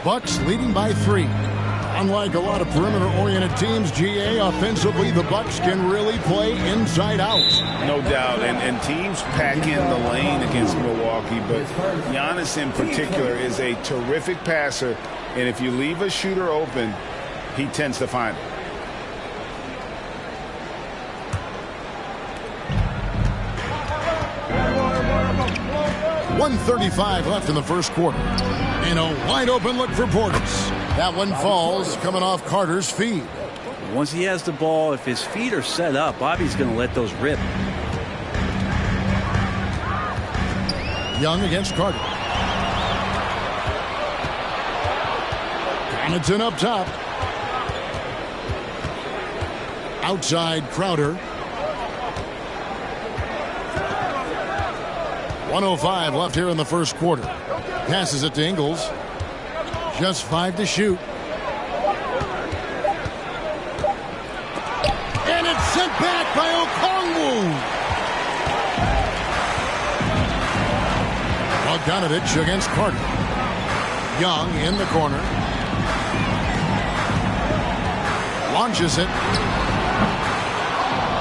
Bucks leading by 3. Unlike a lot of perimeter-oriented teams, GA, offensively, the Bucks can really play inside out. No doubt, and teams pack in the lane against Milwaukee, but Giannis in particular is a terrific passer, and if you leave a shooter open, he tends to find it. .135 left in the first quarter. And a wide-open look for Portis. That one falls coming off Carter's feed. Once he has the ball, if his feet are set up, Bobby's going to let those rip. Young against Carter. Connaughton up top. Outside Crowder. 1:05 left here in the first quarter. Passes it to Ingles. Just 5 to shoot. And it's sent back by Okongwu. Bogdanovich against Carter. Young in the corner. Launches it.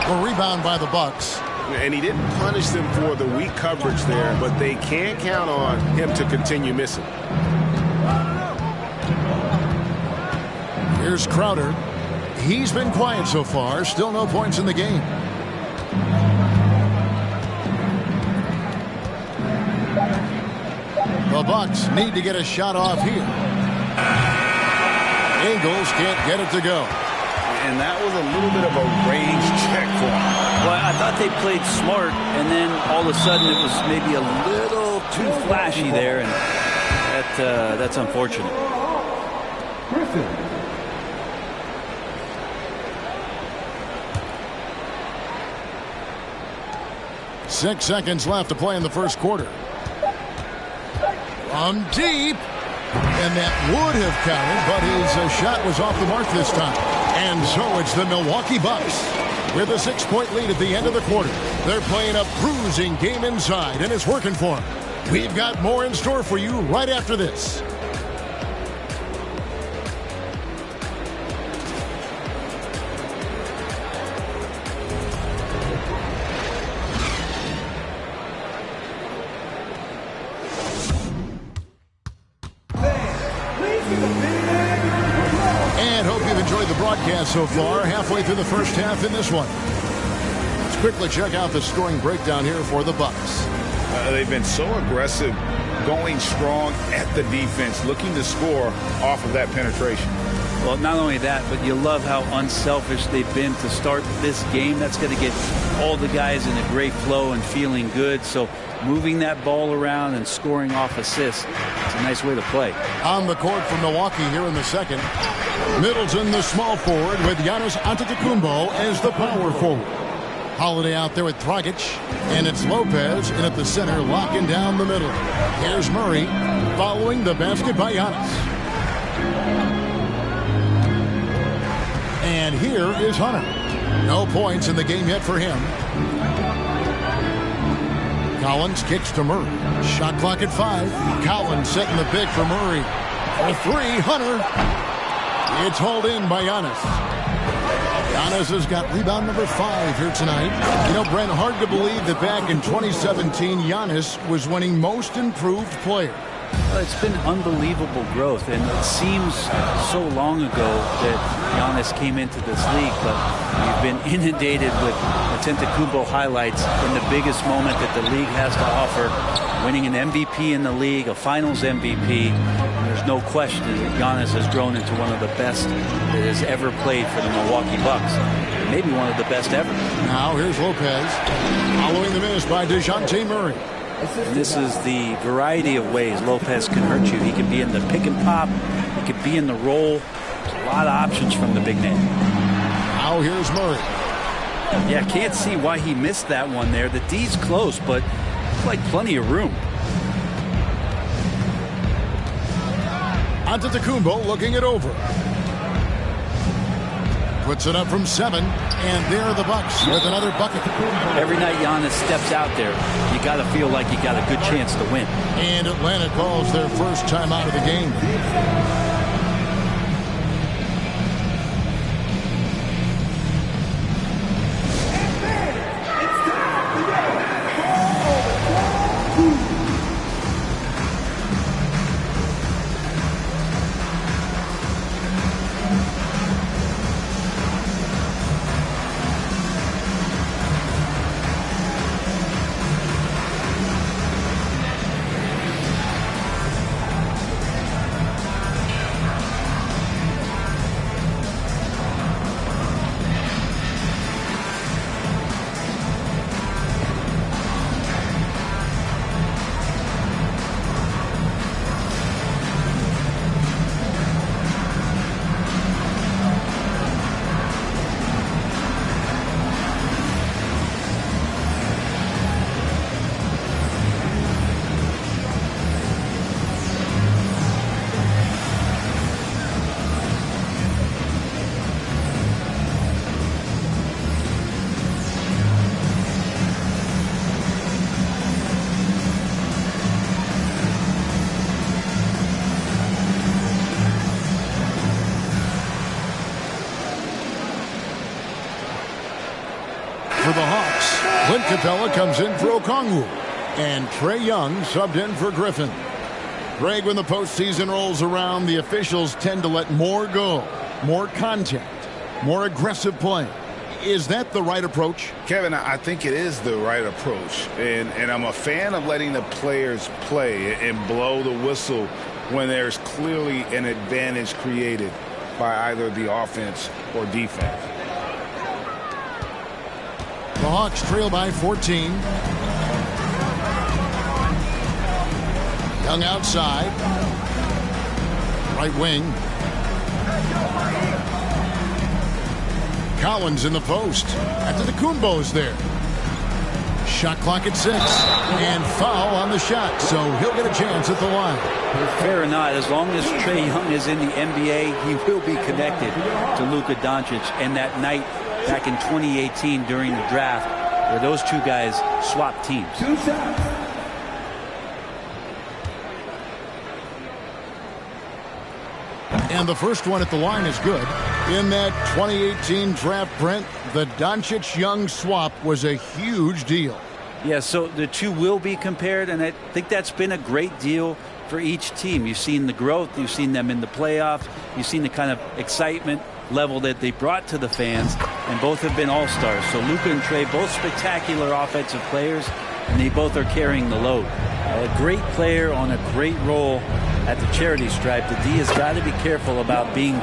A rebound by the Bucks. And he didn't punish them for the weak coverage there, but they can't count on him to continue missing. Here's Crowder. He's been quiet so far. Still no points in the game. The Bucks need to get a shot off here. Ingles can't get it to go. And that was a little bit of a range check for him. Well, I thought they played smart, and then all of a sudden it was maybe a little too flashy there, and that's unfortunate. Griffin. Six seconds left to play in the first quarter. From deep. And that would have counted, but his shot was off the mark this time. And so it's the Milwaukee Bucks with a 6-point lead at the end of the quarter. They're playing a bruising game inside, and it's working for them. We've got more in store for you right after this. And hope you've enjoyed the broadcast so far. Halfway through the first half in this one. Let's quickly check out the scoring breakdown here for the Bucks. They've been so aggressive, going strong at the defense, looking to score off of that penetration. Well, not only that, but you love how unselfish they've been to start this game. That's going to get all the guys in a great flow and feeling good. So moving that ball around and scoring off assists, it's a nice way to play. On the court for Milwaukee here in the second. Middleton, the small forward, with Giannis Antetokounmpo as the power forward. Holiday out there with Dragic, and it's Lopez in at the center, locking down the middle. Here's Murray, following the basket by Giannis. And here is Hunter. No points in the game yet for him. Collins kicks to Murray. Shot clock at 5. Collins setting the pick for Murray. For 3, Hunter. It's hauled in by Giannis. Giannis has got rebound number 5 here tonight. You know, Brent, hard to believe that back in 2017, Giannis was winning Most Improved Player. Well, it's been unbelievable growth, and it seems so long ago that Giannis came into this league, but we've been inundated with Antetokounmpo highlights in the biggest moment that the league has to offer, winning an MVP in the league, a Finals MVP. And there's no question that Giannis has grown into one of the best that has ever played for the Milwaukee Bucks, maybe one of the best ever. Now here's Lopez, following the miss by DeJounte Murray. And this is the variety of ways Lopez can hurt you. He can be in the pick and pop. He can be in the roll. There's a lot of options from the big man. Now here's Murray. Yeah, can't see why he missed that one there. The D's close, but it's like plenty of room. Antetokounmpo looking it over. Puts it up from 7, and there are the Bucks with another bucket. Every night Giannis steps out there, you got to feel like you got a good chance to win. And Atlanta calls their first time out of the game. For the Hawks, Clint Capella comes in for Okongwu. And Trae Young subbed in for Griffin. Greg, when the postseason rolls around, the officials tend to let more go. More contact. More aggressive play. Is that the right approach? Kevin, I think it is the right approach. And I'm a fan of letting the players play and blow the whistle when there's clearly an advantage created by either the offense or defense. The Hawks trail by 14. Young outside. Right wing. Collins in the post. Antetokounmpo's there. Shot clock at 6. And foul on the shot. So he'll get a chance at the line. Fair or not, as long as Trae Young is in the NBA, he will be connected to Luka Doncic. And that night back in 2018 during the draft where those two guys swapped teams. And the first one at the line is good. In that 2018 draft, Brent, the Doncic-Young swap was a huge deal. Yeah, so the two will be compared, and I think that's been a great deal for each team. You've seen the growth. You've seen them in the playoffs. You've seen the kind of excitement level that they brought to the fans, and both have been all-stars. So Luka and Trae, both spectacular offensive players, and they both are carrying the load. A great player on a great role at the charity stripe. The D has got to be careful about being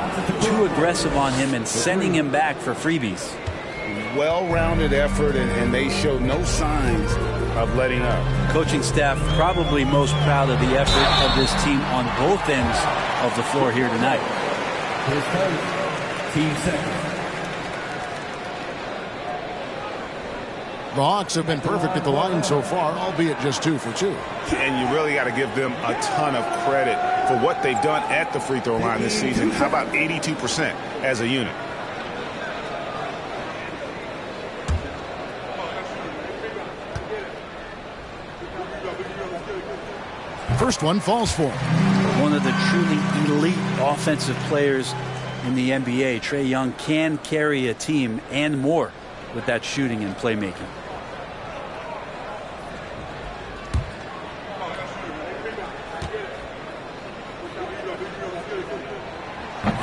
too aggressive on him and sending him back for freebies. Well-rounded effort, and they show no signs of letting up. Coaching staff probably most proud of the effort of this team on both ends of the floor here tonight. His coach, Team Second. The Hawks have been perfect at the line so far, albeit just 2 for 2. And you really got to give them a ton of credit for what they've done at the free throw line this season. How about 82% as a unit? First one falls for one of the truly elite offensive players in the NBA. Trae Young can carry a team and more with that shooting and playmaking.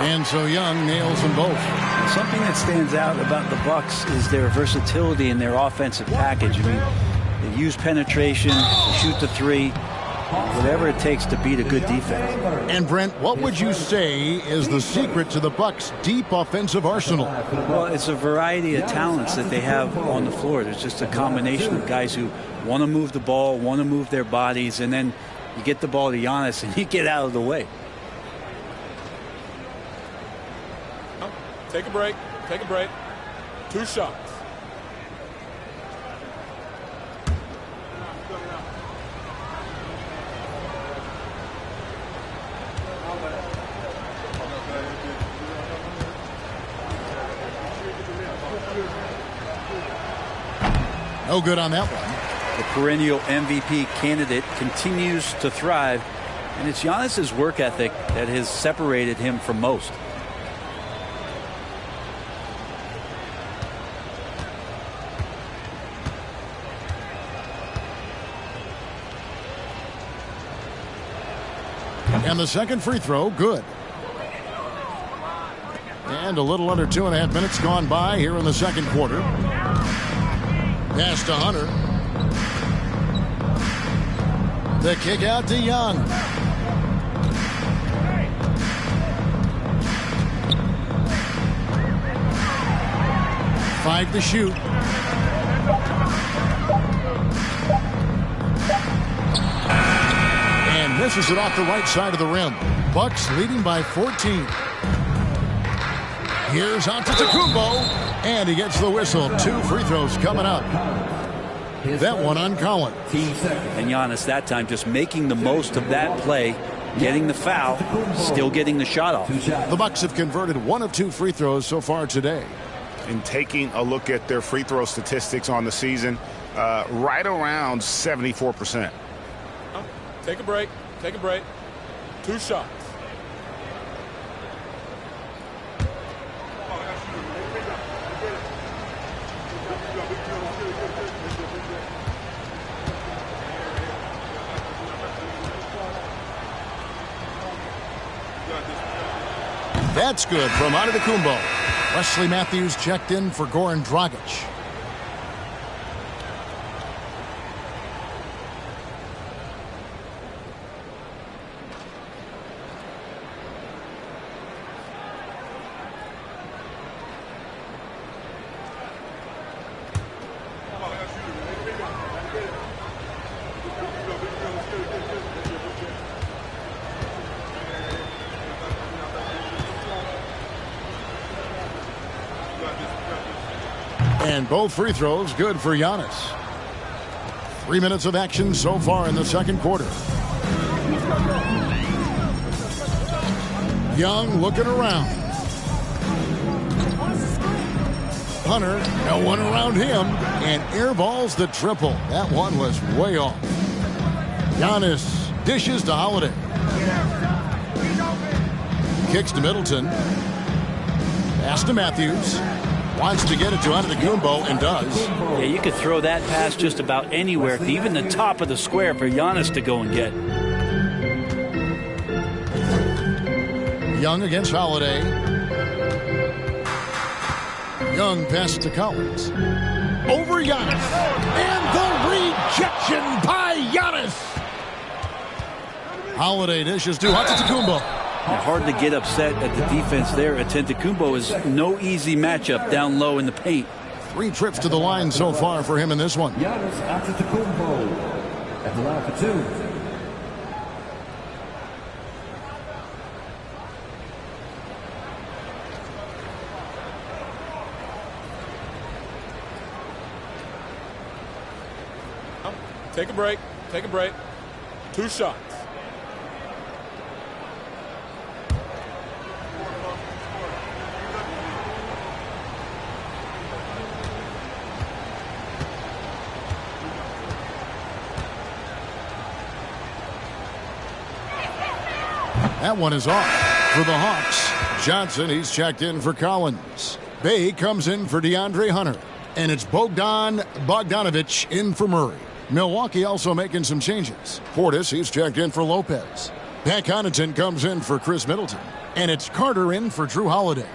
And so Young nails them both. Something that stands out about the Bucks is their versatility in their offensive package. I mean, they use penetration, they shoot the three, whatever it takes to beat a good defense. And Brent, what would you say is the secret to the Bucks' deep offensive arsenal? Well, it's a variety of talents that they have on the floor. There's just a combination of guys who want to move the ball, want to move their bodies, and then you get the ball to Giannis and you get out of the way. Take a break. Take a break. 2 shots. No good on that one. The perennial MVP candidate continues to thrive, and it's Giannis's work ethic that has separated him from most. And the second free throw, good. And a little under 2.5 minutes gone by here in the second quarter. Pass to Hunter. The kick out to Young. Five to shoot. And misses it off the right side of the rim. Bucks leading by 14. Here's Antetokounmpo. And he gets the whistle. 2 free throws coming up. That one on Collins. And Giannis that time just making the most of that play, getting the foul, still getting the shot off. The Bucks have converted 1 of 2 free throws so far today. And taking a look at their free throw statistics on the season, right around 74%. Take a break. Take a break. 2 shots. That's good from Antetokounmpo. Wesley Matthews checked in for Goran Dragic. And both free throws good for Giannis. 3 minutes of action so far in the second quarter. Young looking around. Hunter, no one around him, and airballs the triple. That one was way off. Giannis dishes to Holiday. Kicks to Middleton. Pass to Matthews. Wants to get it to Antetokounmpo and does. Yeah, you could throw that pass just about anywhere, even the top of the square for Giannis to go and get. Young against Holiday. Young pass to Collins. Over Giannis. And the rejection by Giannis. Holiday dishes to Antetokounmpo. Hard to get upset at the defense there. Antetokounmpo is no easy matchup down low in the paint. 3 trips to the line so far for him in this one. Giannis Antetokounmpo at the line for 2. Take a break. Take a break. 2 shots. That one is off for the Hawks. Johnson, he's checked in for Collins. Bay comes in for DeAndre Hunter. And it's Bogdan Bogdanovic in for Murray. Milwaukee also making some changes. Portis, he's checked in for Lopez. Pat Connaughton comes in for Chris Middleton. And it's Carter in for Drew Holiday.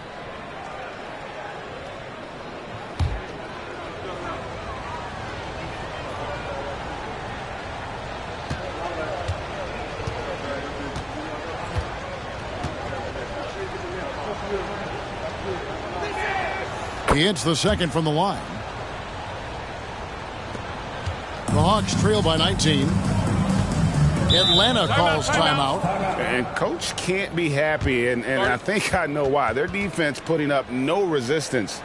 He hits the second from the line. The Hawks trail by 19. Atlanta calls timeout. And coach can't be happy, and I think I know why. Their defense putting up no resistance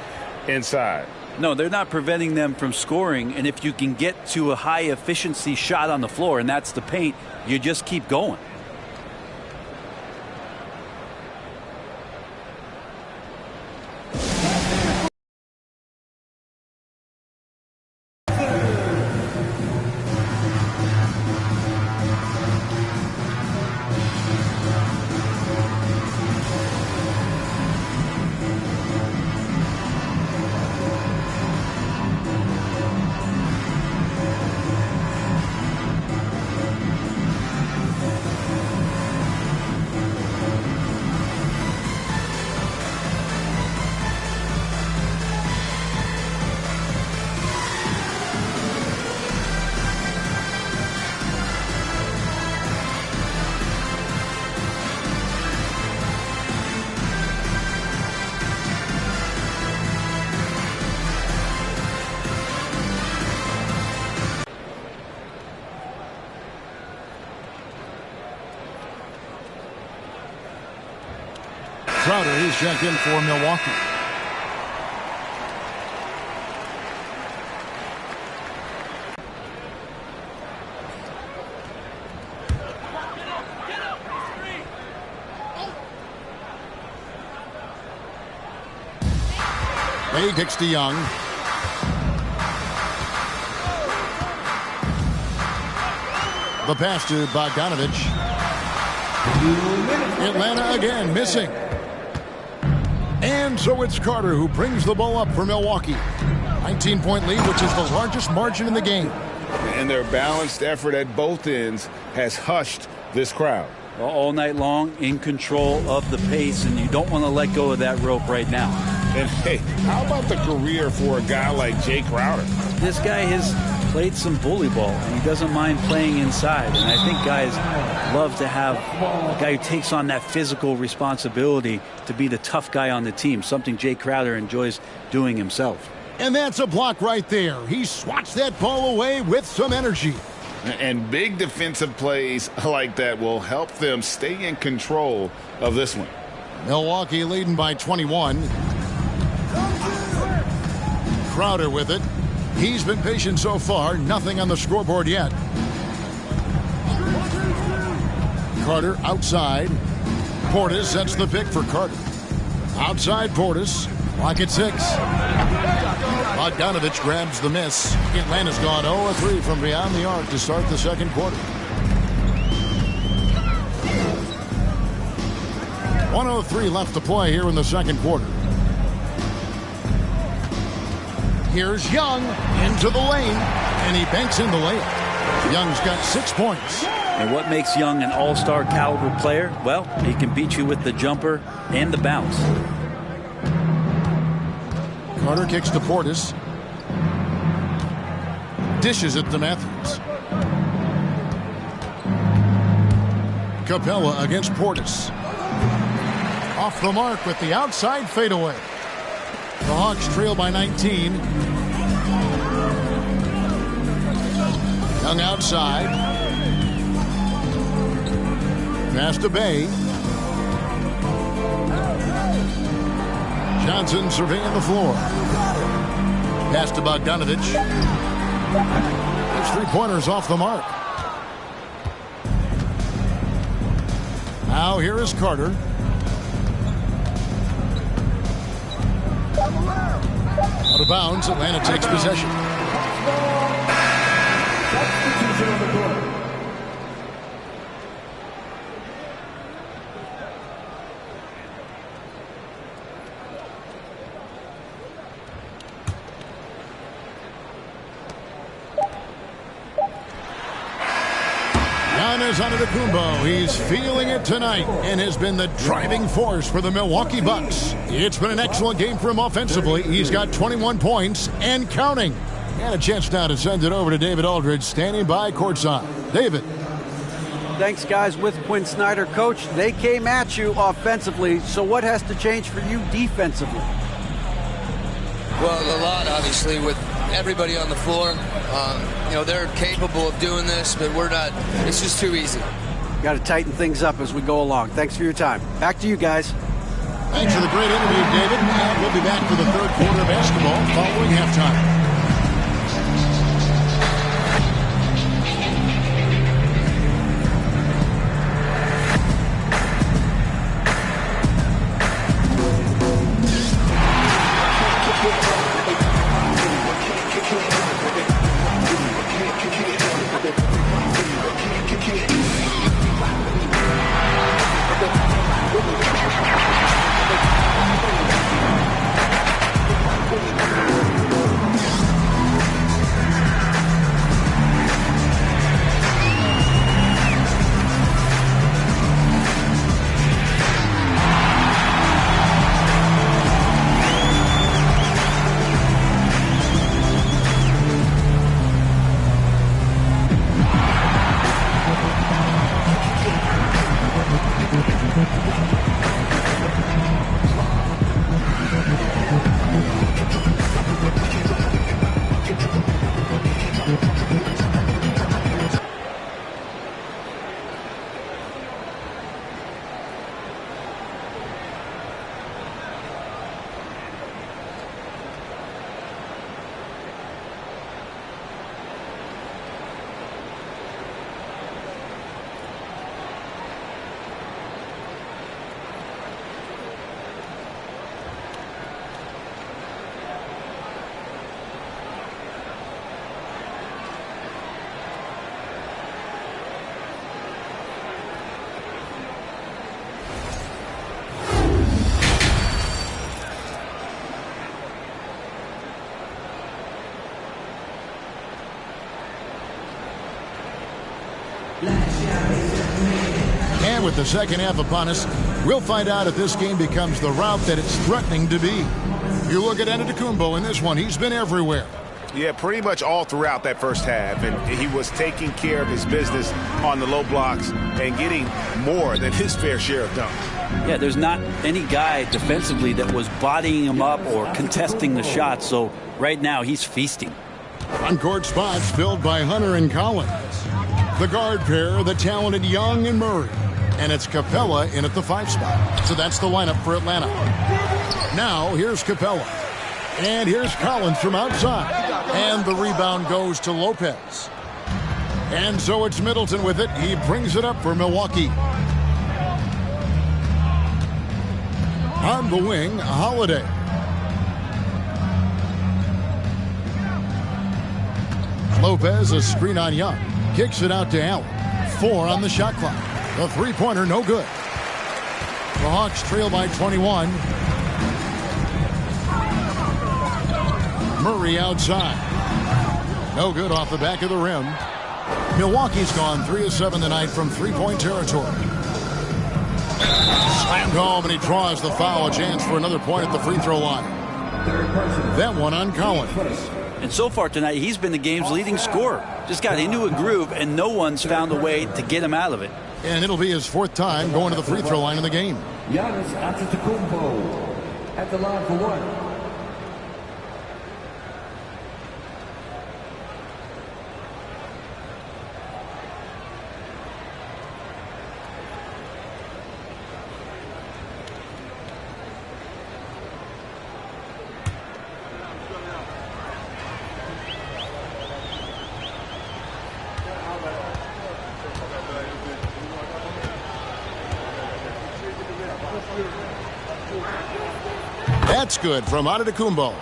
inside. No, they're not preventing them from scoring, and if you can get to a high-efficiency shot on the floor, and that's the paint, you just keep going. Crowder is checked in for Milwaukee. Bay kicks to Young. The pass to Bogdanovich. Atlanta again missing. And so it's Carter who brings the ball up for Milwaukee. 19-point lead, which is the largest margin in the game. And their balanced effort at both ends has hushed this crowd. All night long, in control of the pace, and you don't want to let go of that rope right now. And hey, how about the career for a guy like Jay Crowder? This guy has played some bully ball, and he doesn't mind playing inside. And I think guys love to have a guy who takes on that physical responsibility to be the tough guy on the team, something Jay Crowder enjoys doing himself. And that's a block right there. He swats that ball away with some energy. And big defensive plays like that will help them stay in control of this one. Milwaukee leading by 21. Crowder with it. He's been patient so far. Nothing on the scoreboard yet. Carter outside. Portis sets the pick for Carter. Outside Portis. Clock at 6. Bogdanovich grabs the miss. Atlanta's gone 0-3 from beyond the arc to start the second quarter. 1:03 left to play here in the second quarter. Here's Young into the lane, and he banks in the layup. Young's got 6 points. And what makes Young an all-star caliber player? Well, he can beat you with the jumper and the bounce. Carter kicks to Portis. Dishes it to Matthews. Capella against Portis. Off the mark with the outside fadeaway. The Hawks trail by 19. Young outside. Pass to Bay. Johnson surveying the floor. Pass to Bogdanovich. His three-pointers off the mark. Now here is Carter. Out of bounds, Atlanta takes possession. Giannis Antetokounmpo. He's feeling it tonight and has been the driving force for the Milwaukee Bucks. It's been an excellent game for him offensively. He's got 21 points and counting. And a chance now to send it over to David Aldridge, standing by courtside. David. Thanks, guys. With Quinn Snyder, Coach, they came at you offensively, so what has to change for you defensively? Well, a lot, obviously, with everybody on the floor. They're capable of doing this, but we're not. It's just too easy. Got to tighten things up as we go along. Thanks for your time. Back to you guys. Thanks for the great interview, David. And we'll be back for the third quarter of basketball following halftime. And with the second half upon us, we'll find out if this game becomes the route that it's threatening to be. You look at Antetokounmpo in this one. He's been everywhere. Yeah, pretty much all throughout that first half. And he was taking care of his business on the low blocks and getting more than his fair share of dunks. Yeah, there's not any guy defensively that was bodying him up or contesting the shot. So right now he's feasting. On-court spots filled by Hunter and Collins. The guard pair, the talented Young and Murray. And it's Capella in at the 5 spot. So that's the lineup for Atlanta. Now, here's Capella. And here's Collins from outside. And the rebound goes to Lopez. And so it's Middleton with it. He brings it up for Milwaukee. On the wing, Holiday. Lopez, a screen on Young. Kicks it out to Allen. 4 on the shot clock. The three-pointer, no good. The Hawks trail by 21. Murray outside. No good off the back of the rim. Milwaukee's gone 3 of 7 tonight from three-point territory. Slammed home, and he draws the foul. A chance for another point at the free throw line. That one on Collins. And so far tonight, he's been the game's leading scorer. Just got into a groove, and no one's found a way to get him out of it. And it'll be his 4th time going to the free throw line in the game. Giannis Antetokounmpo at the line for 1. That's good from Antetokounmpo.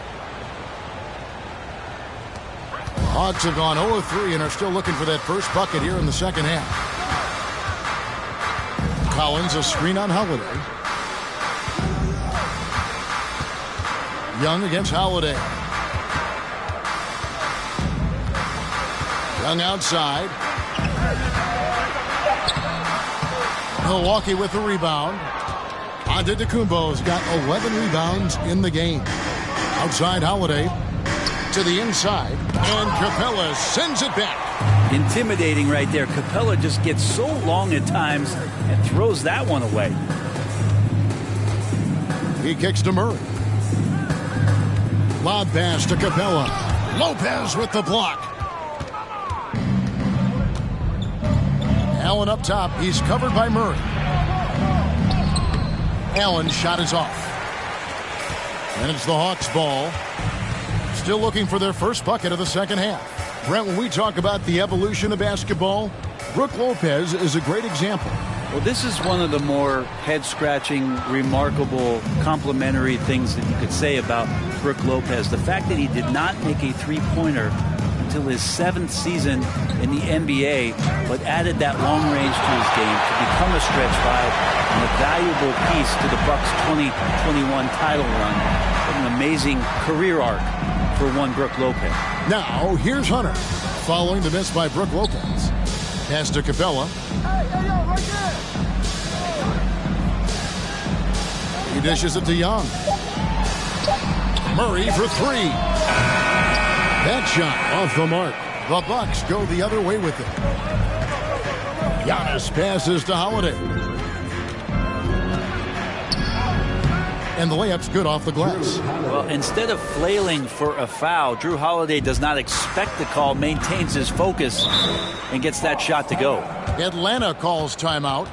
Hawks have gone 0-3 and are still looking for that first bucket here in the second half. Collins, a screen on Holiday. Young against Holiday. Young outside. Milwaukee with the rebound. Antetokounmpo's got 11 rebounds in the game. Outside Holiday to the inside, and Capella sends it back. Intimidating right there. Capella just gets so long at times and throws that one away. He kicks to Murray. Lob pass to Capella. Lopez with the block. Allen up top. He's covered by Murray. Allen's shot is off. And it's the Hawks' ball. Still looking for their first bucket of the second half. Brent, when we talk about the evolution of basketball, Brook Lopez is a great example. Well, this is one of the more head-scratching, remarkable, complimentary things that you could say about Brook Lopez. The fact that he did not make a three-pointer until his 7th season in the NBA, but added that long range to his game to become a stretch five and a valuable piece to the Bucks' 2021 title run. What an amazing career arc for one Brook Lopez. Now, here's Hunter, following the miss by Brook Lopez. Pass to Capella. He dishes it to Young. Murray for three. That shot off the mark. The Bucks go the other way with it. Giannis passes to Holiday. And the layup's good off the glass. Well, instead of flailing for a foul, Drew Holiday does not expect the call, maintains his focus, and gets that shot to go. Atlanta calls timeout.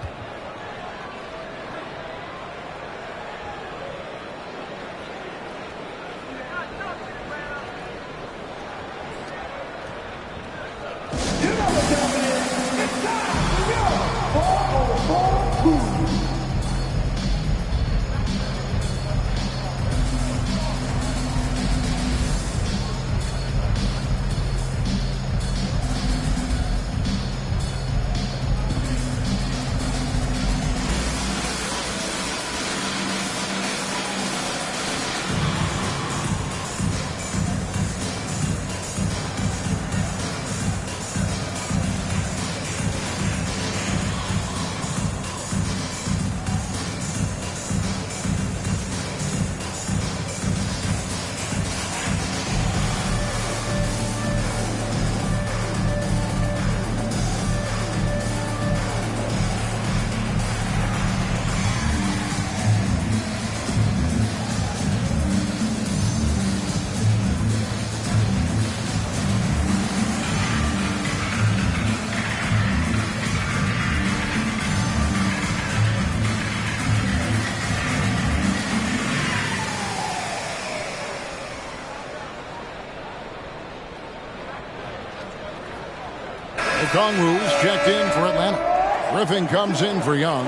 Kongwu's checked in for Atlanta. Griffin comes in for Young.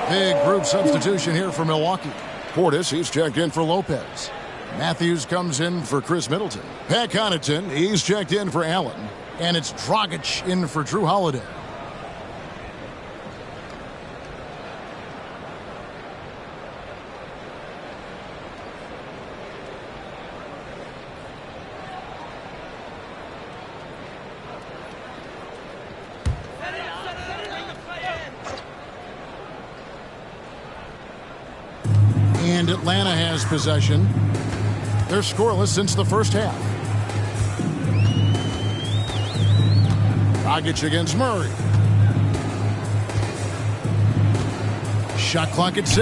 Big group substitution here for Milwaukee. Portis, he's checked in for Lopez. Matthews comes in for Chris Middleton. Pat Connaughton, he's checked in for Allen. And it's Dragic in for Drew Holiday. And Atlanta has possession. They're scoreless since the first half. Dragic against Murray. Shot clock at 6.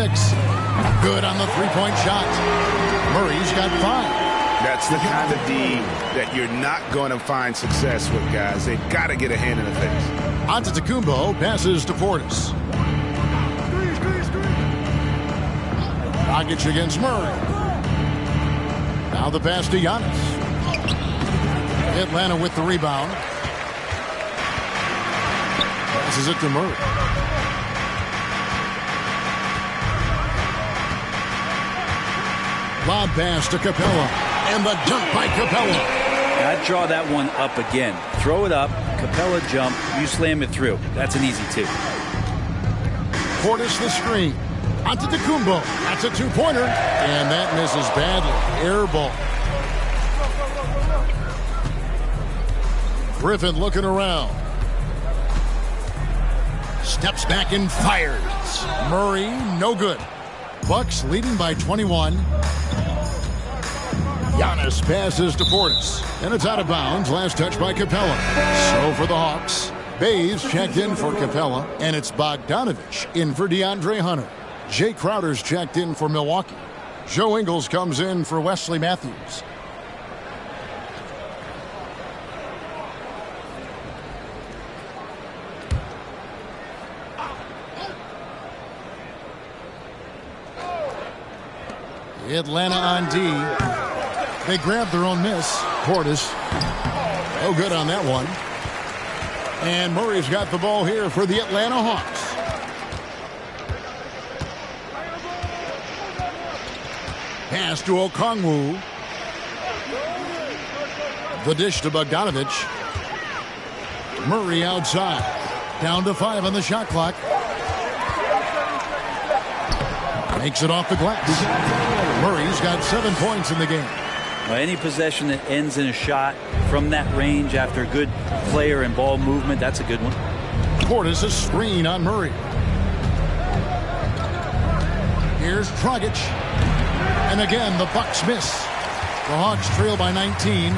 Good on the three-point shot. Murray's got 5. That's the kind of D that you're not going to find success with, guys. They've got to get a hand in the face. Antetokounmpo passes to Portis. Dragic against Murray. Now the pass to Giannis. Atlanta with the rebound. Passes it to Murray. Lob pass to Capella. And the dunk by Capella. I'd draw that one up again. Throw it up, Capella jump, you slam it through. That's an easy 2. Portis the screen. Antetokounmpo. That's a two-pointer. And that misses badly. Air ball. Griffin looking around. Steps back and fires. Murray, no good. Bucks leading by 21. Giannis passes to Portis. And it's out of bounds. Last touch by Capella. So for the Hawks, Bays checked in for Capella. And it's Bogdanovich in for DeAndre Hunter. Jay Crowder's checked in for Milwaukee. Joe Ingles comes in for Wesley Matthews. Atlanta on D. They grabbed their own miss. Portis. No good on that one. And Murray's got the ball here for the Atlanta Hawks. Pass to Okongwu. The dish to Bogdanovich. Murray outside. Down to 5 on the shot clock. Makes it off the glass. Murray's got 7 points in the game. Well, any possession that ends in a shot from that range after good player and ball movement, that's a good one. Portis a screen on Murray. Here's Dragic. And again, the Bucks miss. The Hawks trail by 19.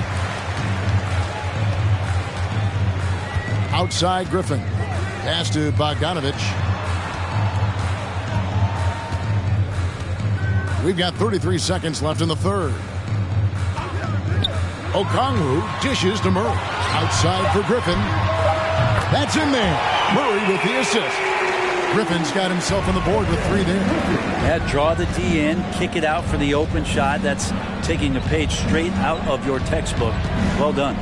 Outside Griffin. Pass to Bogdanovich. We've got 33 seconds left in the third. Okongwu dishes to Murray. Outside for Griffin. That's in there. Murray with the assist. Griffin's got himself on the board with 3 there. Yeah, draw the D in, kick it out for the open shot. That's taking a page straight out of your textbook. Well done.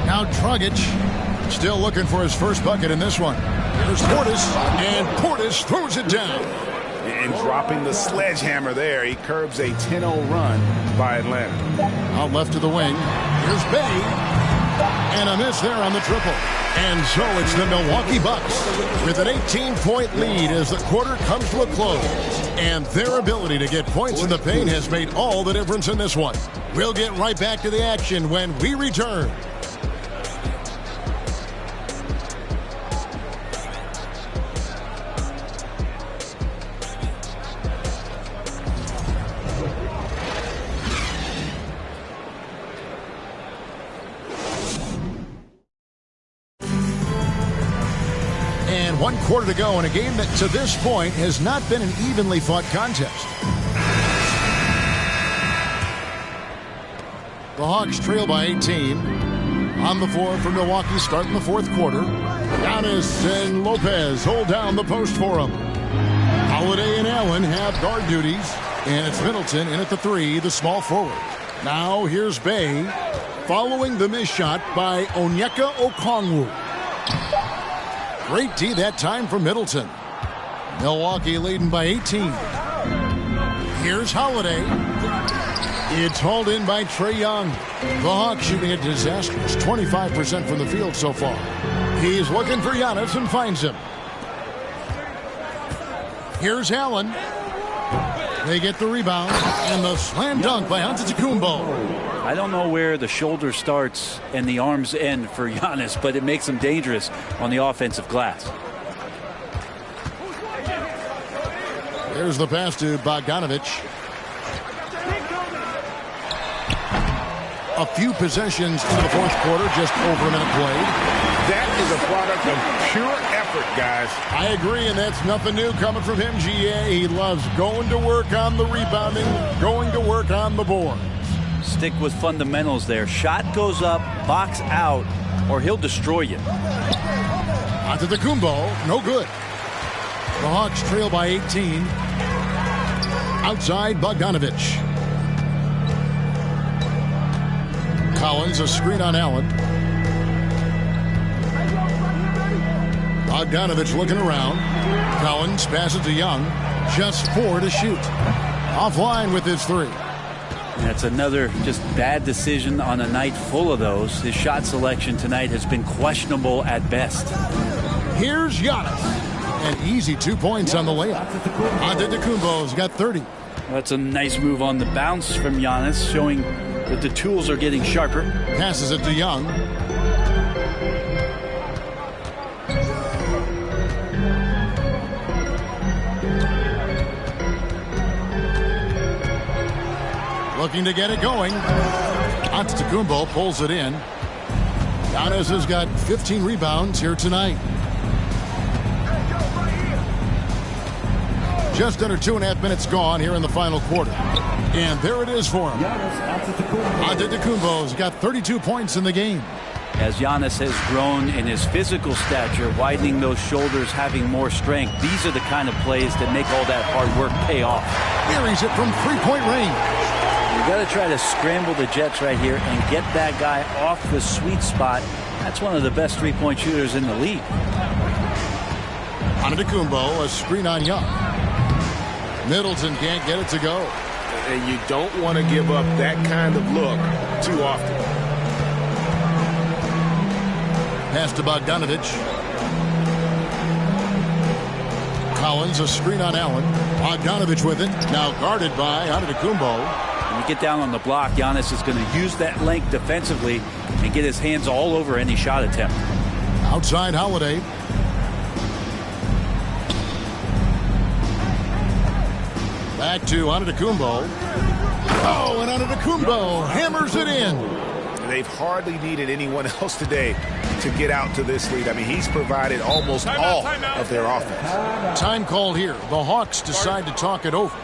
Now Dragic still looking for his first bucket in this one. There's Portis, and Portis throws it down. And dropping the sledgehammer there, he curbs a 10-0 run by Atlanta. Out left to the wing. Here's Bay. And a miss there on the triple. And so it's the Milwaukee Bucks with an 18-point lead as the quarter comes to a close. And their ability to get points in the paint has made all the difference in this one. We'll get right back to the action when we return. And 1 quarter to go in a game that to this point has not been an evenly fought contest. The Hawks trail by 18. On the floor for Milwaukee starting the fourth quarter. Giannis and Lopez hold down the post for him. Holiday and Allen have guard duties. And it's Middleton in at the 3, the small forward. Now here's Bay following the missed shot by Onyeka Okongwu. Great D that time for Middleton. Milwaukee leading by 18. Here's Holiday. It's hauled in by Trae Young. The Hawks shooting a disastrous 25% from the field so far. He's looking for Giannis and finds him. Here's Allen. They get the rebound and the slam dunk by Antetokounmpo. I don't know where the shoulder starts and the arms end for Giannis, but it makes him dangerous on the offensive glass. There's the pass to Bogdanovich. A few possessions in the fourth quarter, just over a minute played. That is a product of pure effort, guys. I agree, and that's nothing new coming from him, GA. He loves going to work on the rebounding, going to work on the board. Stick with fundamentals there. Shot goes up, box out, or he'll destroy you. Antetokounmpo, no good. The Hawks trail by 18. Outside, Bogdanovich. Collins, a screen on Allen. Bogdanovich looking around. Collins passes to Young. Just 4 to shoot. Offline with his 3. That's another just bad decision on a night full of those. His shot selection tonight has been questionable at best. Here's Giannis. An easy 2 points on the layup. Antetokounmpo's got 30. That's a nice move on the bounce from Giannis, showing that the tools are getting sharper. Passes it to Young. Looking to get it going. Antetokounmpo pulls it in. Giannis has got 15 rebounds here tonight. Just under 2.5 minutes gone here in the final quarter. And there it is for him. Antetokounmpo's got 32 points in the game. as Giannis has grown in his physical stature, widening those shoulders, having more strength. These are the kind of plays that make all that hard work pay off. Carries it from three-point range. You got to try to scramble the Jets right here and get that guy off the sweet spot. That's one of the best three-point shooters in the league. Antetokounmpo, a screen on Young. Middleton can't get it to go. And you don't want to give up that kind of look too often. Pass to Bogdanovich. Collins, a screen on Allen. Bogdanovich with it. Now guarded by Antetokounmpo. When you get down on the block, Giannis is going to use that length defensively and get his hands all over any shot attempt. Outside Holiday. Back to Antetokounmpo. Oh, and Antetokounmpo hammers it in. They've hardly needed anyone else today to get out to this lead. I mean, he's provided almost all of their offense. Time called here. The Hawks decide to talk it over.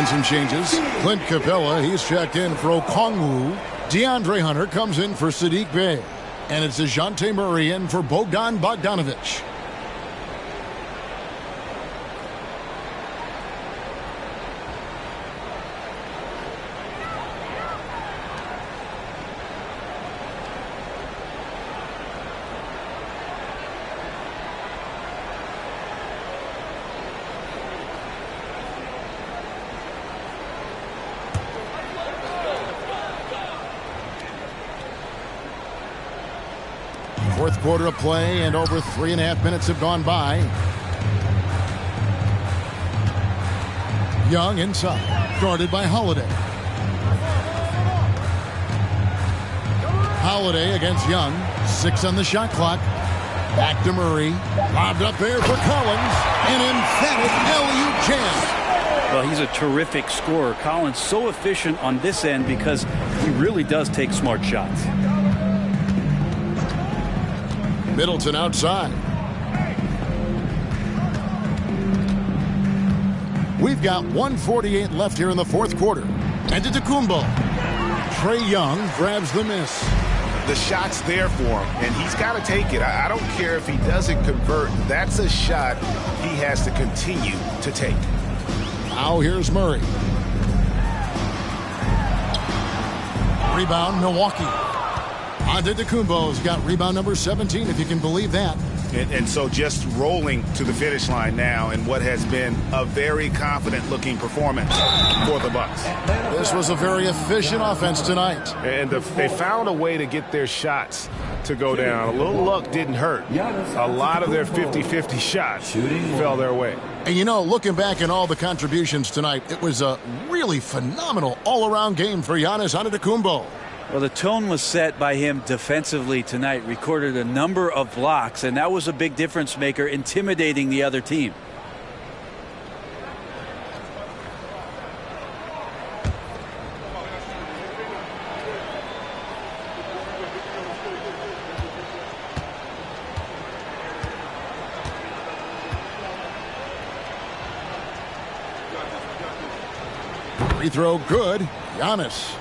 Some changes. Clint Capella, he's checked in for Okongwu. DeAndre Hunter comes in for Sadiq Bey. And it's DeJounte Murray in for Bogdan Bogdanovich. Fourth quarter of play, and over 3.5 minutes have gone by. Young inside, guarded by Holiday. Holiday against Young. 6 on the shot clock. Back to Murray. Lobbed up there for Collins. An emphatic LU jam. Well, he's a terrific scorer. Collins so efficient on this end because he really does take smart shots. Middleton outside. We've got 1:48 left here in the fourth quarter. And Antetokounmpo. Trae Young grabs the miss. The shot's there for him, and he's got to take it. I don't care if he doesn't convert. That's a shot he has to continue to take. Now here's Murray. Rebound, Milwaukee. Antetokounmpo's got rebound number 17, if you can believe that. And so just rolling to the finish line now in what has been a very confident-looking performance for the Bucks. This was a very efficient offense tonight. And they found a way to get their shots to go down. A little luck didn't hurt. A lot of their 50-50 shots fell their way. And you know, looking back at all the contributions tonight, it was a really phenomenal all-around game for Giannis Antetokounmpo. Well, the tone was set by him defensively tonight. Recorded a number of blocks, and that was a big difference maker, intimidating the other team. Free throw good. Giannis.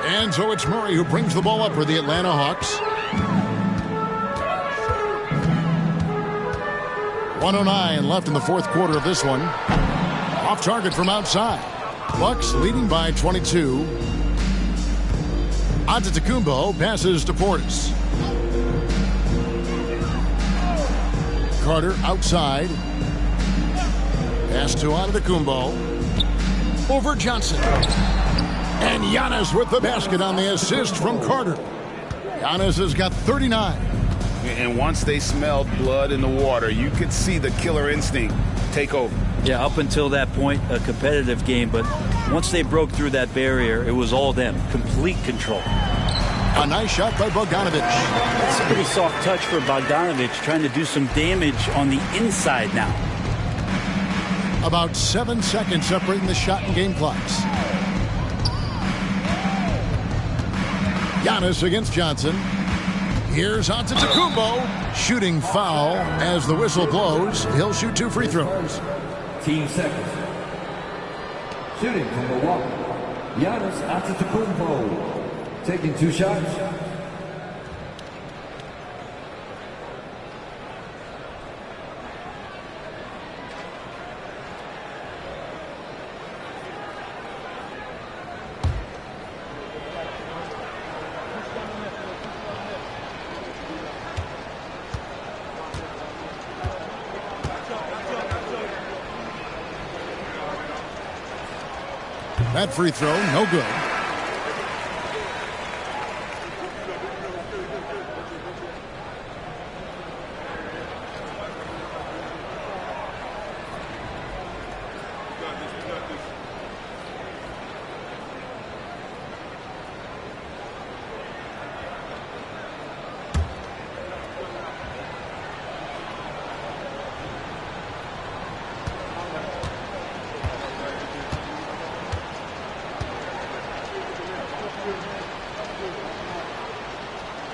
And so it's Murray who brings the ball up for the Atlanta Hawks. 1:09 left in the fourth quarter of this one. Off target from outside. Bucks leading by 22. Antetokounmpo passes to Portis. Carter outside. Pass to Antetokounmpo. Over Johnson. And Giannis with the basket on the assist from Carter. Giannis has got 39. And once they smelled blood in the water, you could see the killer instinct take over. Yeah, up until that point, a competitive game. But once they broke through that barrier, it was all them. Complete control. A nice shot by Bogdanovic. It's a pretty soft touch for Bogdanovic, trying to do some damage on the inside now. About 7 seconds separating the shot and game clocks. Giannis against Johnson. Here's Antetokounmpo. Shooting foul as the whistle blows. He'll shoot 2 free throws. Team seconds. Shooting from Milwaukee. Giannis Antetokounmpo. Taking 2 shots. That free throw, no good.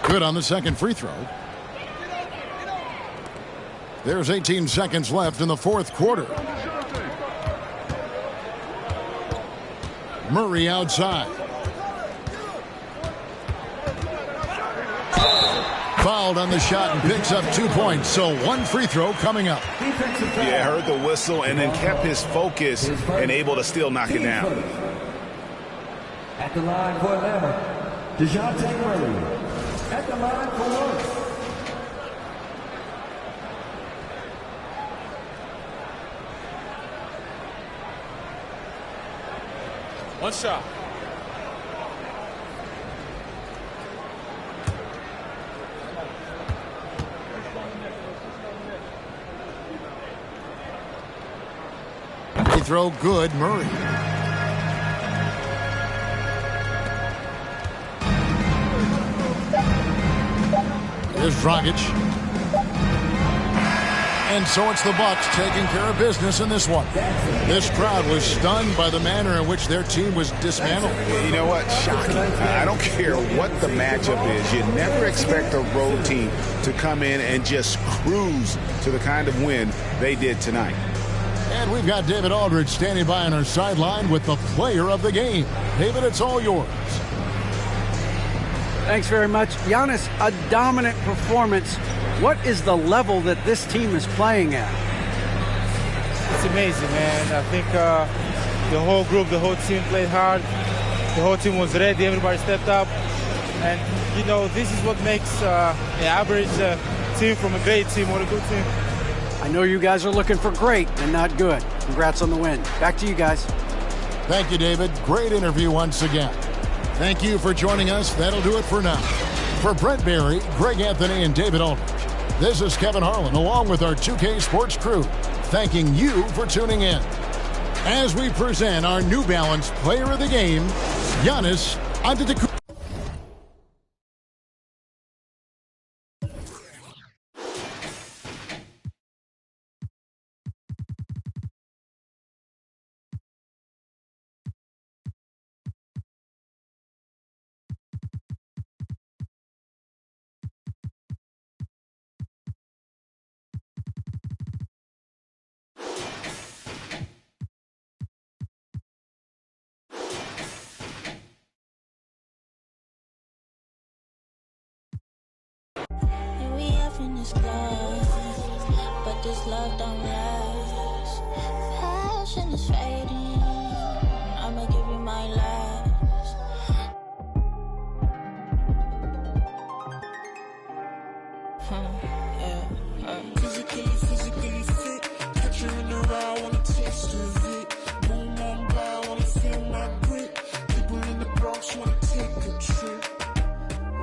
Good on the second free throw. There's 18 seconds left in the fourth quarter. Murray outside. Fouled on the shot and picks up 2 points. So 1 free throw coming up. Yeah, heard the whistle and then kept his focus and able to still knock it down. At the line for Atlanta, DeJounte Murray. At the line for 1. One shot. Free throw good, Murray. Here's Dragic. And so it's the Bucks taking care of business in this one. This crowd was stunned by the manner in which their team was dismantled. You know what? Shocking. I don't care what the matchup is. You never expect a road team to come in and just cruise to the kind of win they did tonight. And we've got David Aldridge standing by on our sideline with the player of the game. David, it's all yours. Thanks very much. Giannis, a dominant performance. What is the level that this team is playing at? It's amazing, man. I think the whole group, the whole team played hard. The whole team was ready. Everybody stepped up. And, you know, this is what makes an average team from a great team or a good team. I know you guys are looking for great and not good. Congrats on the win. Back to you guys. Thank you, David. Great interview once again. Thank you for joining us. That'll do it for now. For Brent Barry, Greg Anthony, and David Aldridge, this is Kevin Harlan along with our 2K Sports crew, thanking you for tuning in. As we present our New Balance Player of the Game, Giannis Antetokounmpo. is glass, but this love don't last. Passion is fading, I'ma give you my last. Physically fit. Catch you in the ride, wanna taste of it. Boom on by, wanna feel my grip. People in the Bronx wanna take a trip.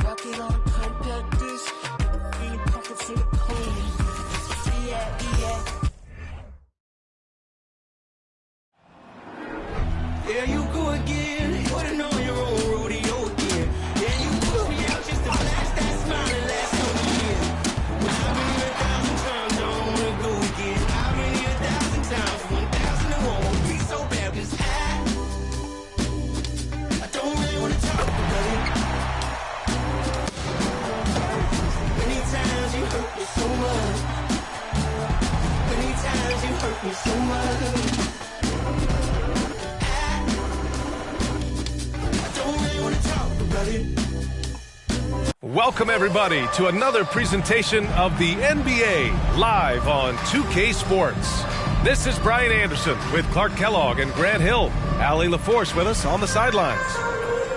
Rock it on a compact disc. In a pocket full of cold. Yeah. Yeah, you go again. Putting on your own rodeo again. Yeah, you push me out just to blast that smile and last on the year. I've been here 1,000 times, I don't wanna go again. I've been here 1,000 times, 1,001 won't be so bad, 'cause I don't really wanna talk about it. Many times you hurt me so much. Many times you hurt me so much. Welcome, everybody, to another presentation of the NBA live on 2K Sports. This is Brian Anderson with Clark Kellogg and Grant Hill. Allie LaForce with us on the sidelines.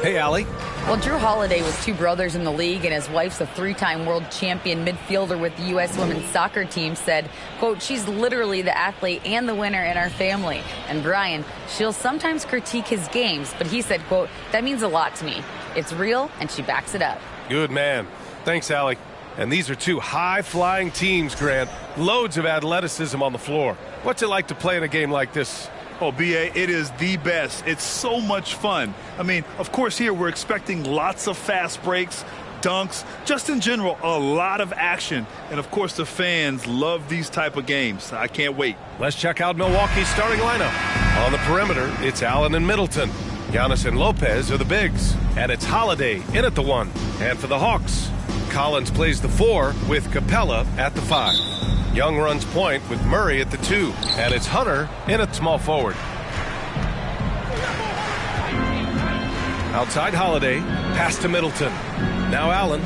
Hey, Allie. Well, Drew Holiday was two brothers in the league, and his wife's a three-time world champion midfielder with the U.S. women's soccer team, said, quote, she's literally the athlete and the winner in our family. And Brian, she'll sometimes critique his games, but he said, quote, that means a lot to me. It's real, and she backs it up. Good man. Thanks, Allie. And these are two high-flying teams, Grant. Loads of athleticism on the floor. What's it like to play in a game like this? Oh, B.A., it is the best. It's so much fun. I mean, of course, here we're expecting lots of fast breaks, dunks, just in general, a lot of action. And, of course, the fans love these type of games. I can't wait. Let's check out Milwaukee's starting lineup. On the perimeter, it's Allen and Middleton. Giannis and Lopez are the bigs. And it's Holiday in at the 1. And for the Hawks, Collins plays the 4 with Capella at the 5. Young runs point with Murray at the 2. And it's Hunter in at small forward. Outside Holiday, pass to Middleton. Now Allen.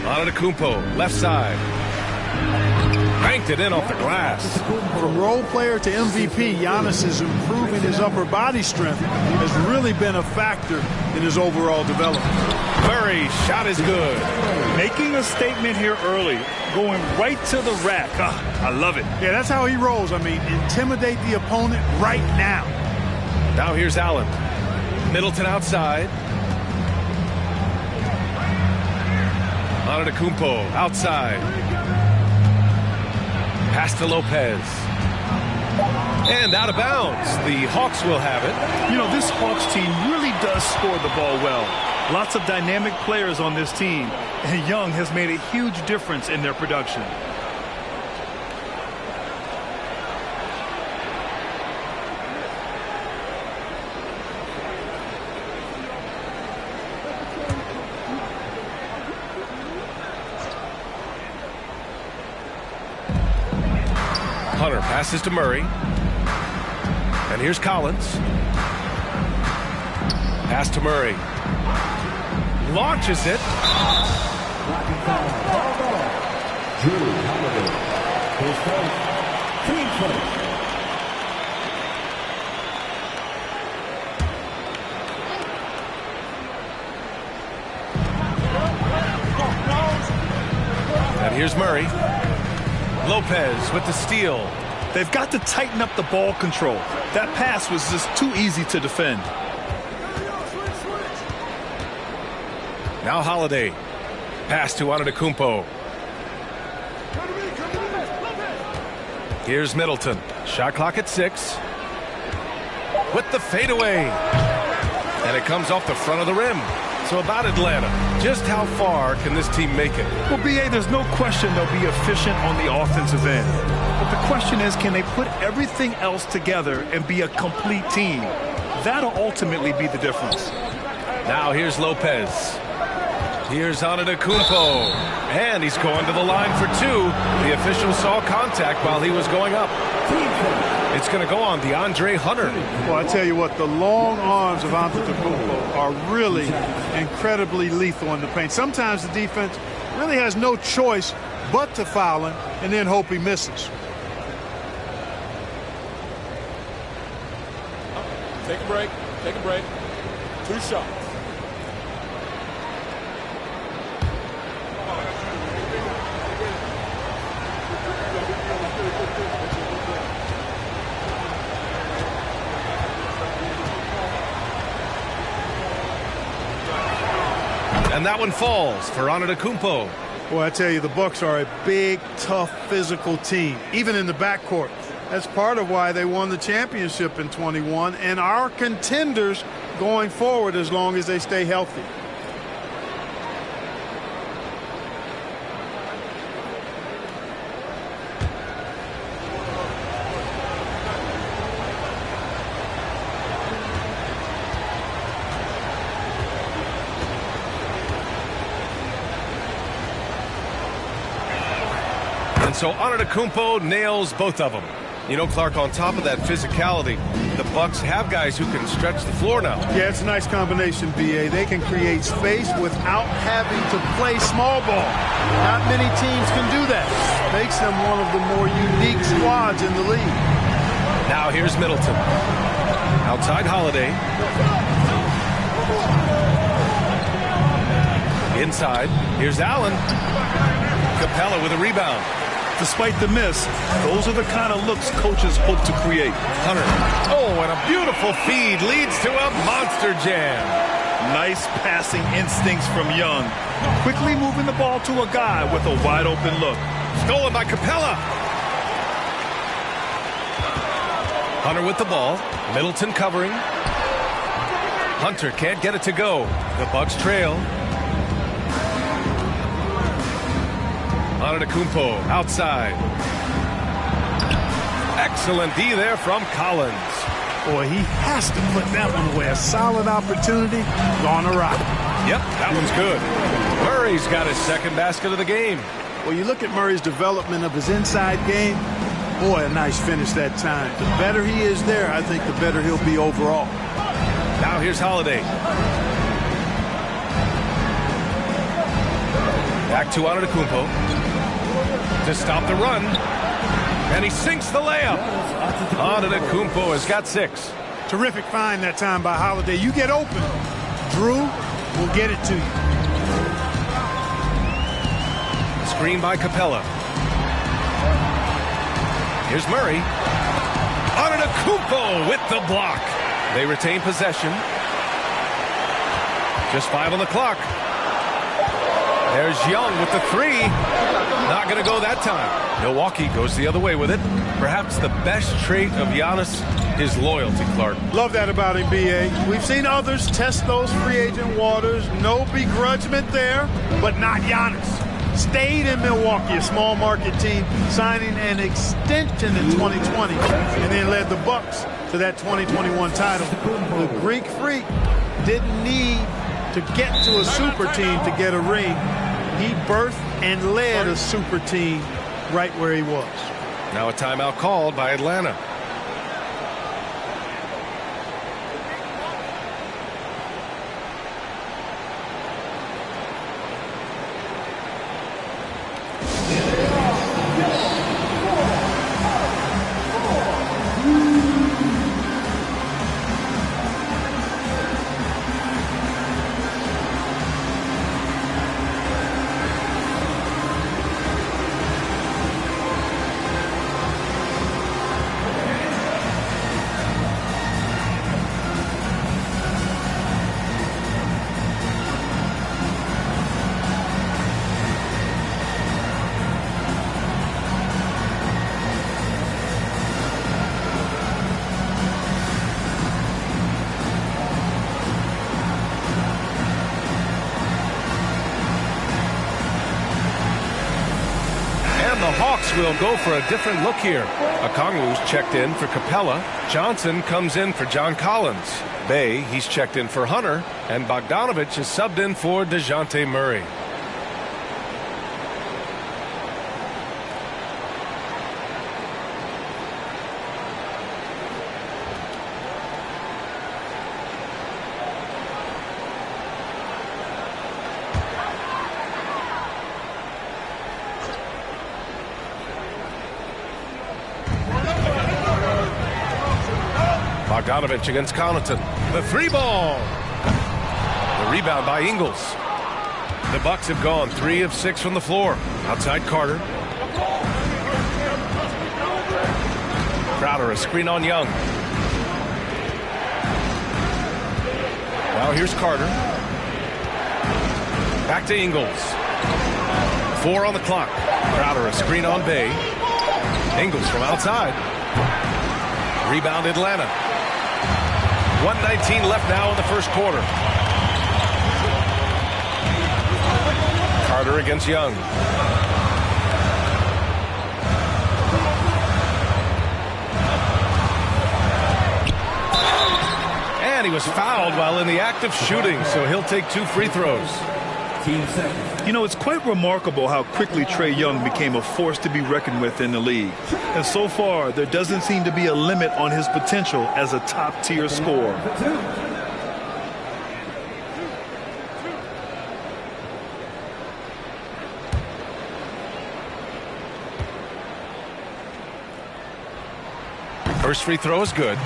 Antetokounmpo, left side. Banked it in off the glass. From role player to MVP, Giannis is improving his upper body strength, has really been a factor in his overall development. Murray, shot is good. Making a statement here early, going right to the rack. I love it. Yeah, that's how he rolls. I mean, intimidate the opponent right now. Now here's Allen. Middleton outside. Antetokounmpo outside. Pass to Lopez. And out of bounds. The Hawks will have it. You know, this Hawks team really does score the ball well. Lots of dynamic players on this team. And Young has made a huge difference in their production. Hunter passes to Murray. And here's Collins. Pass to Murray. Launches it. Drew Holiday. His first team first. And here's Murray. Lopez with the steal. They've got to tighten up the ball control. That pass was just too easy to defend. Now Holiday. Pass to Antetokounmpo. Here's Middleton. Shot clock at 6. With the fadeaway. And it comes off the front of the rim. So about Atlanta, just how far can this team make it? Well, B.A., there's no question they'll be efficient on the offensive end. But the question is, can they put everything else together and be a complete team? That'll ultimately be the difference. Now here's Lopez. Here's Antetokounmpo. And he's going to the line for 2. The official saw contact while he was going up. It's going to go on DeAndre Hunter. Well, I tell you what, the long arms of Antetokounmpo are really incredibly lethal in the paint. Sometimes the defense really has no choice but to foul him and then hope he misses. Take a break. Take a break. 2 shots. And that one falls for Antetokounmpo. Boy, I tell you, the Bucks are a big, tough, physical team, even in the backcourt. That's part of why they won the championship in 21 and are contenders going forward as long as they stay healthy. So Antetokounmpo nails both of them. You know, Clark, on top of that physicality, the Bucks have guys who can stretch the floor now. Yeah, it's a nice combination, B.A. They can create space without having to play small ball. Not many teams can do that. Makes them one of the more unique squads in the league. Now here's Middleton. Outside Holiday. Inside, here's Allen. Capella with a rebound. Despite the miss, those are the kind of looks coaches hope to create. Hunter. Oh, and a beautiful feed leads to a monster jam. Nice passing instincts from Young. Quickly moving the ball to a guy with a wide open look. Stolen by Capella. Hunter with the ball. Middleton covering. Hunter can't get it to go. The Bucks trail. Antetokounmpo outside. Excellent D there from Collins. Boy, he has to put that one away. A solid opportunity gone awry. Yep, that one's good. Murray's got his second basket of the game. Well, you look at Murray's development of his inside game. Boy, a nice finish that time. The better he is there, I think the better he'll be overall. Now here's Holiday. Back to Antetokounmpo to stop the run. And he sinks the layup. Antetokounmpo has got 6. Terrific find that time by Holiday. You get open, Drew will get it to you. Screen by Capella. Here's Murray. Antetokounmpo with the block. They retain possession. Just 5 on the clock. There's Young with the 3. Not going to go that time. Milwaukee goes the other way with it. Perhaps the best trait of Giannis is loyalty, Clark. Love that about him, B.A. We've seen others test those free agent waters. No begrudgment there, but not Giannis. Stayed in Milwaukee, a small market team, signing an extension in 2020, and then led the Bucks to that 2021 title. The Greek Freak didn't need to get to a super team to get a ring. He birthed and led a super team right where he was. Now a timeout called by Atlanta. Will go for a different look here. Okongwu's checked in for Capella. Johnson comes in for John Collins. Bay, he's checked in for Hunter. And Bogdanovich is subbed in for DeJounte Murray. Bogdanovich against Connaughton. The 3-ball. The rebound by Ingles. The Bucks have gone 3 of 6 from the floor. Outside Carter. Crowder, a screen on Young. Now here's Carter. Back to Ingles. 4 on the clock. Crowder, a screen on Bay. Ingles from outside. Rebound Atlanta. 1:19 left now in the first quarter. Carter against Young. And he was fouled while in the act of shooting, so he'll take 2 free throws. You know, it's quite remarkable how quickly Trae Young became a force to be reckoned with in the league. And so far, there doesn't seem to be a limit on his potential as a top-tier scorer. First free throw is good.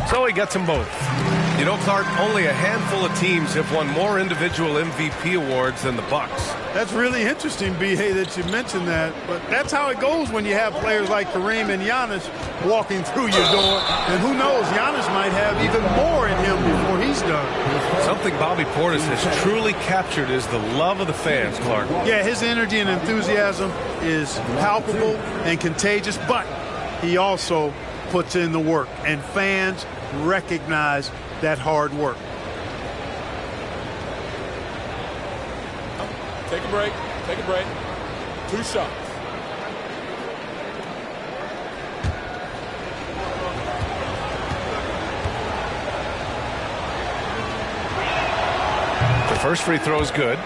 So he gets them both. You know, Clark, only a handful of teams have won more individual MVP awards than the Bucks. That's really interesting, B.A., that you mentioned that. But that's how it goes when you have players like Kareem and Giannis walking through your door. And who knows, Giannis might have even more in him before he's done. Something Bobby Portis has truly captured is the love of the fans, Clark. Yeah, his energy and enthusiasm is palpable and contagious, but he also puts in the work. And fans recognize that hard work. Take a break. Take a break. 2 shots. The first free throw is good.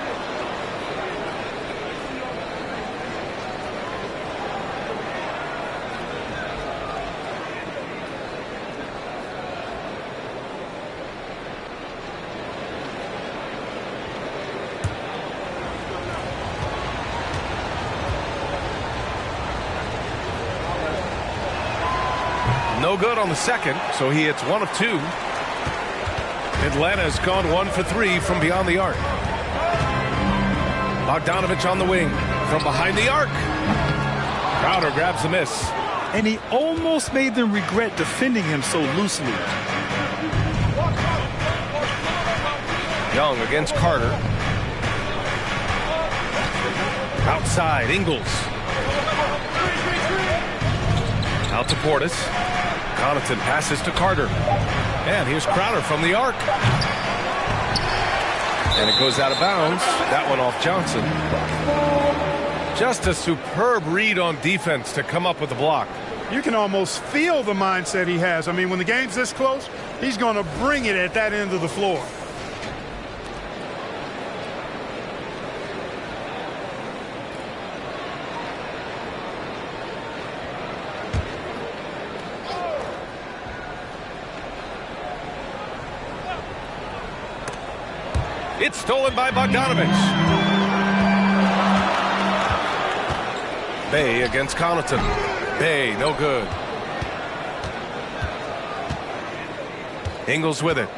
No good on the second, so he hits 1 of 2. Atlanta has gone 1 for 3 from beyond the arc. Bogdanovich on the wing from behind the arc. Crowder grabs the miss. And he almost made them regret defending him so loosely. Young against Carter. Outside, Ingles. Out to Portis. Connaughton passes to Carter. And here's Crowder from the arc. And it goes out of bounds. That one off Johnson. Just a superb read on defense to come up with the block. You can almost feel the mindset he has. I mean, when the game's this close, he's going to bring it at that end of the floor. It's stolen by Bogdanovich. Bay against Connaughton. Bay, no good. Ingles with it.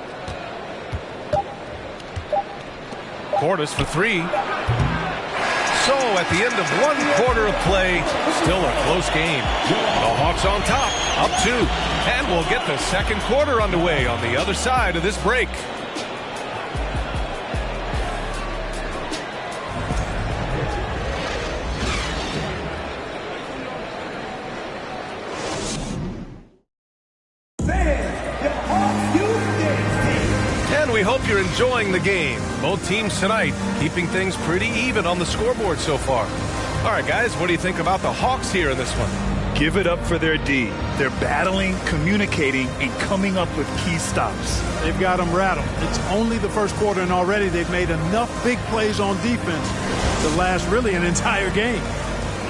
Portis for 3. So at the end of 1 quarter of play, still a close game. The Hawks on top, up 2. And we'll get the second quarter underway on the other side of this break. We hope you're enjoying the game. Both teams tonight keeping things pretty even on the scoreboard so far. All right, guys, what do you think about the Hawks here in this one? Give it up for their D. They're battling, communicating, and coming up with key stops. They've got them rattled. It's only the first quarter, and already they've made enough big plays on defense to last really an entire game.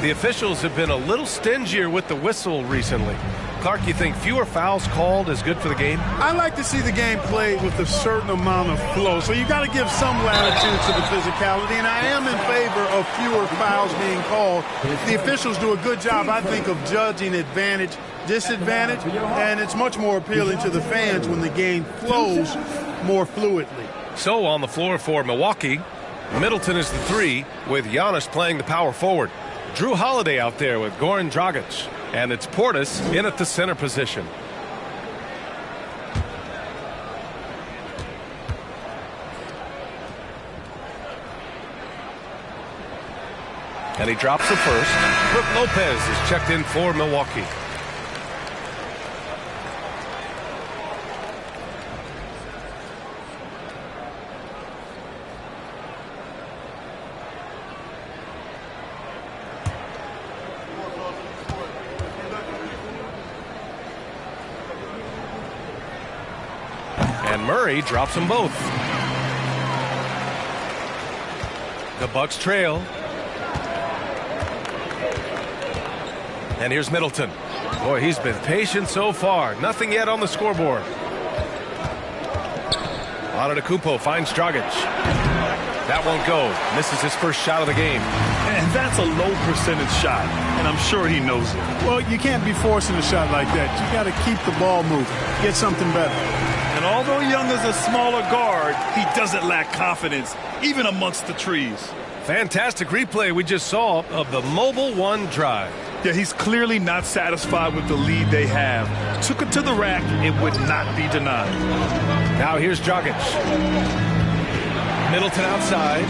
The officials have been a little stingier with the whistle recently. Clark, you think fewer fouls called is good for the game? I like to see the game played with a certain amount of flow. So you got to give some latitude to the physicality, and I am in favor of fewer fouls being called. The officials do a good job, I think, of judging advantage, disadvantage, and it's much more appealing to the fans when the game flows more fluidly. So on the floor for Milwaukee, Middleton is the 3, with Giannis playing the power forward. Drew Holiday out there with Goran Dragic. And it's Portis in at the center position. And he drops the first. Brook Lopez is checked in for Milwaukee. Murray drops them both. The Bucks trail. And here's Middleton. Boy, he's been patient so far. Nothing yet on the scoreboard. Antetokounmpo finds Dragic. That won't go. Misses his first shot of the game. And that's a low percentage shot, and I'm sure he knows it. Well, you can't be forcing a shot like that. You got to keep the ball moving. Get something better. And although Young is a smaller guard, he doesn't lack confidence, even amongst the trees. Fantastic replay we just saw of the mobile one drive. Yeah, he's clearly not satisfied with the lead they have. Took it to the rack. It would not be denied. Now here's Dragic. Middleton outside.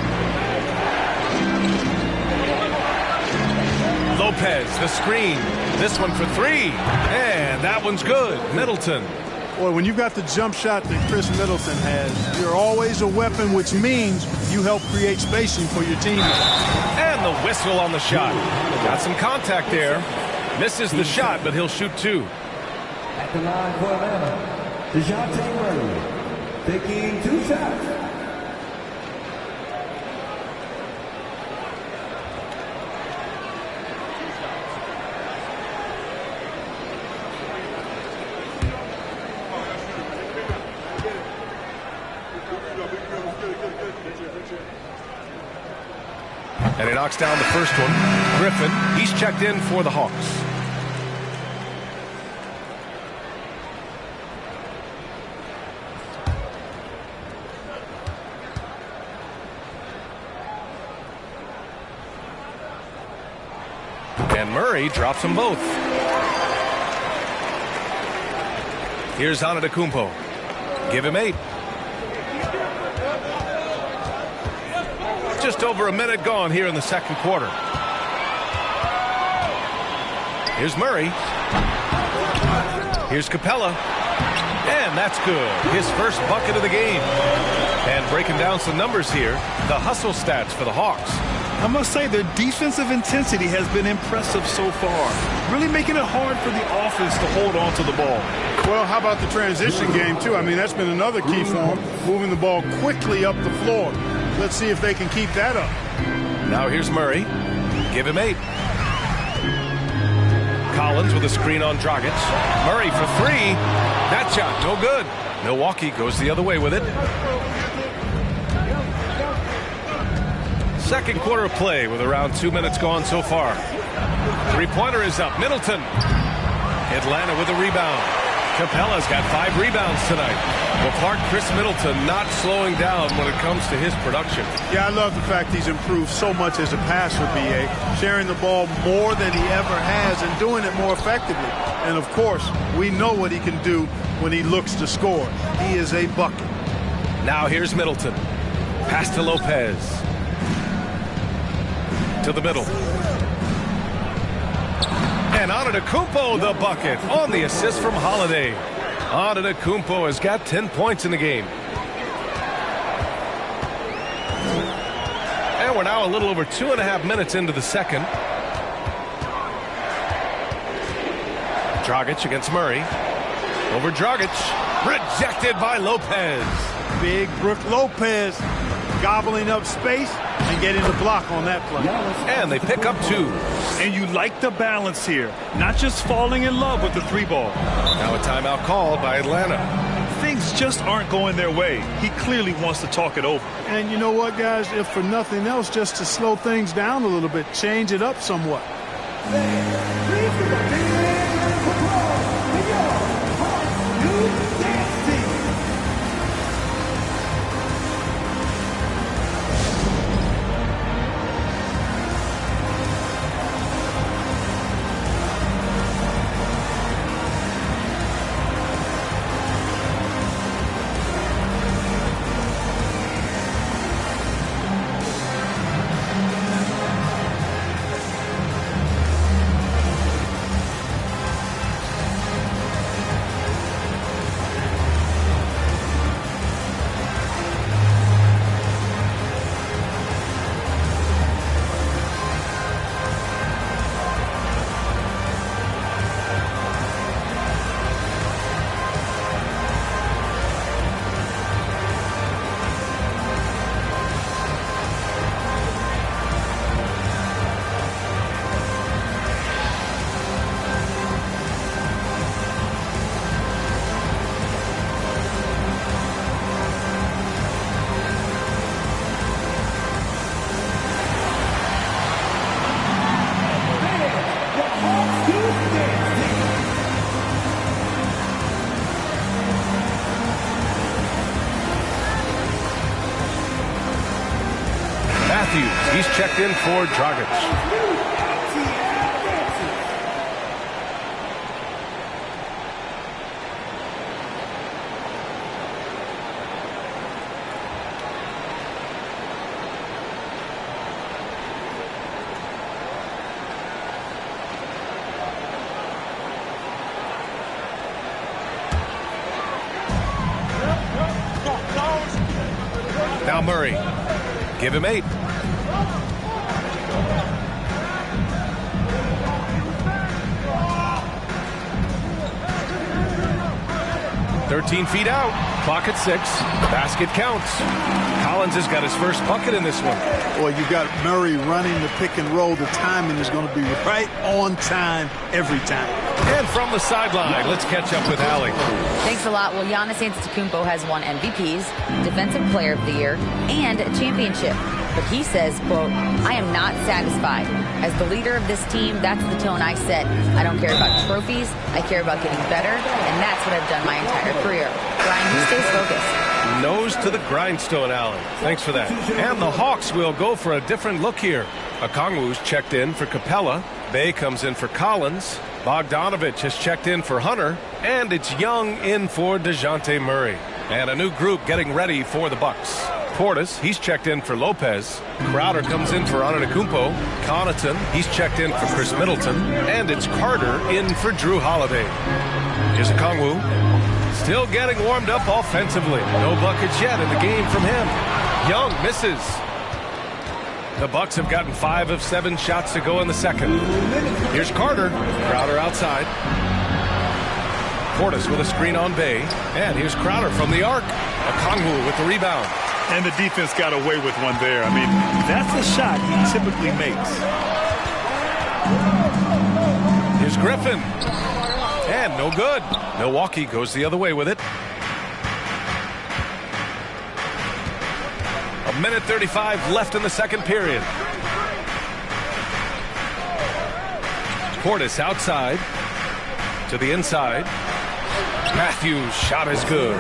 Lopez, the screen. This one for 3. And that one's good. Middleton. Boy, when you've got the jump shot that Chris Middleton has, you're always a weapon, which means you help create spacing for your teammates. And the whistle on the shot. Got some contact there. Misses the shot, but he'll shoot 2. At the line for Atlanta, DeJounte Murray, taking 2 shots. And he knocks down the first one. Griffin, he's checked in for the Hawks. And Murray drops them both. Here's Antetokounmpo. Give him 8. Just over a minute gone here in the second quarter. Here's Murray. Here's Capella. And that's good. His first bucket of the game. And breaking down some numbers here, the hustle stats for the Hawks. I must say their defensive intensity has been impressive so far. Really making it hard for the offense to hold on to the ball. Well, how about the transition game, too? I mean, that's been another key for them, moving the ball quickly up the floor. Let's see if they can keep that up. Now here's Murray. Give him 8. Collins with a screen on Dragic. Murray for 3. That shot, no good. Milwaukee goes the other way with it. Second quarter of play with around 2 minutes gone so far. Three-pointer is up. Middleton. Atlanta with a rebound. Capella's got 5 rebounds tonight. Well, Clark, Chris Middleton not slowing down when it comes to his production. Yeah, I love the fact he's improved so much as a passer, B.A., sharing the ball more than he ever has and doing it more effectively. And, of course, we know what he can do when he looks to score. He is a bucket. Now here's Middleton. Pass to Lopez. To the middle. And Antetokounmpo the bucket on the assist from Holiday. Antetokounmpo has got 10 points in the game. And we're now a little over 2.5 minutes into the second. Dragic against Murray. Over Dragic. Rejected by Lopez. Big Brook Lopez gobbling up space and getting the block on that play. And they pick up 2. And you like the balance here. Not just falling in love with the 3-ball. Now a timeout called by Atlanta. Things just aren't going their way. He clearly wants to talk it over. And you know what, guys? If for nothing else, just to slow things down a little bit, change it up somewhat. He's checked in for Dragic. Now Murray. Give him 8. 13 feet out. Clock at 6. Basket counts. Collins has got his first bucket in this one. Boy, you got Murray running the pick and roll. The timing is going to be right on time every time. And from the sideline, let's catch up with Allie. Thanks a lot. Well, Giannis Antetokounmpo has won MVPs, Defensive Player of the Year, and a championship. But he says, quote, I am not satisfied. As the leader of this team, that's the tone I set. I don't care about trophies. I care about getting better, and that's what I've done my entire career. Brian, he stays focused. Nose to the grindstone, Allen. Thanks for that. And the Hawks will go for a different look here. Okongwu's checked in for Capella. Bay comes in for Collins. Bogdanovich has checked in for Hunter. And it's Young in for DeJounte Murray. And a new group getting ready for the Bucks. Portis, he's checked in for Lopez. Crowder comes in for Antetokounmpo. Connaughton, he's checked in for Chris Middleton. And it's Carter in for Drew Holiday. Here's Okongwu. Still getting warmed up offensively. No buckets yet in the game from him. Young misses. The Bucks have gotten 5 of 7 shots to go in the second. Here's Carter. Crowder outside. Portis with a screen on Bay. And here's Crowder from the arc. Okongwu with the rebound. And the defense got away with one there. I mean, that's a shot he typically makes. Here's Griffin. And no good. Milwaukee goes the other way with it. 1:35 left in the second period. Portis outside to the inside. Matthews' shot is good.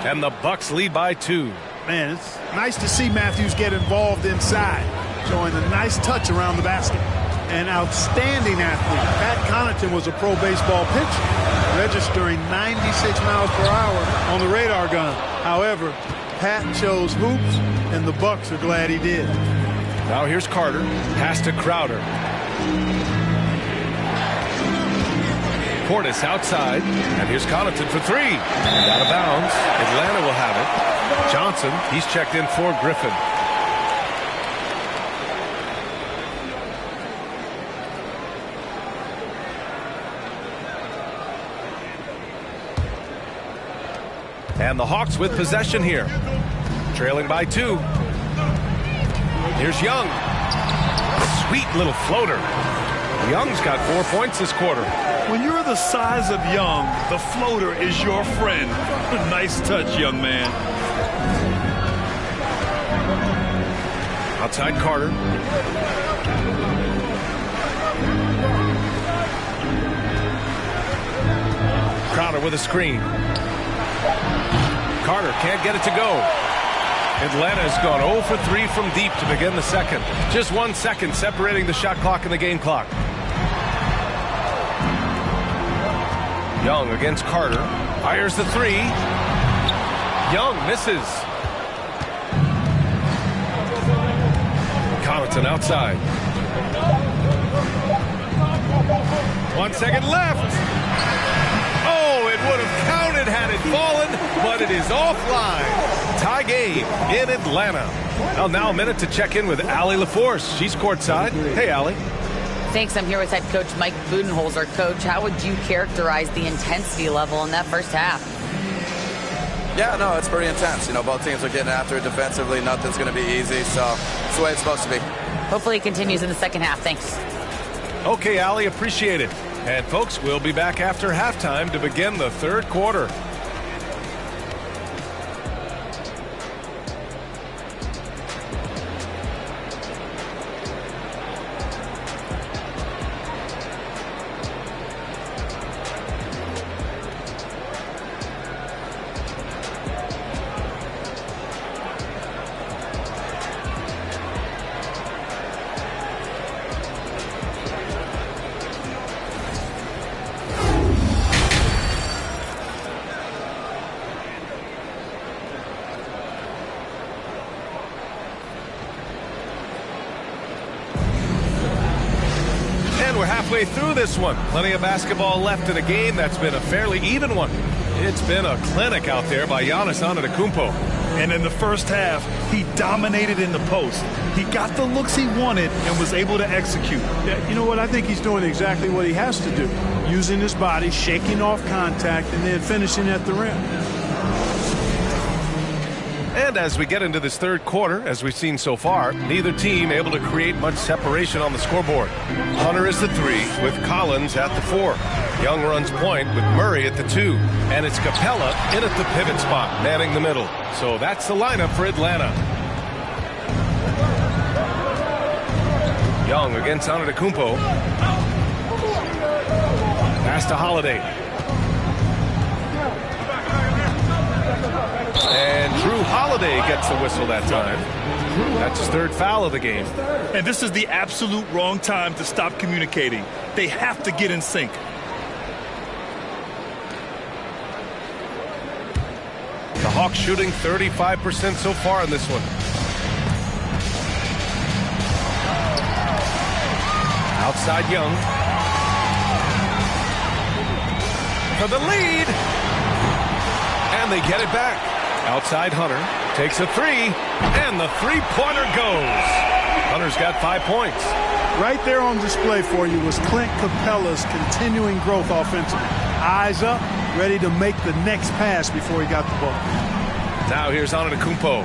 And the Bucks lead by 2. Man, it's nice to see Matthews get involved inside, showing a nice touch around the basket. An outstanding athlete. Pat Connaughton was a pro baseball pitcher, registering 96 miles per hour on the radar gun. However, Pat chose hoops, and the Bucks are glad he did. Now here's Carter. Pass to Crowder. Portis outside. And here's Connaughton for 3. And out of bounds. Atlanta will have it. Johnson, he's checked in for Griffin. And the Hawks with possession here. Trailing by 2. Here's Young. Sweet little floater. Young's got 4 points this quarter. When you're the size of Young, the floater is your friend. Nice touch, young man. Outside Carter. Crowder with a screen. Carter can't get it to go. Atlanta's gone 0 for 3 from deep to begin the second. Just 1 second separating the shot clock and the game clock. Young against Carter. Fires the 3. Young misses. Connaughton outside. 1 second left. Oh, it would have counted had it fallen, but it is offline. Tie game in Atlanta. Well, now a minute to check in with Allie LaForce. She's courtside. Hey, Allie. Thanks. I'm here with head coach Mike Budenholzer. Coach, how would you characterize the intensity level in that first half? Yeah, no, it's pretty intense. You know, both teams are getting after it defensively. Nothing's going to be easy, so it's the way it's supposed to be. Hopefully it continues in the second half. Thanks. Okay, Allie, appreciate it. And, folks, we'll be back after halftime to begin the third quarter. Halfway through this one. Plenty of basketball left in a game that's been a fairly even one. It's been a clinic out there by Giannis Antetokounmpo. And in the first half, he dominated in the post. He got the looks he wanted and was able to execute. Yeah, you know what? I think he's doing exactly what he has to do. Using his body, shaking off contact, and then finishing at the rim. And as we get into this third quarter, as we've seen so far, neither team able to create much separation on the scoreboard. Hunter is the 3 with Collins at the 4. Young runs point with Murray at the 2. And it's Capella in at the pivot spot, manning the middle. So that's the lineup for Atlanta. Young against Antetokounmpo. Pass to Holiday. And Drew Holiday gets the whistle that time. That's his third foul of the game. And this is the absolute wrong time to stop communicating. They have to get in sync. The Hawks shooting 35% so far in this one. Outside Young. For the lead. And they get it back. Outside Hunter. Takes a 3. And the three-pointer goes. Hunter's got 5 points. Right there on display for you was Clint Capella's continuing growth offensively. Eyes up, ready to make the next pass before he got the ball. Now here's Antetokounmpo.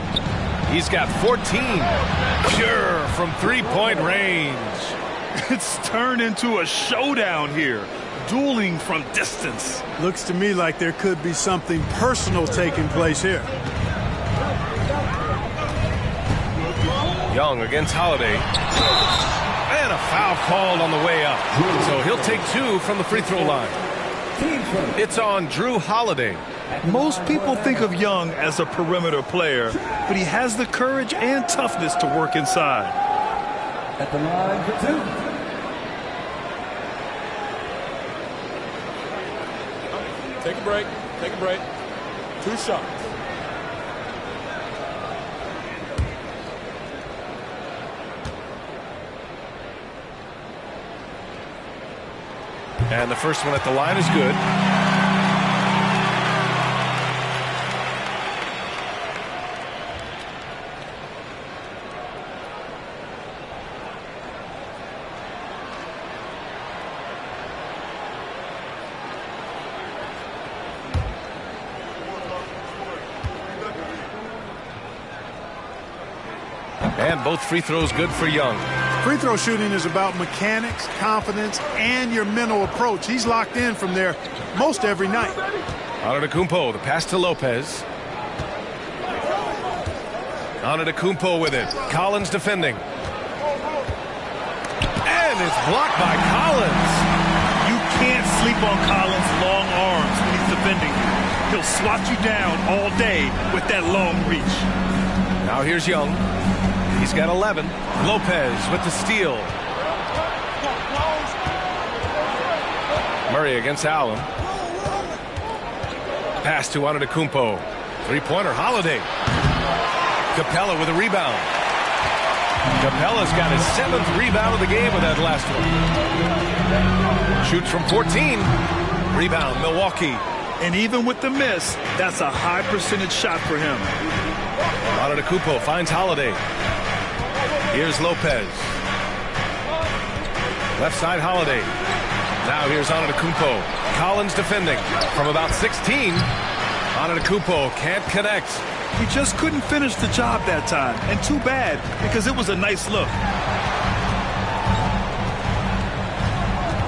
He's got 14. Pure from three-point range. It's turned into a showdown here. Dueling from distance. Looks to me like there could be something personal taking place here. Young against Holiday. And a foul called on the way up. So he'll take 2 from the free throw line. It's on Drew Holiday. Most people think of Young as a perimeter player, but he has the courage and toughness to work inside. At the line for 2. Take a break. Take a break. 2 shots. And the first one at the line is good. And both free throws good for Young. Free throw shooting is about mechanics, confidence, and your mental approach. He's locked in from there most every night. Antetokounmpo, the pass to Lopez. Antetokounmpo with it. Collins defending. And it's blocked by Collins. You can't sleep on Collins' long arms when he's defending you. He'll swat you down all day with that long reach. Now here's Young. He's got 11. Lopez with the steal. Murray against Allen. Pass to Antetokounmpo. Three-pointer, Holiday. Capella with a rebound. Capella's got his 7th rebound of the game with that last one. Shoots from 14. Rebound, Milwaukee. And even with the miss, that's a high percentage shot for him. Antetokounmpo finds Holiday. Here's Lopez. Left side, Holiday. Now here's Antetokounmpo. Collins defending from about 16. Antetokounmpo can't connect. He just couldn't finish the job that time. And too bad, because it was a nice look.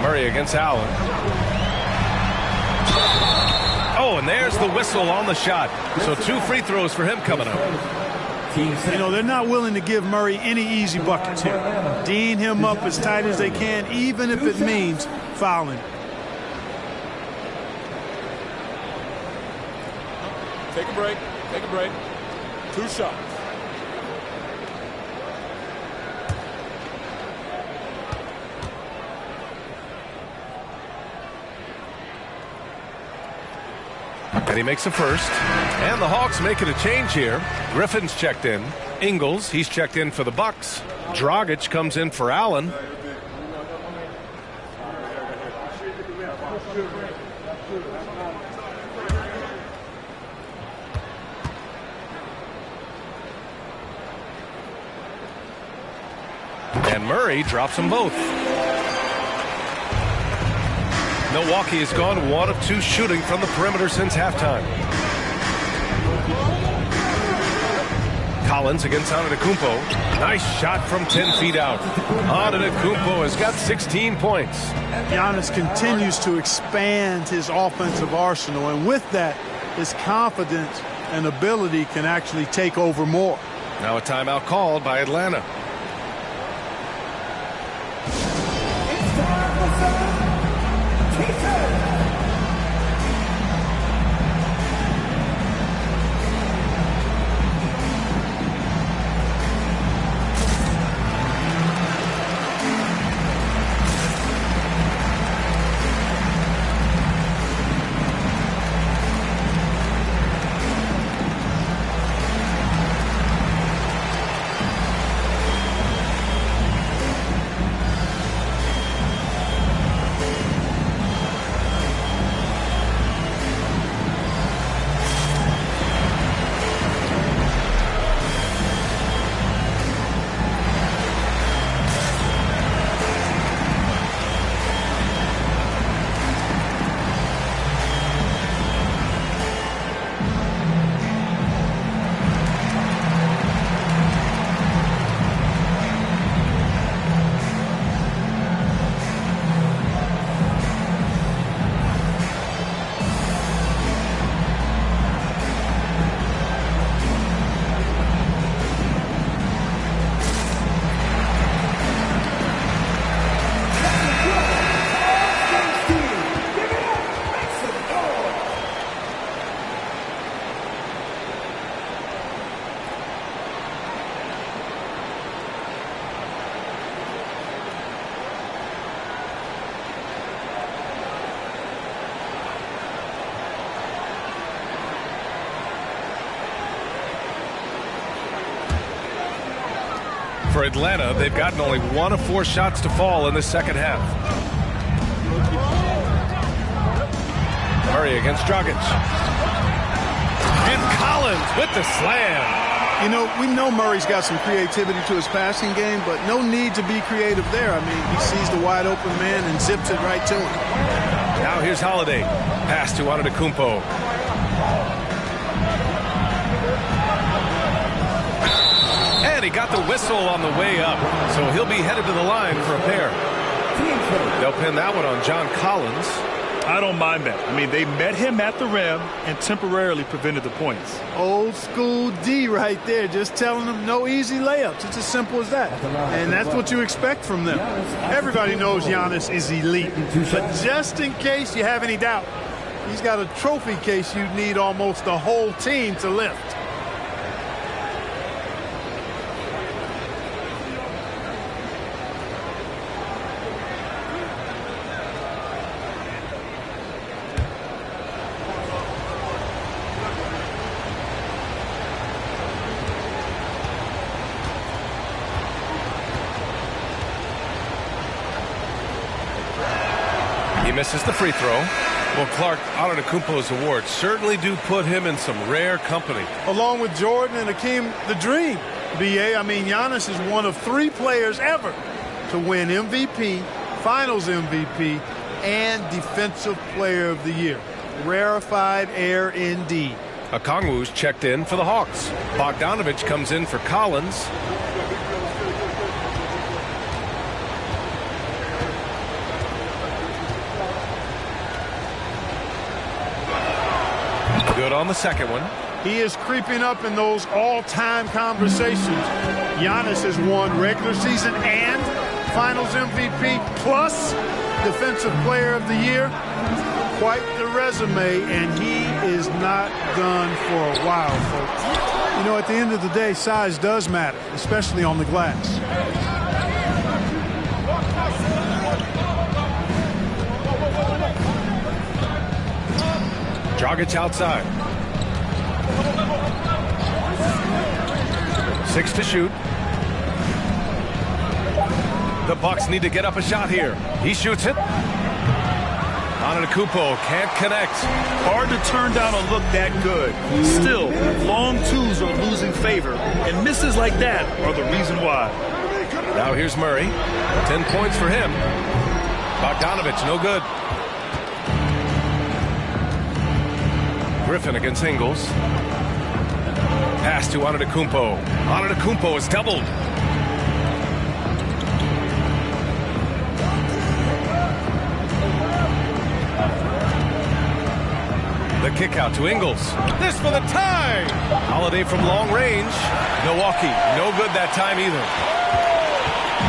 Murray against Allen. Oh, and there's the whistle on the shot. So 2 free throws for him coming up. You know, they're not willing to give Murray any easy buckets here. D'ing him up as tight as they can, even if it means fouling. Take a break. Take a break. 2 shots. And he makes the first. And the Hawks make it a change here. Griffin's checked in. Ingles, he's checked in for the Bucks. Dragic comes in for Allen. And Murray drops them both. Milwaukee has gone 1 of 2 shooting from the perimeter since halftime. Collins against Antetokounmpo. Nice shot from 10 feet out. Antetokounmpo has got 16 points. Giannis continues to expand his offensive arsenal, and with that, his confidence and ability can actually take over more. Now a timeout called by Atlanta. For Atlanta, they've gotten only 1 of 4 shots to fall in the second half. Murray against Dragic. And Collins with the slam. You know, we know Murray's got some creativity to his passing game, but no need to be creative there. I mean, he sees the wide open man and zips it right to him. Now here's Holiday. Pass to Antetokounmpo. And he he got the whistle on the way up, so he'll be headed to the line for a pair. They'll pin that one on John Collins. I don't mind that. I mean, they met him at the rim and temporarily prevented the points. Old school D right there, just telling them no easy layups. It's as simple as that. And that's what you expect from them. Everybody knows Giannis is elite. But just in case you have any doubt, he's got a trophy case you need almost the whole team to lift. He misses the free throw. Well, Clark, Antetokounmpo's awards certainly do put him in some rare company. Along with Jordan and Hakeem the Dream, B.A. I mean, Giannis is one of 3 players ever to win MVP, Finals MVP, and Defensive Player of the Year. Rarefied air indeed. Okongwu's checked in for the Hawks. Bogdanovich comes in for Collins. Good on the second one. He is creeping up in those all-time conversations. Giannis has won regular season and Finals MVP plus Defensive Player of the Year. Quite the resume, and he is not done for a while, folks. You know, at the end of the day, size does matter, especially on the glass. Dragic outside. 6 to shoot. The Bucks need to get up a shot here. He shoots it. Antetokounmpo can't connect. Hard to turn down a look that good. Still, long twos are losing favor, and misses like that are the reason why. Now here's Murray. 10 points for him. Bogdanovich, no good. Griffin against Ingles. Pass to Antetokounmpo. Antetokounmpo is doubled. The kick out to Ingles. This for the tie. Holiday from long range. Milwaukee, no good that time either.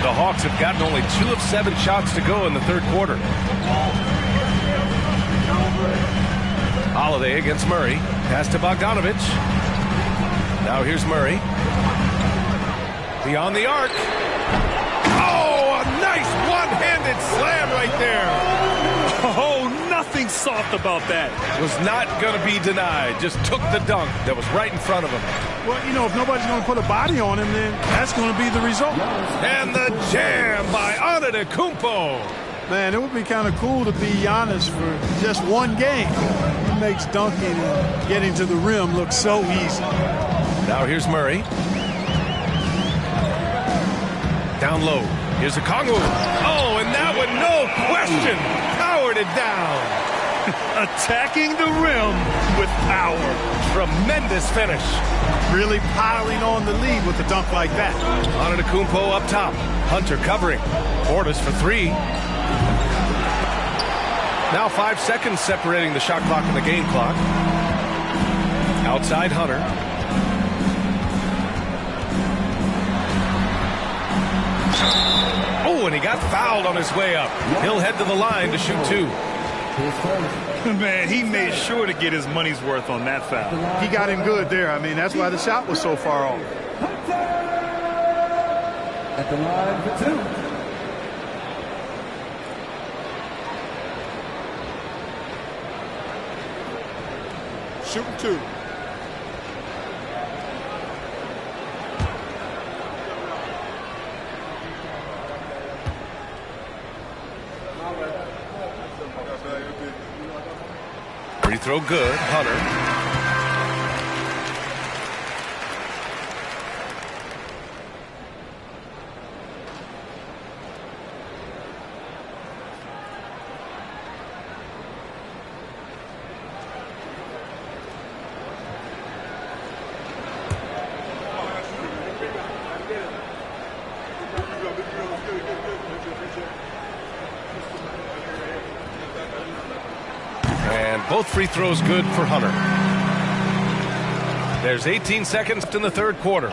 The Hawks have gotten only 2 of 7 shots to go in the third quarter. Holiday against Murray. Pass to Bogdanovich. Now here's Murray. Beyond the arc. Oh, a nice one-handed slam right there. Oh, nothing soft about that. Was not going to be denied. Just took the dunk that was right in front of him. Well, you know, if nobody's going to put a body on him, then that's going to be the result. And the jam by Antetokounmpo. Man, it would be kind of cool to be Giannis for just one game. He makes dunking and getting to the rim look so easy. Now here's Murray. Down low. Here's Okongwu. Oh, and that one, no question, powered it down. Attacking the rim with power. Tremendous finish. Really piling on the lead with a dunk like that. Antetokounmpo up top. Hunter covering. Portis for 3. Now 5 seconds separating the shot clock and the game clock. Outside Hunter. Oh, and he got fouled on his way up. He'll head to the line to shoot 2. Man, he made sure to get his money's worth on that foul. He got him good there. I mean, that's why the shot was so far off. At the line for 2. Shooting 2. Free throw good. Hunter. Both free throws good for Hunter. There's 18 seconds in the third quarter.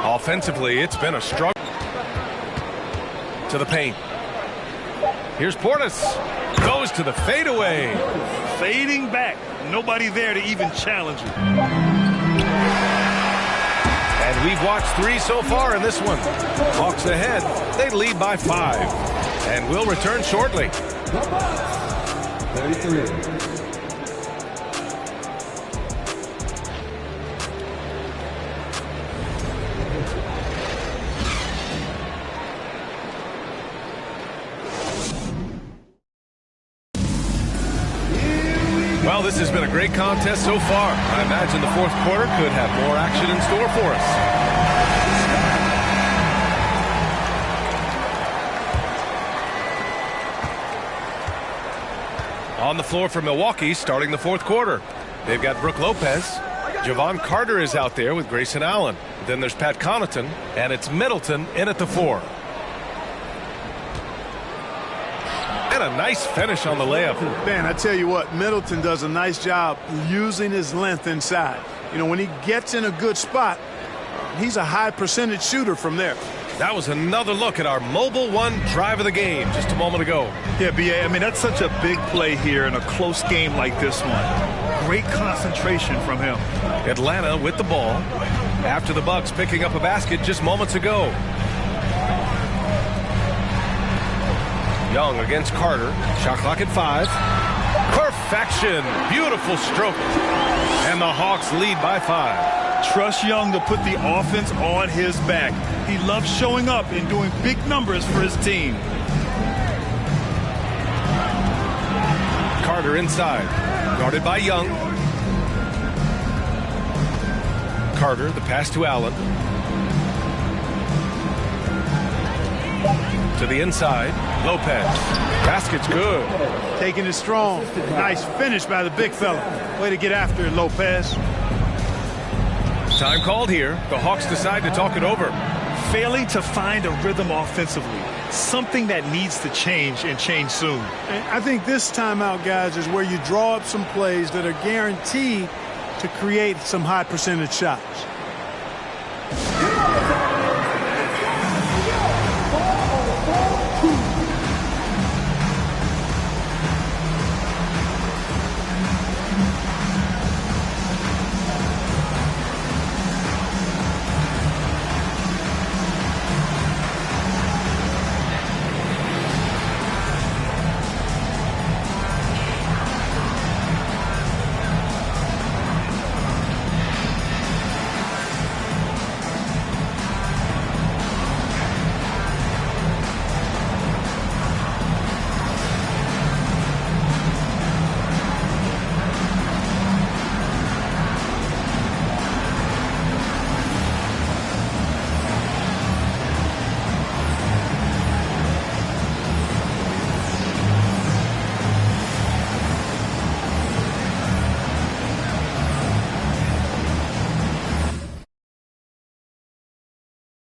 Offensively, it's been a struggle. To the paint. Here's Portis. Goes to the fadeaway. Fading back. Nobody there to even challenge him. And we've watched 3 so far in this one. Hawks ahead. They lead by 5. And we'll return shortly. 33. Well, this has been a great contest so far. I imagine the fourth quarter could have more action in store for us. On the floor for Milwaukee, starting the fourth quarter. They've got Brook Lopez. Javon Carter is out there with Grayson Allen. Then there's Pat Connaughton, and it's Middleton in at the 4. And a nice finish on the layup. Man, I tell you what, Middleton does a nice job using his length inside. You know, when he gets in a good spot, he's a high percentage shooter from there. That was another look at our Mobile One drive of the game just a moment ago. Yeah, B.A., I mean, that's such a big play here in a close game like this one. Great concentration from him. Atlanta with the ball after the Bucks picking up a basket just moments ago. Young against Carter. Shot clock at 5. Perfection. Beautiful stroke. And the Hawks lead by 5. Trust Young to put the offense on his back. He loves showing up and doing big numbers for his team. Carter inside. Guarded by Young. Carter, the pass to Allen. To the inside. Lopez. Basket's good. Taking it strong. Nice finish by the big fella. Way to get after it, Lopez. Time called here. The Hawks decide to talk it over. Failing to find a rhythm offensively. Something that needs to change and change soon. And I think this timeout, guys, is where you draw up some plays that are guaranteed to create some high percentage shots.